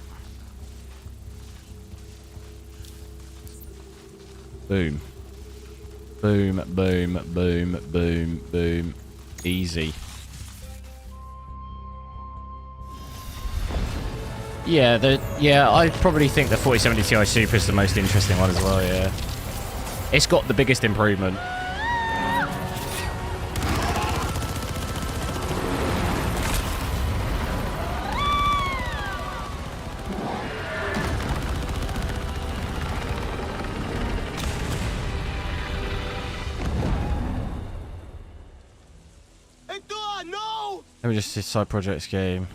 Boom. Boom, boom, boom, boom, boom. Easy. Yeah, I probably think the 4070 Ti Super is the most interesting one as well, yeah. It's got the biggest improvement. Let me just see side projects game.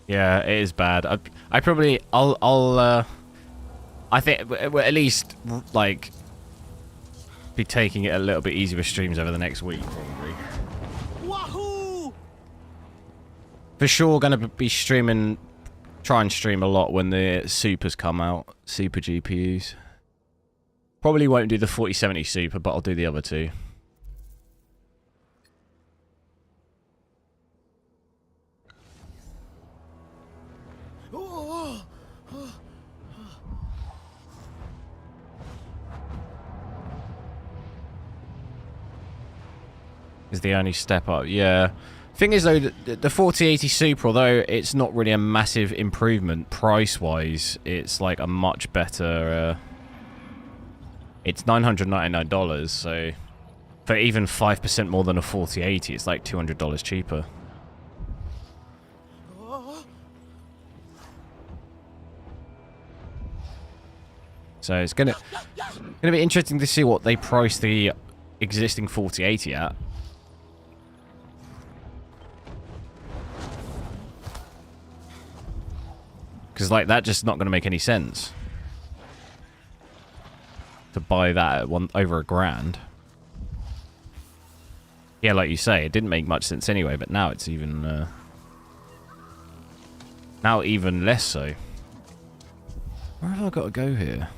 Yeah, it is bad. I probably I think we'll at least like be taking it a little bit easier with streams over the next week probably. Wahoo! For sure gonna be streaming, try and stream a lot when the supers come out, super GPUs. Probably won't do the 4070 Super, but I'll do the other two. Is the only step up, yeah. Thing is though, the 4080 Super, although it's not really a massive improvement price-wise, it's like a much better. It's $999, so for even 5% more than a 4080, it's like $200 cheaper. So it's gonna be interesting to see what they price the existing 4080 at. Because like that just not going to make any sense to buy that at over $1,000. Yeah, like you say, it didn't make much sense anyway, but now it's even now even less so. Where have I got to go here?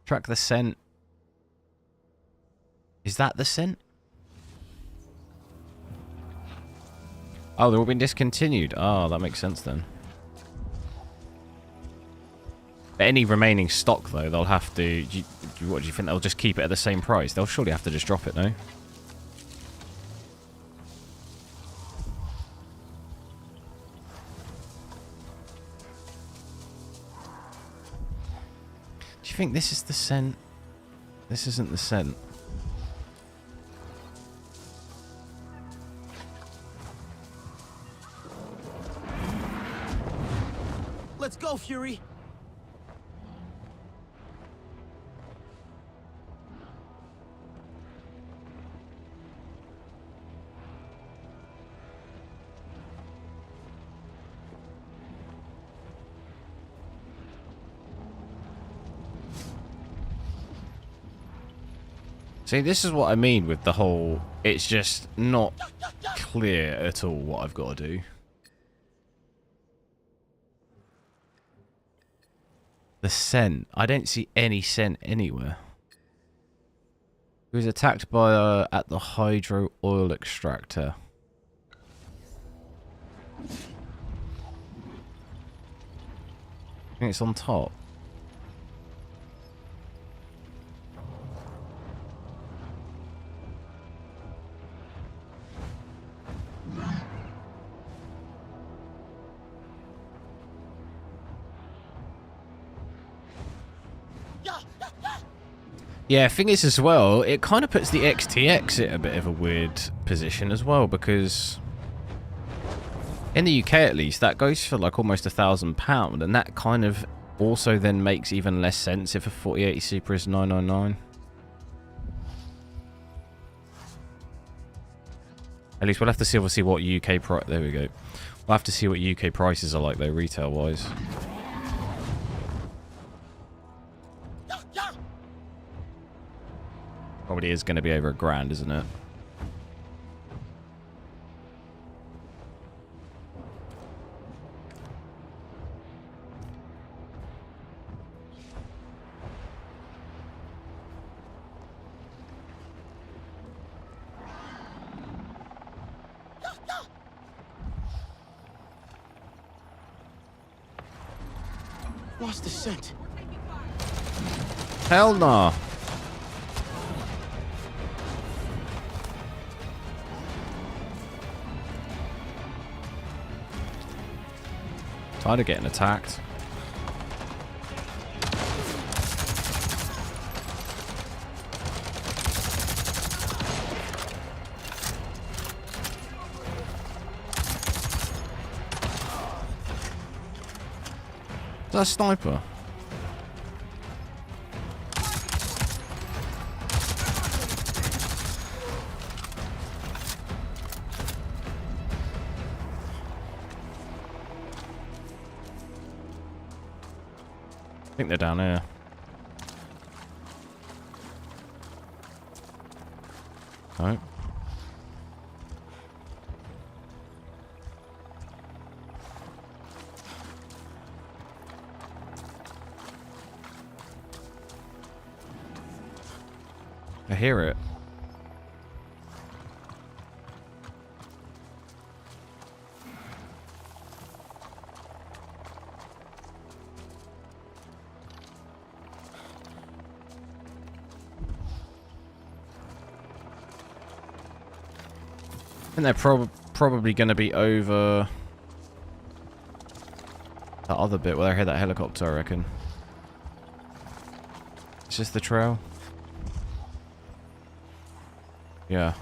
Track the scent. Is that the scent? Oh, they've all been discontinued. Oh, that makes sense then. But any remaining stock, though, they'll have to... what do you think? They'll just keep it at the same price? They'll surely have to just drop it, no? Do you think this is the scent? This isn't the scent. Let's go, Fury! See, this is what I mean with the whole... It's just not clear at all what I've got to do. The scent. I don't see any scent anywhere. He was attacked by at the hydro oil extractor. I think it's on top. Yeah, thing is as well, it kind of puts the XTX at a bit of a weird position as well, because in the UK at least, that goes for like almost £1,000, and that kind of also then makes even less sense if a 4080 Super is 999. At least we'll have to see obviously what UK price. There we go. We'll have to see what UK prices are like though, retail wise. Probably is going to be over £1,000, isn't it? Lost the scent. Hell no. Tired of getting attacked. Is that a sniper? I think they're down here. No. I hear it. I think they're probably going to be over that other bit where I hear that helicopter, I reckon. Is this the trail? Yeah.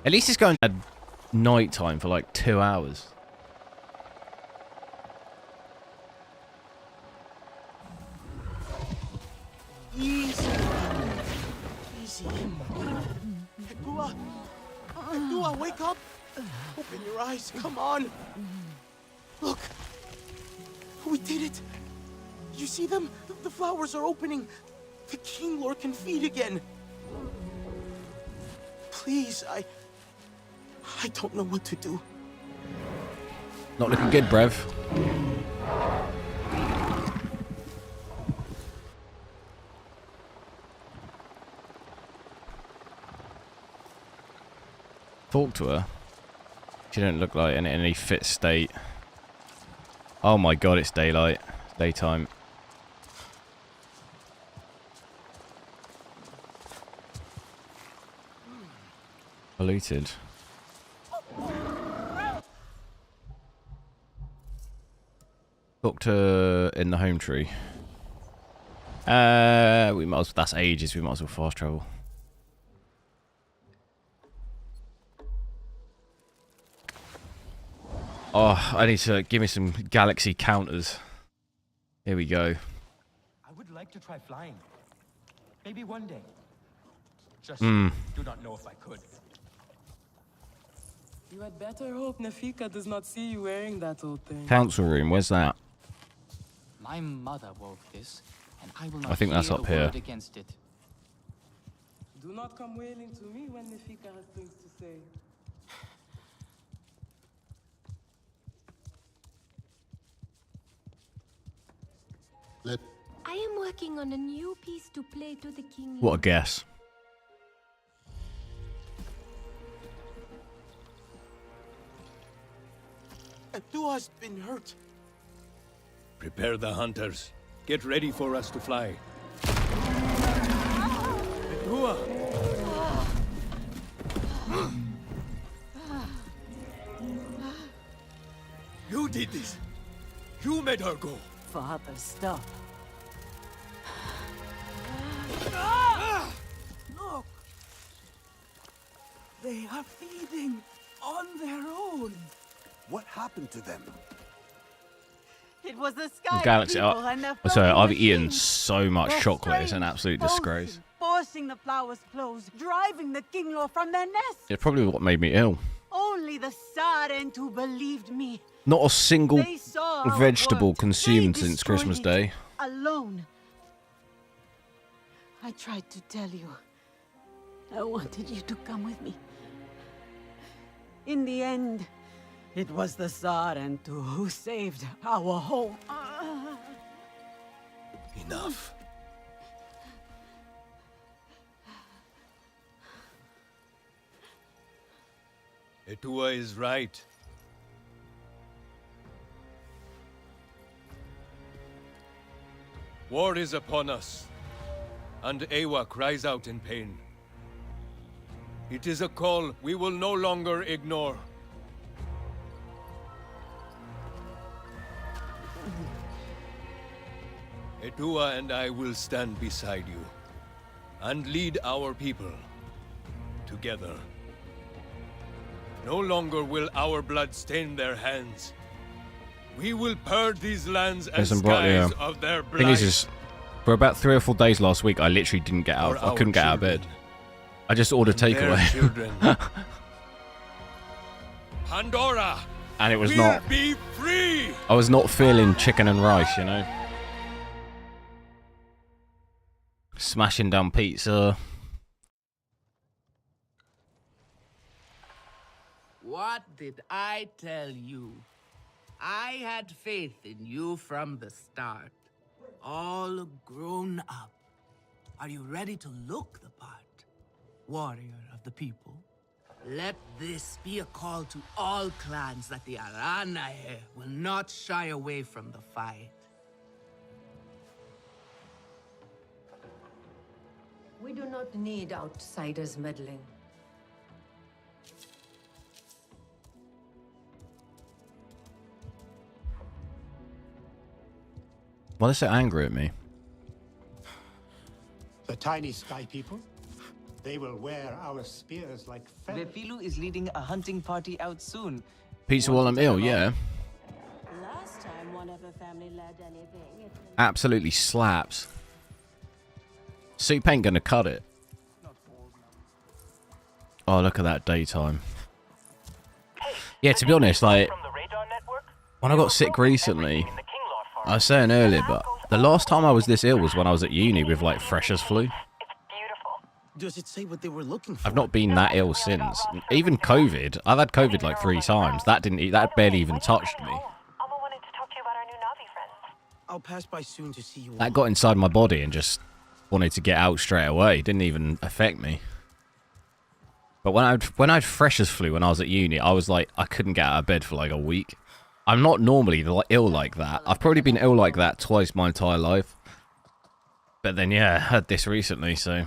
At least it's going at night time for like 2 hours. Easy. Easy. Dua, wake up! Open your eyes, come on! Look! We did it! You see them? The flowers are opening! The King Lord can feed again! Please, I don't know what to do. Not looking good, Brev. Talk to her. She don't look like in any fit state. Oh my god, it's daylight. Daytime. Polluted. Doctor in the home tree. We might as well, that's ages, we might as well fast travel. Oh, I need to give me some galaxy counters. Here we go. I would like to try flying. Maybe one day. Just Hmm. do not know if I could. You had better hope Nafika does not see you wearing that old thing. Council room, where's that? My mother wove this, and I will not I think that's hear up a here. word against it. Do not come wailing to me when Nafika has things to say. Let I am working on a new piece to play to the king. What a guess. Dua's been hurt. Prepare the hunters. Get ready for us to fly. Dua! You did this! You made her go! Father, stop. Look! They are feeding on their own. What happened to them? It was the sky Galaxy. people and their Sorry, floating I've eaten machines. so much Their chocolate. It's an strange absolute potion, disgrace. Forcing the flowers closed, driving the kinglaw from their nest. It's probably what made me ill. Only the Saren who believed me. Not a single They saw our vegetable work. consumed They since destroyed Christmas it Day. Alone. I tried to tell you. I wanted you to come with me. In the end, it was the Saren who saved our home. Enough. Etua is right. War is upon us, and Ewa cries out in pain. It is a call we will no longer ignore. Etua and I will stand beside you, and lead our people together. No longer will our blood stain their hands. We will purge these lands and skies of their blood. Thing is, for about 3 or 4 days last week, I literally didn't get out. I couldn't get out of bed. I just ordered takeaway. Pandora, and it was will not. Be free. I was not feeling chicken and rice, you know. Smashing down pizza. What did I tell you? I had faith in you from the start. All grown up. Are you ready to look the part? Warrior of the people. Let this be a call to all clans that the Aranae will not shy away from the fight. We do not need outsiders meddling. Why are they so angry at me? The tiny sky people? They will wear our spears like feathers. Vefilu is leading a hunting party out soon. Pizza while I'm ill, yeah. Last time one of her family led anything. Absolutely slaps. Soup ain't gonna cut it. Oh, look at that daytime. Yeah, to be honest, like, when I got sick recently, I was saying earlier, but the last time I was this ill was when I was at uni with, like, freshers flu. Does it say what they were looking for? I've not been that ill since. Even COVID. I've had COVID like 3 times. That barely even touched me. I'll pass by soon to see you. That got inside my body and just wanted to get out straight away. It didn't even affect me. But when I'd freshers flu when I was at uni, I was like, I couldn't get out of bed for like a week. I'm not normally ill like that. I've probably been ill like that twice my entire life. But then, yeah, I had this recently, so...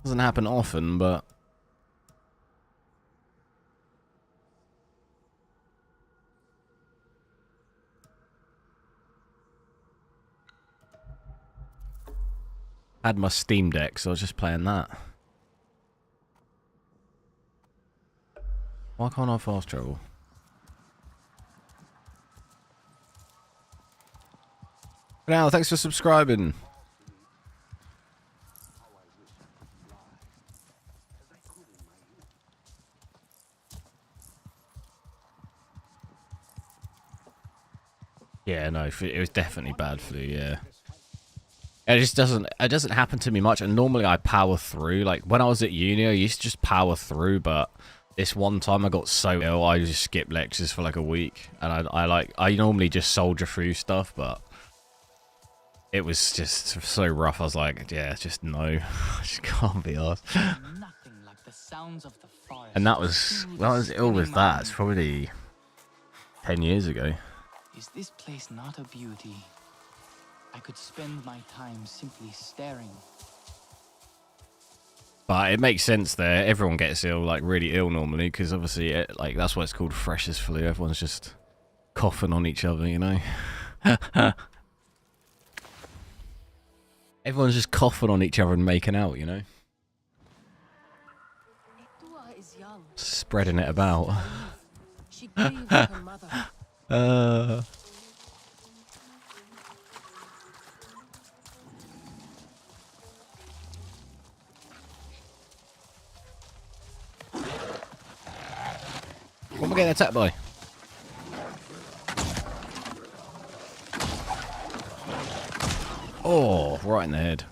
Doesn't happen often, but... Had my Steam Deck, so I was just playing that. Why can't I fast travel? Now, thanks for subscribing. Yeah, no, it was definitely bad flu, yeah. It just doesn't happen to me much, and normally I power through. Like, when I was at uni, I used to just power through, but This one time I got so ill, I just skipped lectures for like a week, and I normally just soldier through stuff, but it was just so rough. I was like, yeah, just no, I just can't be asked. Nothing like the sounds of the forest. And that was when I was ill with that. It's probably 10 years ago. Is this place not a beauty? I could spend my time simply staring. But it makes sense there. Everyone gets ill, like really ill normally, because obviously, like that's why it's called freshers flu. Everyone's just coughing on each other, you know. Everyone's just coughing on each other and making out, you know. Spreading it about. She grieves her mother. What am I getting attacked by? Oh, right in the head.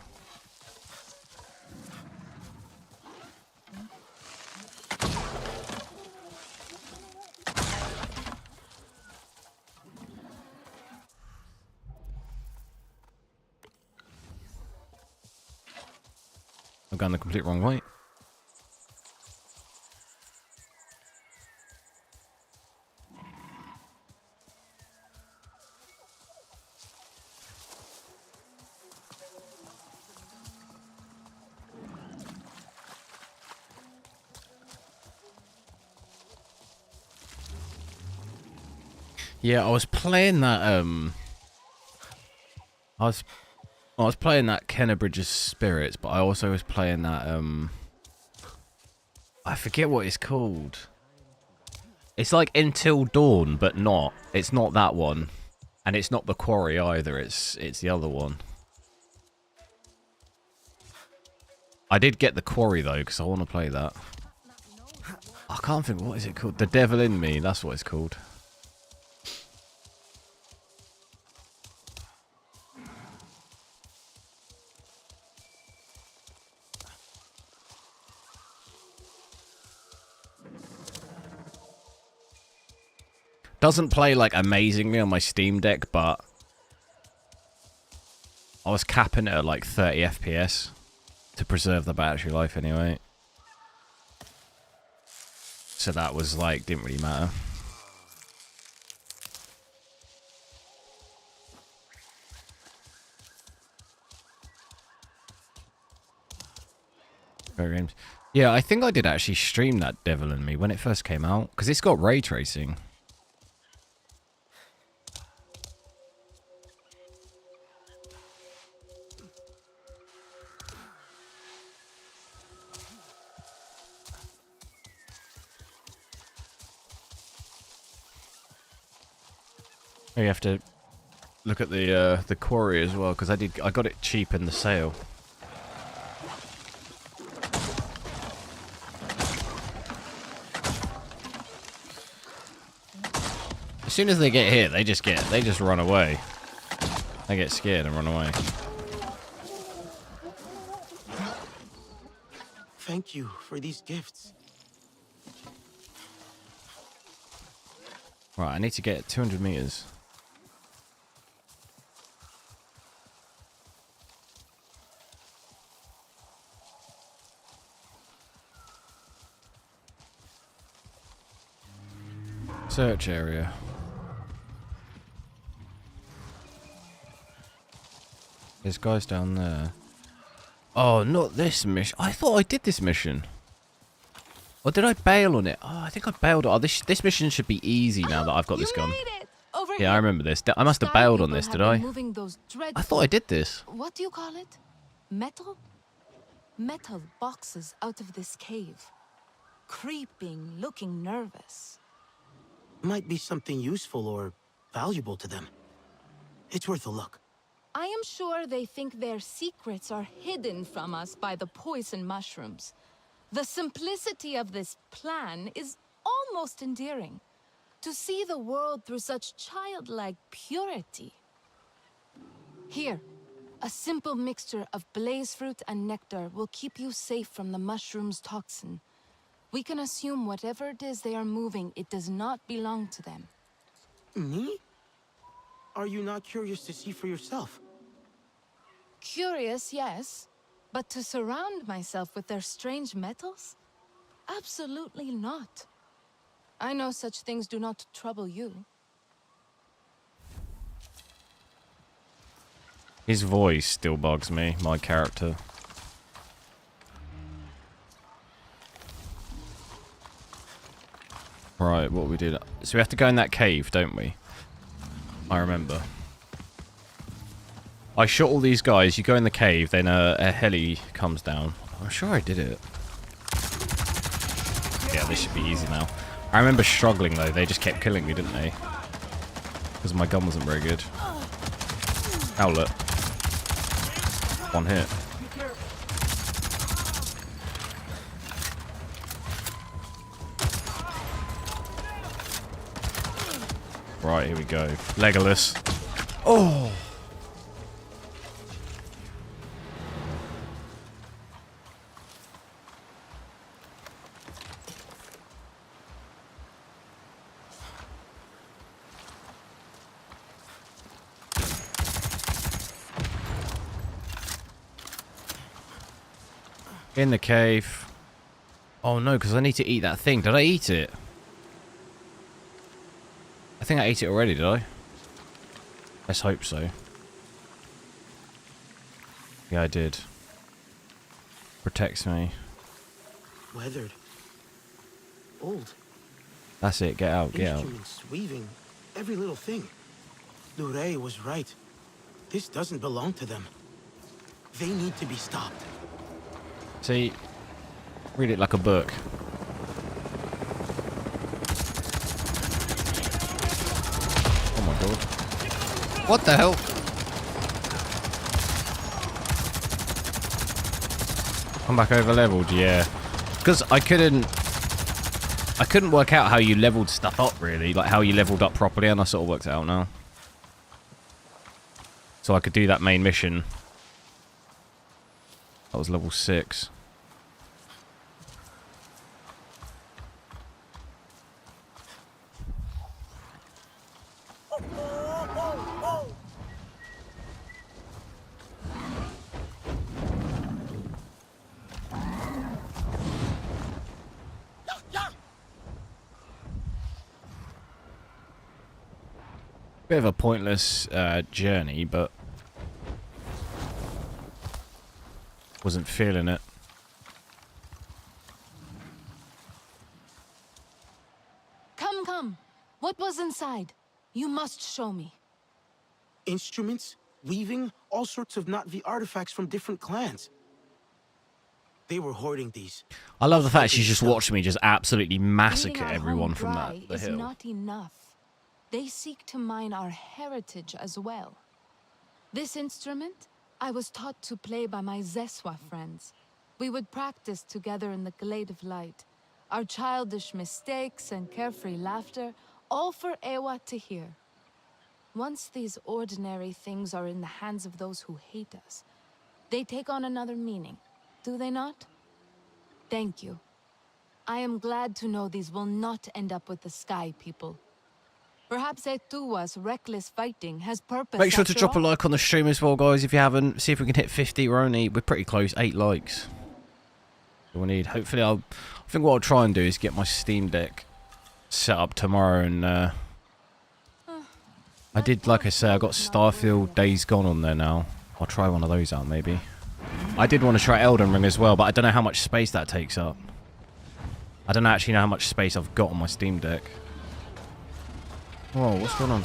I've gone the complete wrong way. Yeah, I was playing that I was playing that Kennerbridge's Spirits, but I also was playing that I forget what it's called. It's like Until Dawn, but not. It's not that one. And it's not the Quarry either, it's the other one. I did get the Quarry though, because I want to play that. I can't think, what is it called? The Devil in Me, that's what it's called. Doesn't play like amazingly on my Steam Deck, but I was capping it at like 30 FPS to preserve the battery life anyway. So that was like, didn't really matter. Very games. Yeah, I think I did actually stream that Devil in Me when it first came out, because it's got ray tracing. You have to look at the Quarry as well, because I got it cheap in the sale. As soon as they get hit, they just run away. They get scared and run away. Thank you for these gifts. Right, I need to get 200 meters. Search area. There's guys down there. Oh, not this mission. I thought I did this mission. Or did I bail on it? Oh, I think I bailed on. Oh, this mission should be easy now that I've got this gun. Yeah, I remember this. I must have bailed on this, did I? I thought I did this. What do you call it? Metal? Metal boxes out of this cave. Creeping, looking nervous. Might be something useful or valuable to them. It's worth a look. I am sure they think their secrets are hidden from us by the poison mushrooms. The simplicity of this plan is almost endearing. To see the world through such childlike purity. Here, a simple mixture of blaze fruit and nectar will keep you safe from the mushroom's toxin. We can assume whatever it is they are moving, it does not belong to them. Me? Are you not curious to see for yourself? Curious, yes. But to surround myself with their strange metals? Absolutely not. I know such things do not trouble you. His voice still bugs me, my character. Right, what we did. So we have to go in that cave, don't we? I remember. I shot all these guys, you go in the cave, then a heli comes down. I'm sure I did it. Yeah, this should be easy now. I remember struggling though, they just kept killing me, didn't they? Because my gun wasn't very good. Outlet. One hit. Right, here we go. Legolas. Oh! In the cave. Oh no, because I need to eat that thing. Did I eat it? I think I ate it already, did I? Let's hope so. Yeah, I did. Protects me. Weathered. Old. That's it, get out, get out. Instruments, weaving, every little thing. Lure was right. This doesn't belong to them. They need to be stopped. See, read it like a book. Oh my god. What the hell? I'm back over leveled, yeah. Because I couldn't work out how you leveled stuff up really, like how you leveled up properly, and I sort of worked it out now. So I could do that main mission. That was level 6. Bit of a pointless journey, but wasn't feeling it. Come, come. What was inside? You must show me. Instruments, weaving, all sorts of Na'vi artifacts from different clans. They were hoarding these. I love the fact she's just watched me just absolutely massacre Leaving our everyone home from dry the is hill. not enough. They seek to mine our heritage as well. This instrument, I was taught to play by my Zeswa friends. We would practice together in the glade of light. Our childish mistakes and carefree laughter, all for Ewa to hear. Once these ordinary things are in the hands of those who hate us, they take on another meaning, do they not? Thank you. I am glad to know these will not end up with the Sky People. Perhaps Etua's reckless fighting has purpose. Make sure to drop a like on the stream as well, guys, if you haven't. See if we can hit 50. We're pretty close, 8 likes. We need. Hopefully, I think what I'll try and do is get my Steam Deck set up tomorrow, and I did, like I said, I got Starfield Days Gone on there now. I'll try one of those out, maybe. I did want to try Elden Ring as well, but I don't know how much space that takes up. I don't actually know how much space I've got on my Steam Deck. Whoa, what's going on?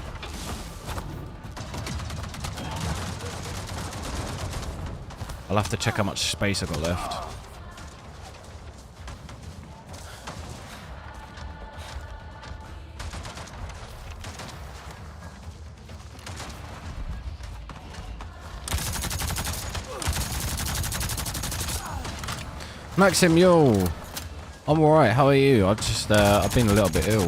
I'll have to check how much space I've got left. Maxim, yo! I'm alright, how are you? I've been a little bit ill.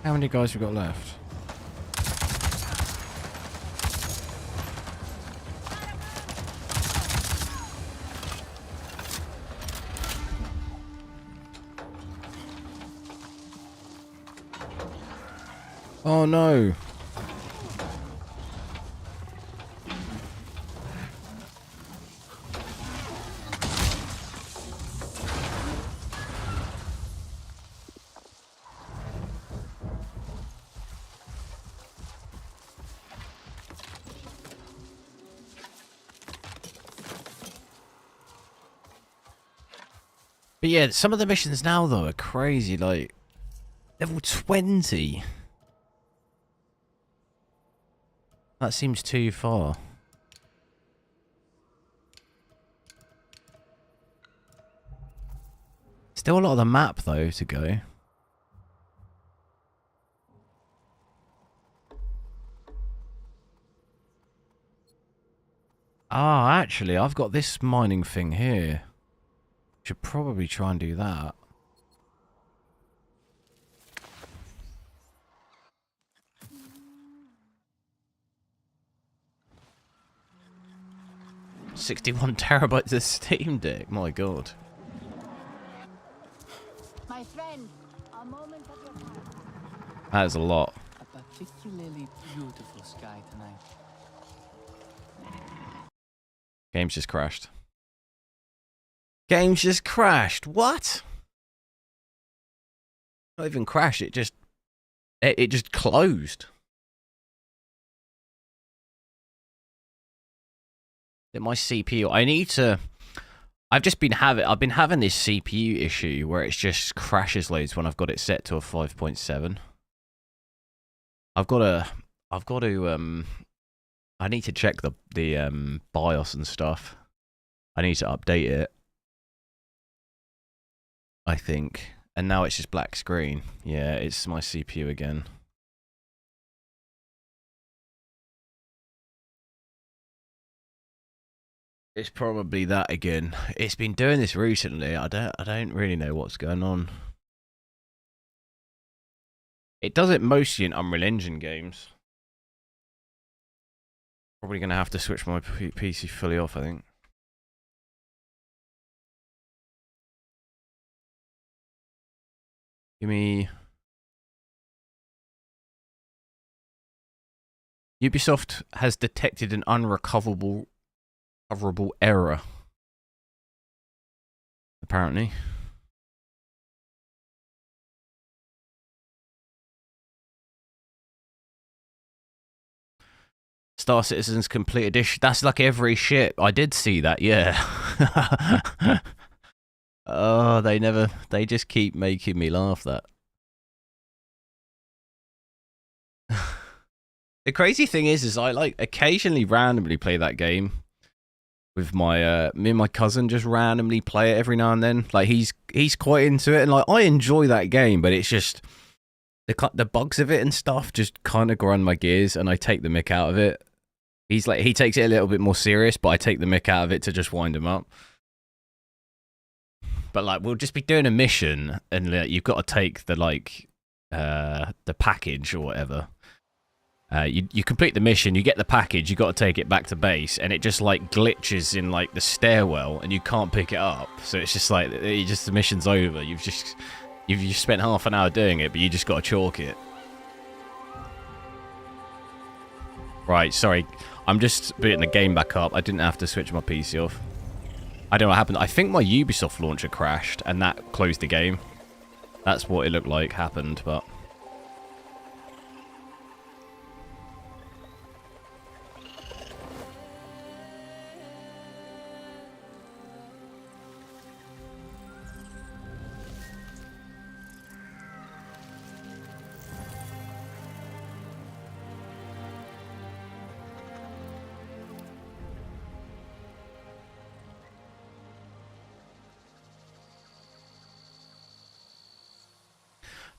How many guys we got left? Oh no. But yeah, some of the missions now though are crazy, like level 20. That seems too far. Still a lot of the map though to go. Ah, actually, I've got this mining thing here. Should probably try and do that. $61 terabytes of Steam Deck. My God. My friend, a moment of your time. That is a lot. A particularly beautiful sky tonight. Game's just crashed. Game's just crashed. What? Not even crashed. It just closed. My CPU. I need to. I've been having this CPU issue where it just crashes loads when I've got it set to a 5.7. I need to check the BIOS and stuff. I need to update it, I think. And now it's just black screen. Yeah, it's my CPU again. It's probably that again. It's been doing this recently. I don't really know what's going on. It does it mostly in Unreal Engine games. Probably going to have to switch my PC fully off, I think. Give me... Ubisoft has detected an unrecoverable error. Apparently. Star Citizen's Complete Edition. That's like every ship. I did see that, yeah. Oh, they just keep making me laugh that. The crazy thing is I like occasionally randomly play that game with my me and my cousin just randomly play it every now and then. Like he's quite into it and like I enjoy that game, but it's just the bugs of it and stuff just kind of grind my gears and I take the mick out of it. He takes it a little bit more serious, but I take the mick out of it to just wind him up. But like we'll just be doing a mission and you've got to take the the package or whatever. You complete the mission, you get the package, you got to take it back to base, and it just like glitches in like the stairwell, and you can't pick it up. So it's just like the mission's over. You've spent half an hour doing it, but you just got to chalk it. Right, sorry, I'm just booting the game back up. I didn't have to switch my PC off. I don't know what happened. I think my Ubisoft launcher crashed, and that closed the game. That's what it looked like happened, but.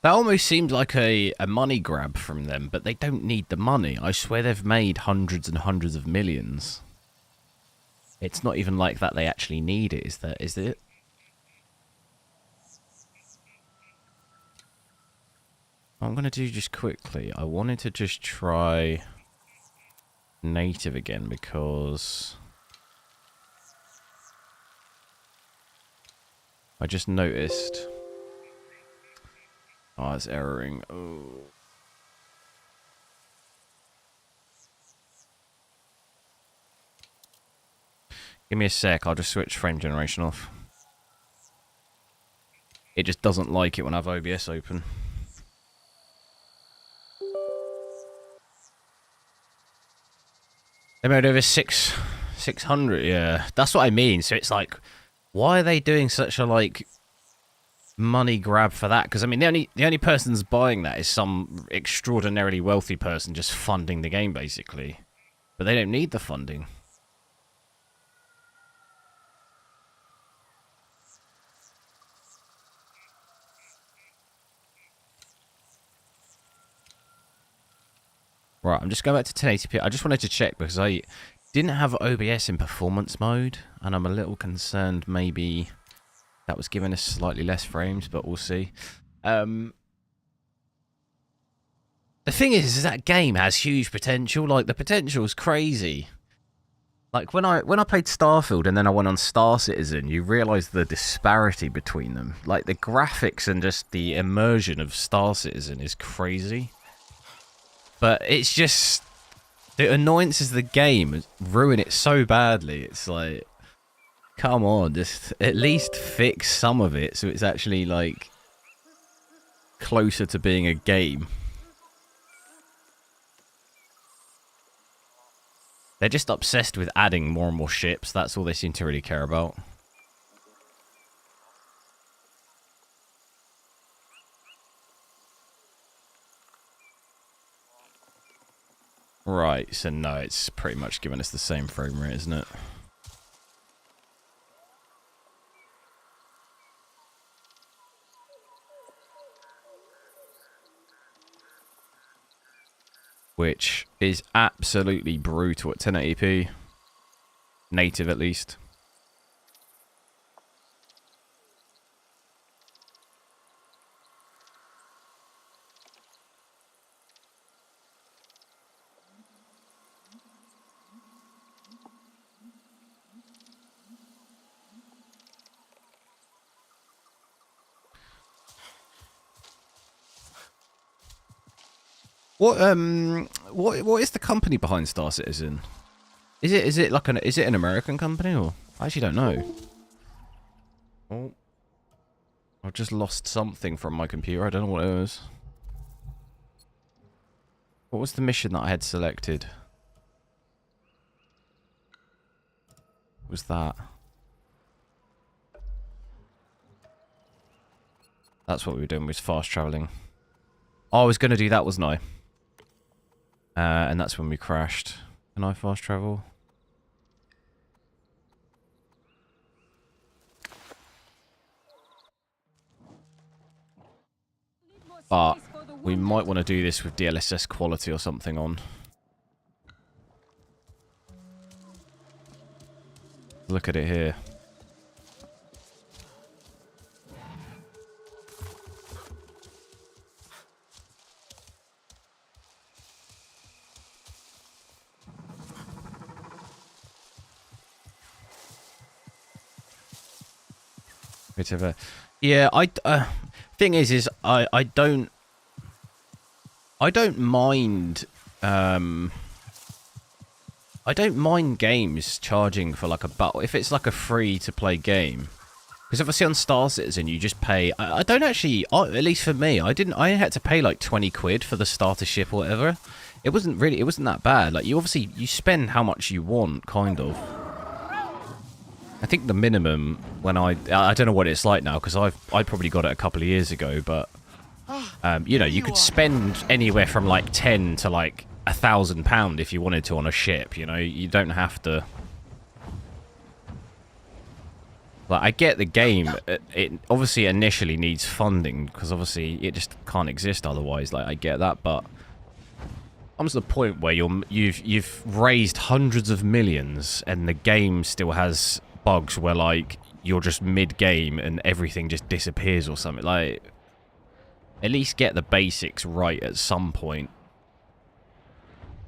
That almost seemed like a money grab from them, but they don't need the money. I swear they've made hundreds and hundreds of millions. It's not even like that they actually need it, is it? I'm going to do just quickly, I wanted to just try native again because I just noticed. Oh, it's erroring. Oh. Give me a sec, I'll just switch frame generation off. It just doesn't like it when I have OBS open. They made over 600, yeah. That's what I mean. So it's like, why are they doing such a like money grab for that? Because I mean, the only person's buying that is some extraordinarily wealthy person just funding the game, basically. But they don't need the funding. Right, I'm just going back to 1080p. I just wanted to check because I didn't have OBS in performance mode, and I'm a little concerned maybe that was giving us slightly less frames, but we'll see. The thing is that game has huge potential. Like, the potential is crazy. Like, when I played Starfield and then I went on Star Citizen, you realise the disparity between them. Like, the graphics and just the immersion of Star Citizen is crazy. But it's just, the annoyances of the game ruin it so badly. It's like, come on, just at least fix some of it so it's actually, like, closer to being a game. They're just obsessed with adding more and more ships. That's all they seem to really care about. Right, so no, it's pretty much giving us the same frame rate, isn't it? Which is absolutely brutal at 1080p. Native, at least. What is the company behind Star Citizen? Is it like an American company, or I actually don't know. Oh, I've just lost something from my computer. I don't know what it was. What was the mission that I had selected? What was that? That's what we were doing, was fast traveling. Oh, I was going to do that, wasn't I? And that's when we crashed. Can I fast travel? But we might want to do this with DLSS quality or something on. Look at it here. Bit of a, yeah. Thing is I don't mind. I don't mind games charging for like a battle if it's like a free to play game. Because obviously on Star Citizen you just pay. I don't actually. At least for me, I had to pay like 20 quid for the starter ship or whatever. It wasn't that bad. Like, you spend how much you want, kind of. I think the minimum when I don't know what it's like now because I probably got it a couple of years ago, but you know, you could spend anywhere from like 10 to like £1,000 if you wanted to on a ship. You know, you don't have to. Like, I get the game. It obviously initially needs funding because obviously it just can't exist otherwise. Like, I get that, but comes to the point where you've raised hundreds of millions and the game still has bugs where like you're just mid-game and everything just disappears or something. Like, At least get the basics right at some point.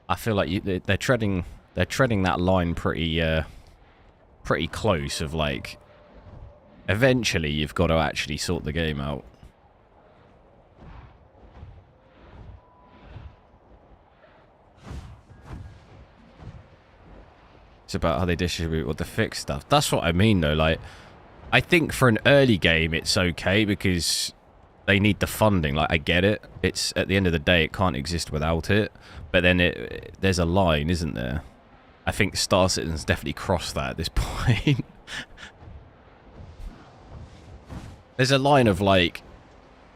I feel like they're treading that line pretty close of like, eventually you've got to actually sort the game out. It's about how they distribute all the fixed stuff. That's what I mean though, like, I think for an early game it's okay because they need the funding. Like, I get it. It's, at the end of the day, it can't exist without it. But then there's a line, isn't there? I think Star Citizen's definitely crossed that at this point. There's a line of, like,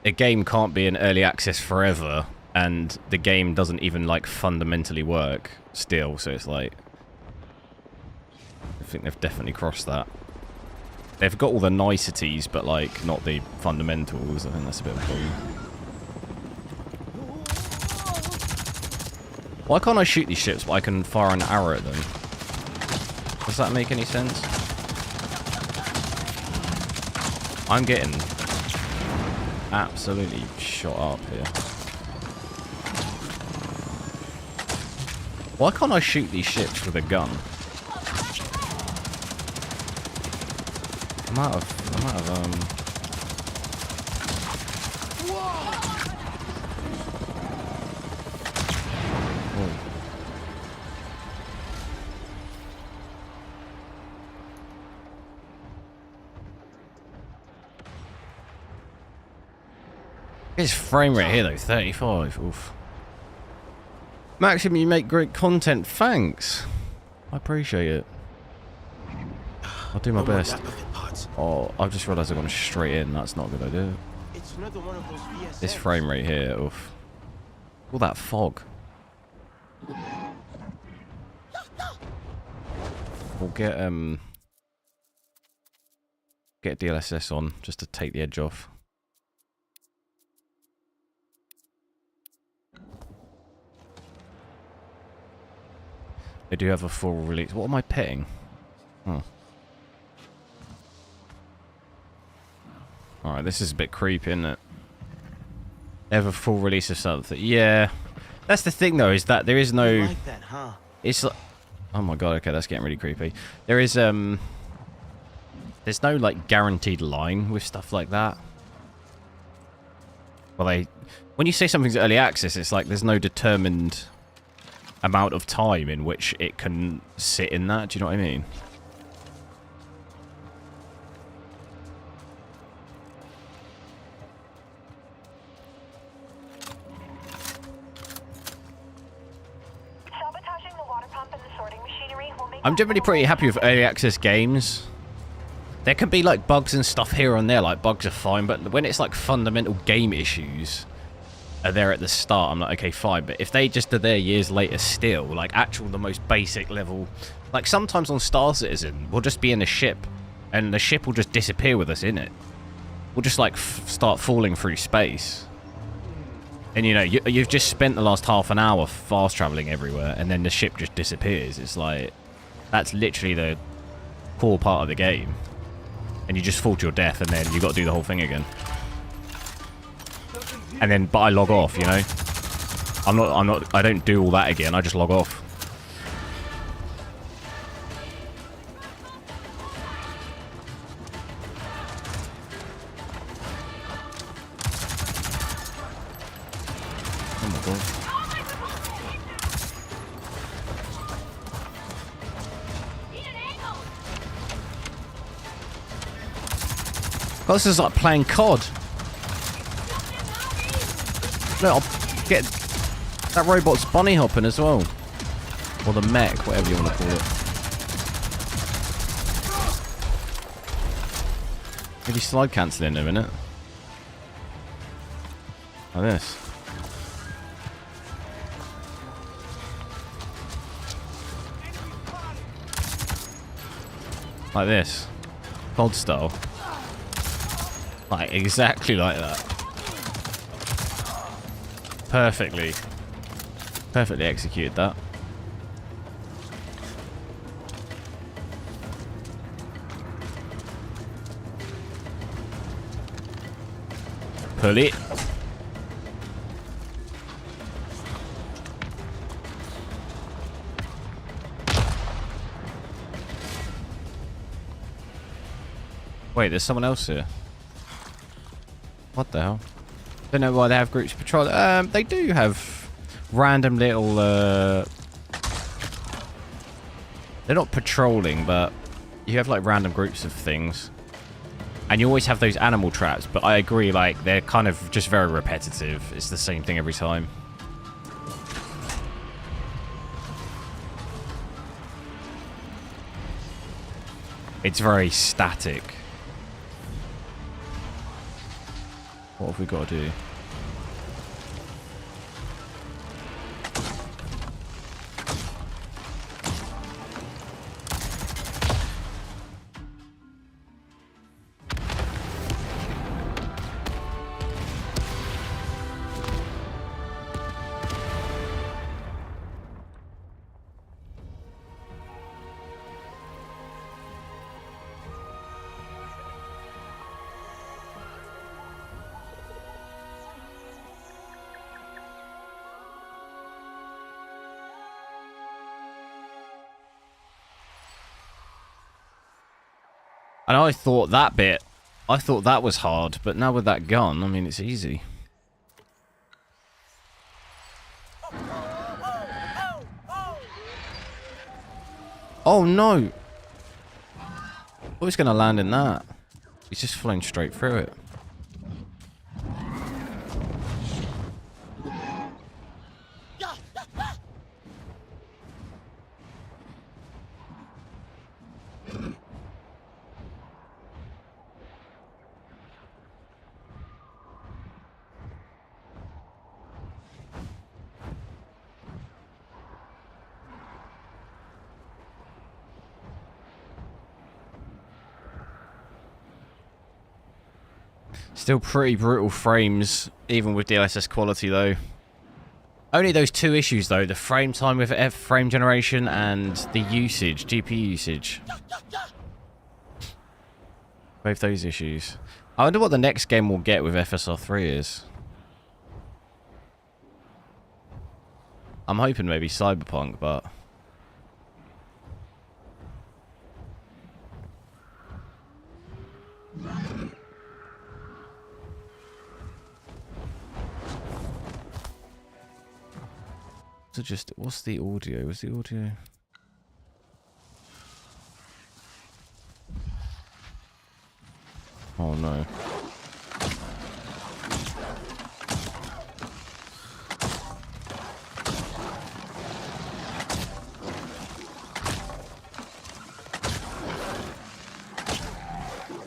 a game can't be in early access forever, and the game doesn't even, like, fundamentally work still. So it's like, I think they've definitely crossed that. They've got all the niceties, but, like, not the fundamentals. I think that's a bit of a problem. Why can't I shoot these ships, but I can fire an arrow at them? Does that make any sense? I'm getting absolutely shot up here. Why can't I shoot these ships with a gun? I'm out of This frame rate here though, 35. Oof. Maxim, you make great content. Thanks. I appreciate it. I'll do my best. Oh, I've just realised I've gone straight in. That's not a good idea. It's another one of those VSS. This frame rate here, oof. All that fog. We'll get DLSS on just to take the edge off. They do have a full release. What am I petting? Oh. Alright, this is a bit creepy, isn't it? They have a full release of something. Yeah. That's the thing, though, is that there is no... Like that, huh? It's like... Oh my god, okay, that's getting really creepy. There is, there's no, like, guaranteed line with stuff like that. Well, when you say something's early access, it's like there's no determined amount of time in which it can sit in that. Do you know what I mean? I'm generally pretty happy with early access games. There can be like bugs and stuff here and there, like bugs are fine, but when it's like fundamental game issues are there at the start, I'm like, okay, fine. But if they just are there years later still, like the most basic level, like sometimes on Star Citizen, we'll just be in a ship and the ship will just disappear with us in it. We'll just like start falling through space. And you know, you've just spent the last half an hour fast traveling everywhere and then the ship just disappears. It's like, that's literally the core part of the game. And you just fall to your death and then you got to do the whole thing again. And then, but I log off, you know? I don't do all that again, I just log off. Oh my god. God, this is like playing COD. Look, I'll get that robot's bunny hopping as well. Or the mech, whatever you want to call it. Maybe slide cancelling in a minute. Like this. Like this. COD style. Like, exactly like that. Perfectly executed that. Pull it. Wait, there's someone else here. What the hell? Don't know why they have groups patrol. They do have random little. They're not patrolling, but you have like random groups of things, and you always have those animal traps. But I agree, like they're kind of just very repetitive. It's the same thing every time. It's very static. What have we got to do? And I thought that bit, I thought that was hard, but now with that gun, I mean, it's easy. Oh no! Oh, he's gonna land in that. He's just flown straight through it. Still pretty brutal frames, even with DLSS quality though. Only those two issues though, the frame time with frame generation and the usage, GPU usage. Both those issues. I wonder what the next game we'll get with FSR3 is. I'm hoping maybe Cyberpunk, but... So just, what's the audio? What's the audio? Oh no.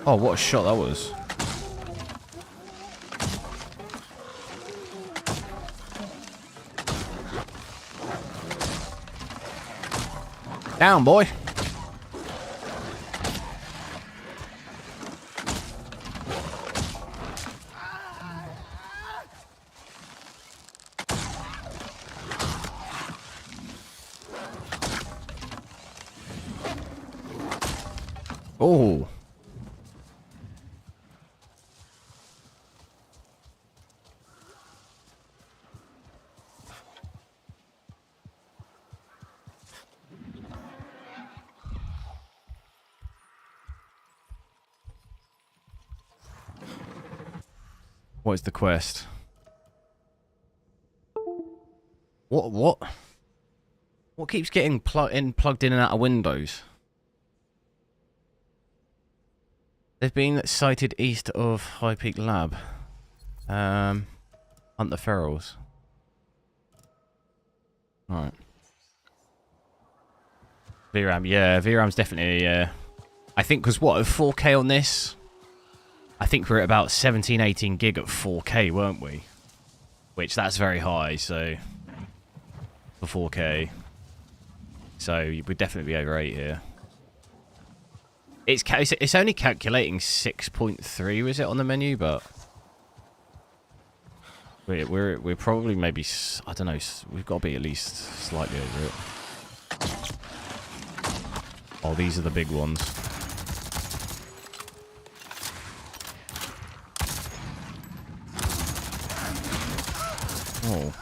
Oh, what a shot that was. Down, boy. Oh. What is the quest? What keeps getting plugged in and out of Windows? They've been sighted east of High Peak Lab. Hunt the ferals. Alright. VRAM, yeah, VRAM's definitely, I think, because what, 4K on this? I think we're at about 17, 18 gig at 4K, weren't we? Which, that's very high, so... For 4K. So, we'd definitely be over 8 here. It's only calculating 6.3, was it, on the menu, but... We're probably maybe... I don't know, we've got to be at least slightly over it. Oh, these are the big ones. Oh.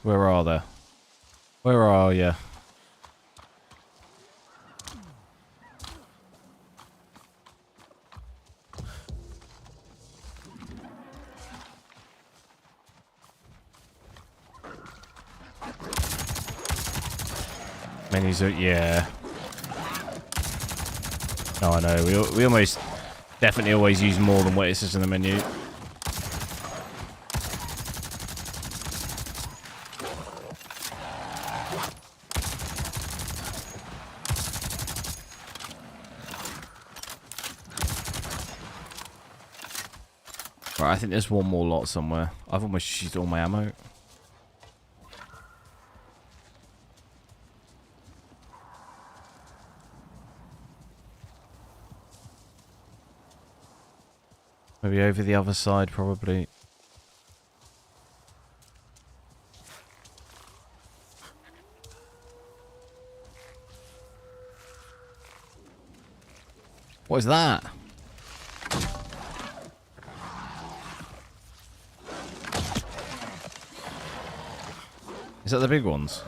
Where are they? Where are you? Menus are, yeah. No, I know. We almost definitely always use more than what it says in the menu. Right, I think there's one more lot somewhere. I've almost used all my ammo. Maybe over the other side, probably. What is that? Is that the big ones?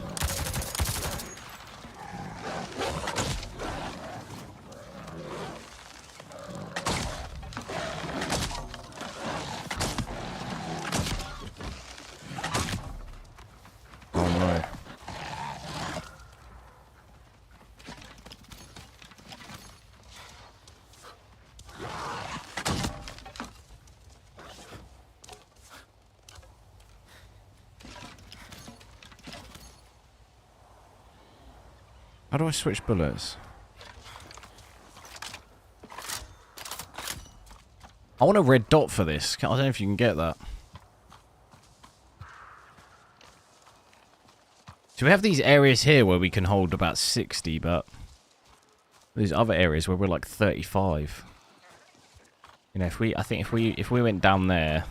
How do I switch bullets? I want a red dot for this. I don't know if you can get that. So we have these areas here where we can hold about 60, but there's other areas where we're like 35. You know, I think if we went down there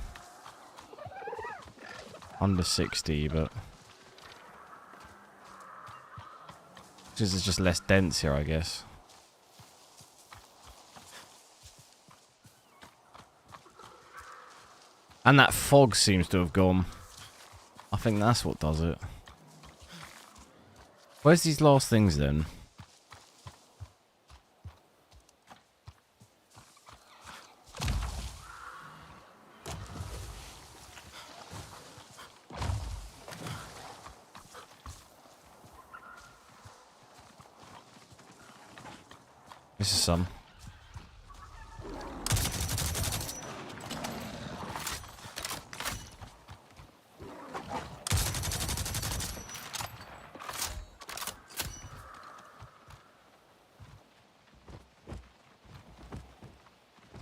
under 60, but this is just less dense here, I guess. And that fog seems to have gone. I think that's what does it. Where's these last things then? This is some.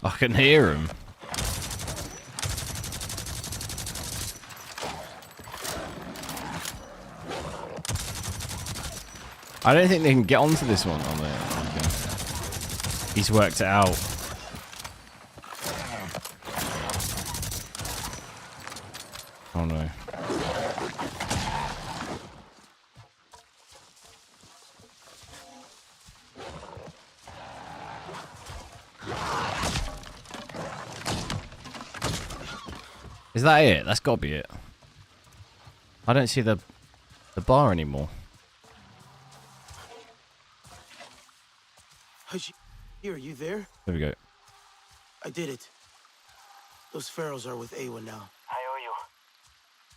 I can hear him. I don't think they can get onto this one on there. He's worked it out. Oh no. Is that it? That's got to be it. I don't see the bar anymore. Here, you there? There we go. I did it. Those pharaohs are with Awa now. I owe you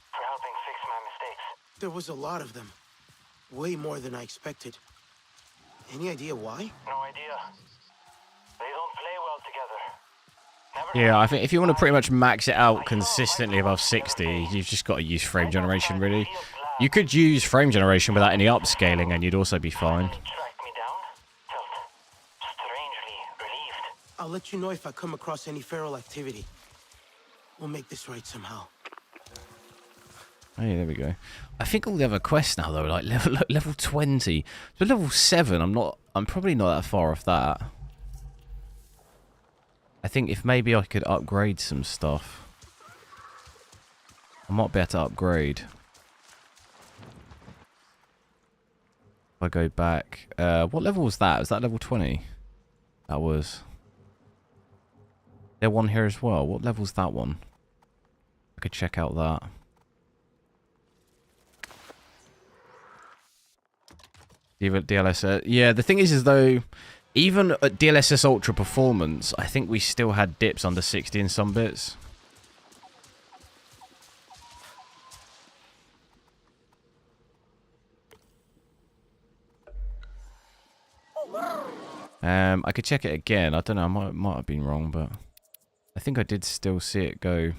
for helping fix my mistakes. There was a lot of them. Way more than I expected. Any idea why? No idea. They don't play well together. Yeah, I think if you want to pretty much max it out consistently above 60, you've just got to use frame generation, really. You could use frame generation without any upscaling, and you'd also be fine. I'll let you know if I come across any feral activity. We'll make this right somehow. Hey, there we go. I think all the other quests now, though, are like level 20. So level 7, I'm probably not that far off that. I think if maybe I could upgrade some stuff. I might be able to upgrade. If I go back. What level was that? Was that level 20? That was. There's one here as well. What level's that one? I could check out that. DLSS. Yeah, the thing is though, even at DLSS Ultra Performance, I think we still had dips under 60 in some bits. I could check it again. I don't know. I might have been wrong, but I think I did still see it go.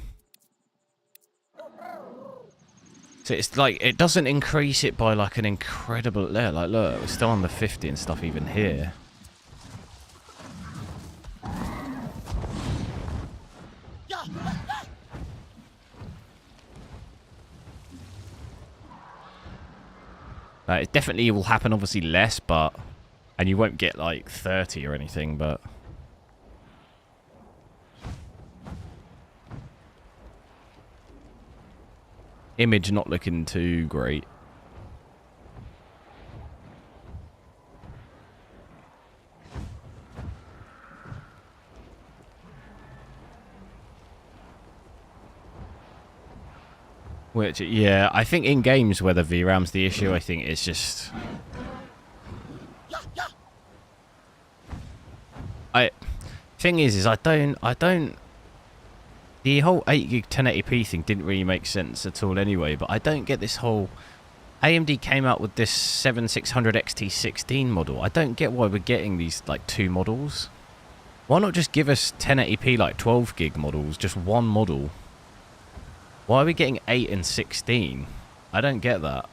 So it's like it doesn't increase it by like an incredible. Like look, we're still on the 50 and stuff even here. It definitely will happen, obviously less, but and you won't get like 30 or anything, but image not looking too great. Which, yeah, I think in games where the VRAM's the issue, I think it's just... Thing is I don't... The whole 8 gig 1080p thing didn't really make sense at all anyway, but I don't get this whole... AMD came out with this 7600 XT16 model. I don't get why we're getting these, like, 2 models. Why not just give us 1080p, like, 12 gig models, just one model? Why are we getting 8 and 16? I don't get that.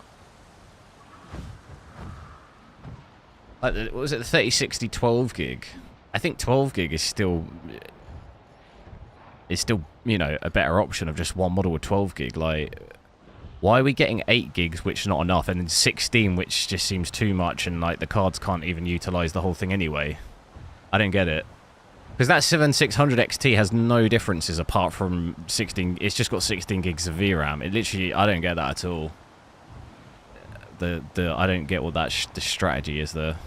Like, what was it, the 3060 12 gig? I think 12 gig is still, you know, a better option of just one model with 12 gig. Like, why are we getting 8 gigs, which is not enough, and then 16, which just seems too much, and, like, the cards can't even utilize the whole thing anyway? I don't get it. Because that 7600 XT has no differences apart from 16. It's just got 16 gigs of VRAM. It literally, I don't get that at all. I don't get what that the strategy is there.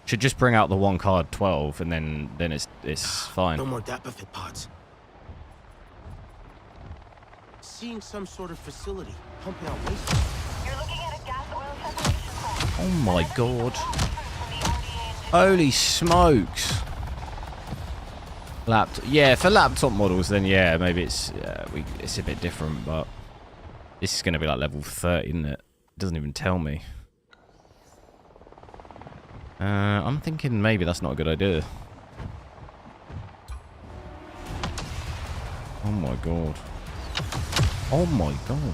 Should just bring out the one card 12, and then it's fine. No more Dapafit pods. Seeing some sort of facility pumping out waste. You're looking at a gas oil separation plant. Oh my god. Holy smokes. Yeah, for laptop models, then yeah, maybe it's a bit different, but this is going to be like level 30, isn't it? It doesn't even tell me. I'm thinking maybe that's not a good idea. Oh my god. Oh my god.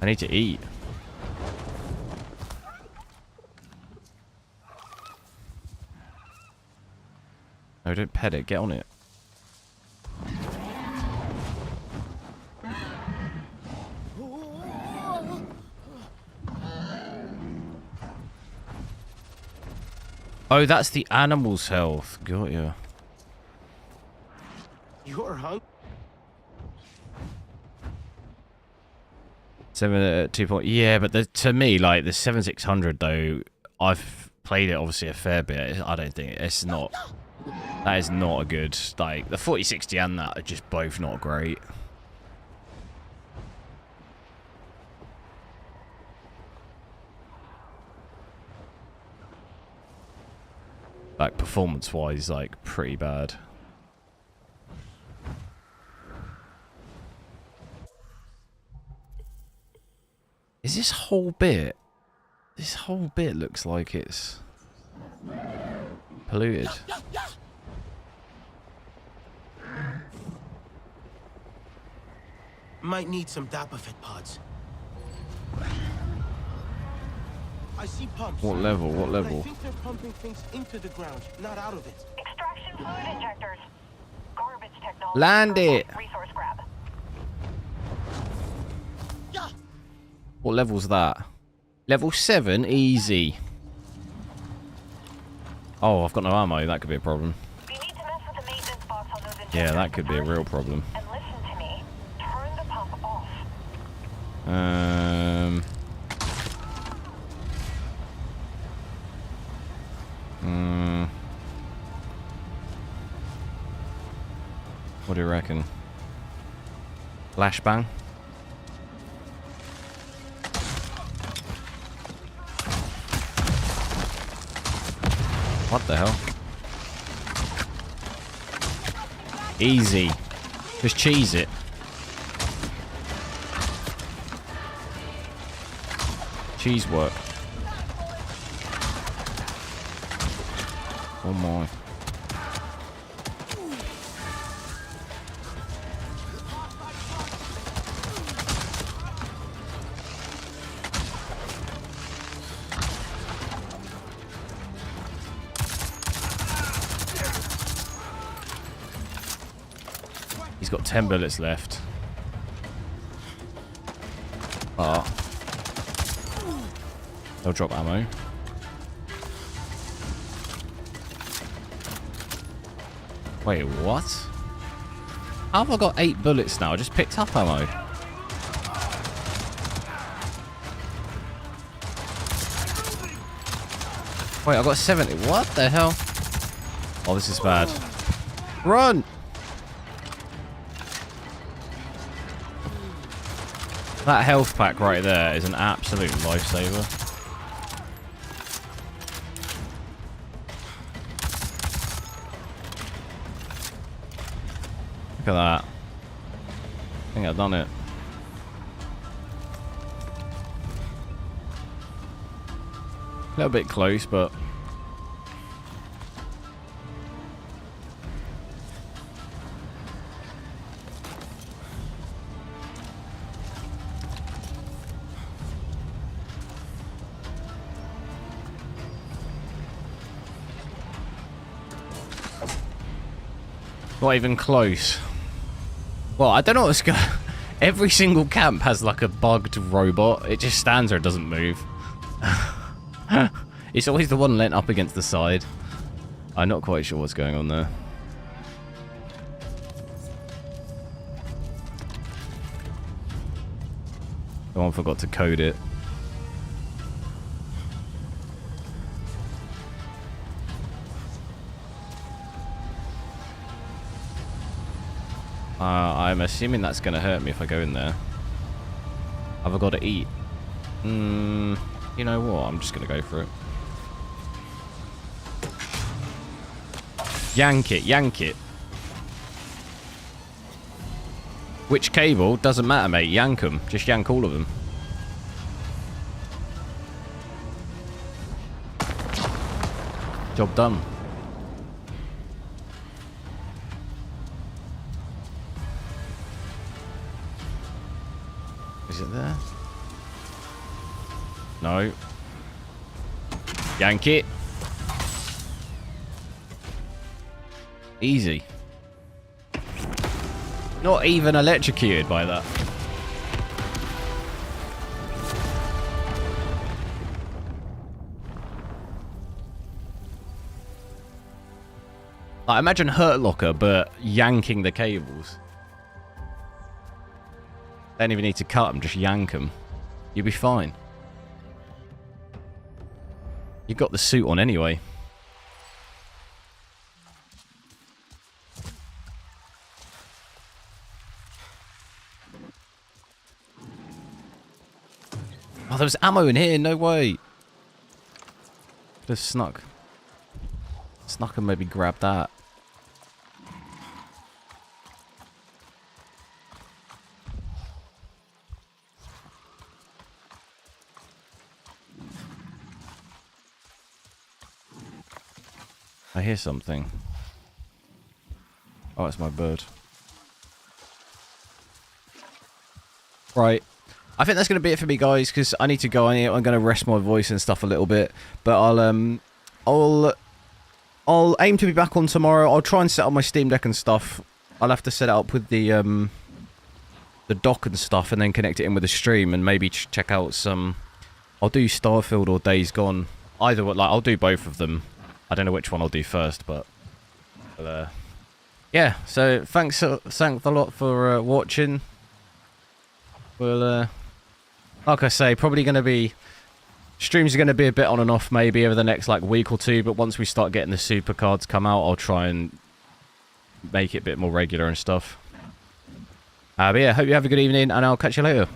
I need to eat. No, don't pet it. Get on it. Oh, that's the animal's health. Got ya. You're hungry. 2 point. Yeah, but to me, like the 7600 though, I've played it obviously a fair bit. I don't think it's not. That is not a good. Like the 4060 and that are just both not great. Like performance-wise, like pretty bad. Is this whole bit? This whole bit looks like it's polluted. Might need some Dapafit pods. I see pumps. What level? What level? I think they're pumping things into the ground, not out of it. Extraction fluid injectors. Garbage technology. Land it. Resource grab. What level's that? Level 7? Easy. Oh, I've got no ammo. That could be a problem. You need to mess with the maintenance box on those injectors. Yeah, that could be a real problem. And listen to me. Turn the pump off. What do you reckon? Flashbang? What the hell? Easy. Just cheese it. Cheese work. Oh my. He's got 10 bullets left. Oh. They'll drop ammo. Wait, what? How have I got 8 bullets now? I just picked up ammo. Wait, I got 70. What the hell? Oh, this is bad. Run! That health pack right there is an absolute lifesaver. Look at that. I think I've done it. A little bit close, but... not even close. Well, I don't know what's going. Every single camp has like a bugged robot. It just stands there, it doesn't move. It's always the one leant up against the side. I'm not quite sure what's going on there. Someone forgot to code it. I'm assuming that's going to hurt me if I go in there. Have I got to eat? You know what? I'm just going to go for it. Yank it, yank it. Which cable? Doesn't matter, mate. Yank them. Just yank all of them. Job done. Is it there? No. Yank it. Easy. Not even electrocuted by that. I imagine Hurt Locker, but yanking the cables. Don't even need to cut them, just yank them. You'll be fine. You've got the suit on anyway. Oh, there was ammo in here, no way. Could have snuck. Snuck and maybe grabbed that. I hear something. Oh, it's my bird. Right. I think that's going to be it for me, guys, because I need to go on here. I'm going to rest my voice and stuff a little bit. But I'll aim to be back on tomorrow. I'll try and set up my Steam Deck and stuff. I'll have to set it up with the dock and stuff and then connect it in with the stream and maybe check out some... I'll do Starfield or Days Gone. Either, like, I'll do both of them. I don't know which one I'll do first, but yeah. So thanks a lot for watching. We'll, like I say, probably going to be streams are going to be a bit on and off maybe over the next like week or two. But once we start getting the super cards come out, I'll try and make it a bit more regular and stuff. But yeah, hope you have a good evening, and I'll catch you later.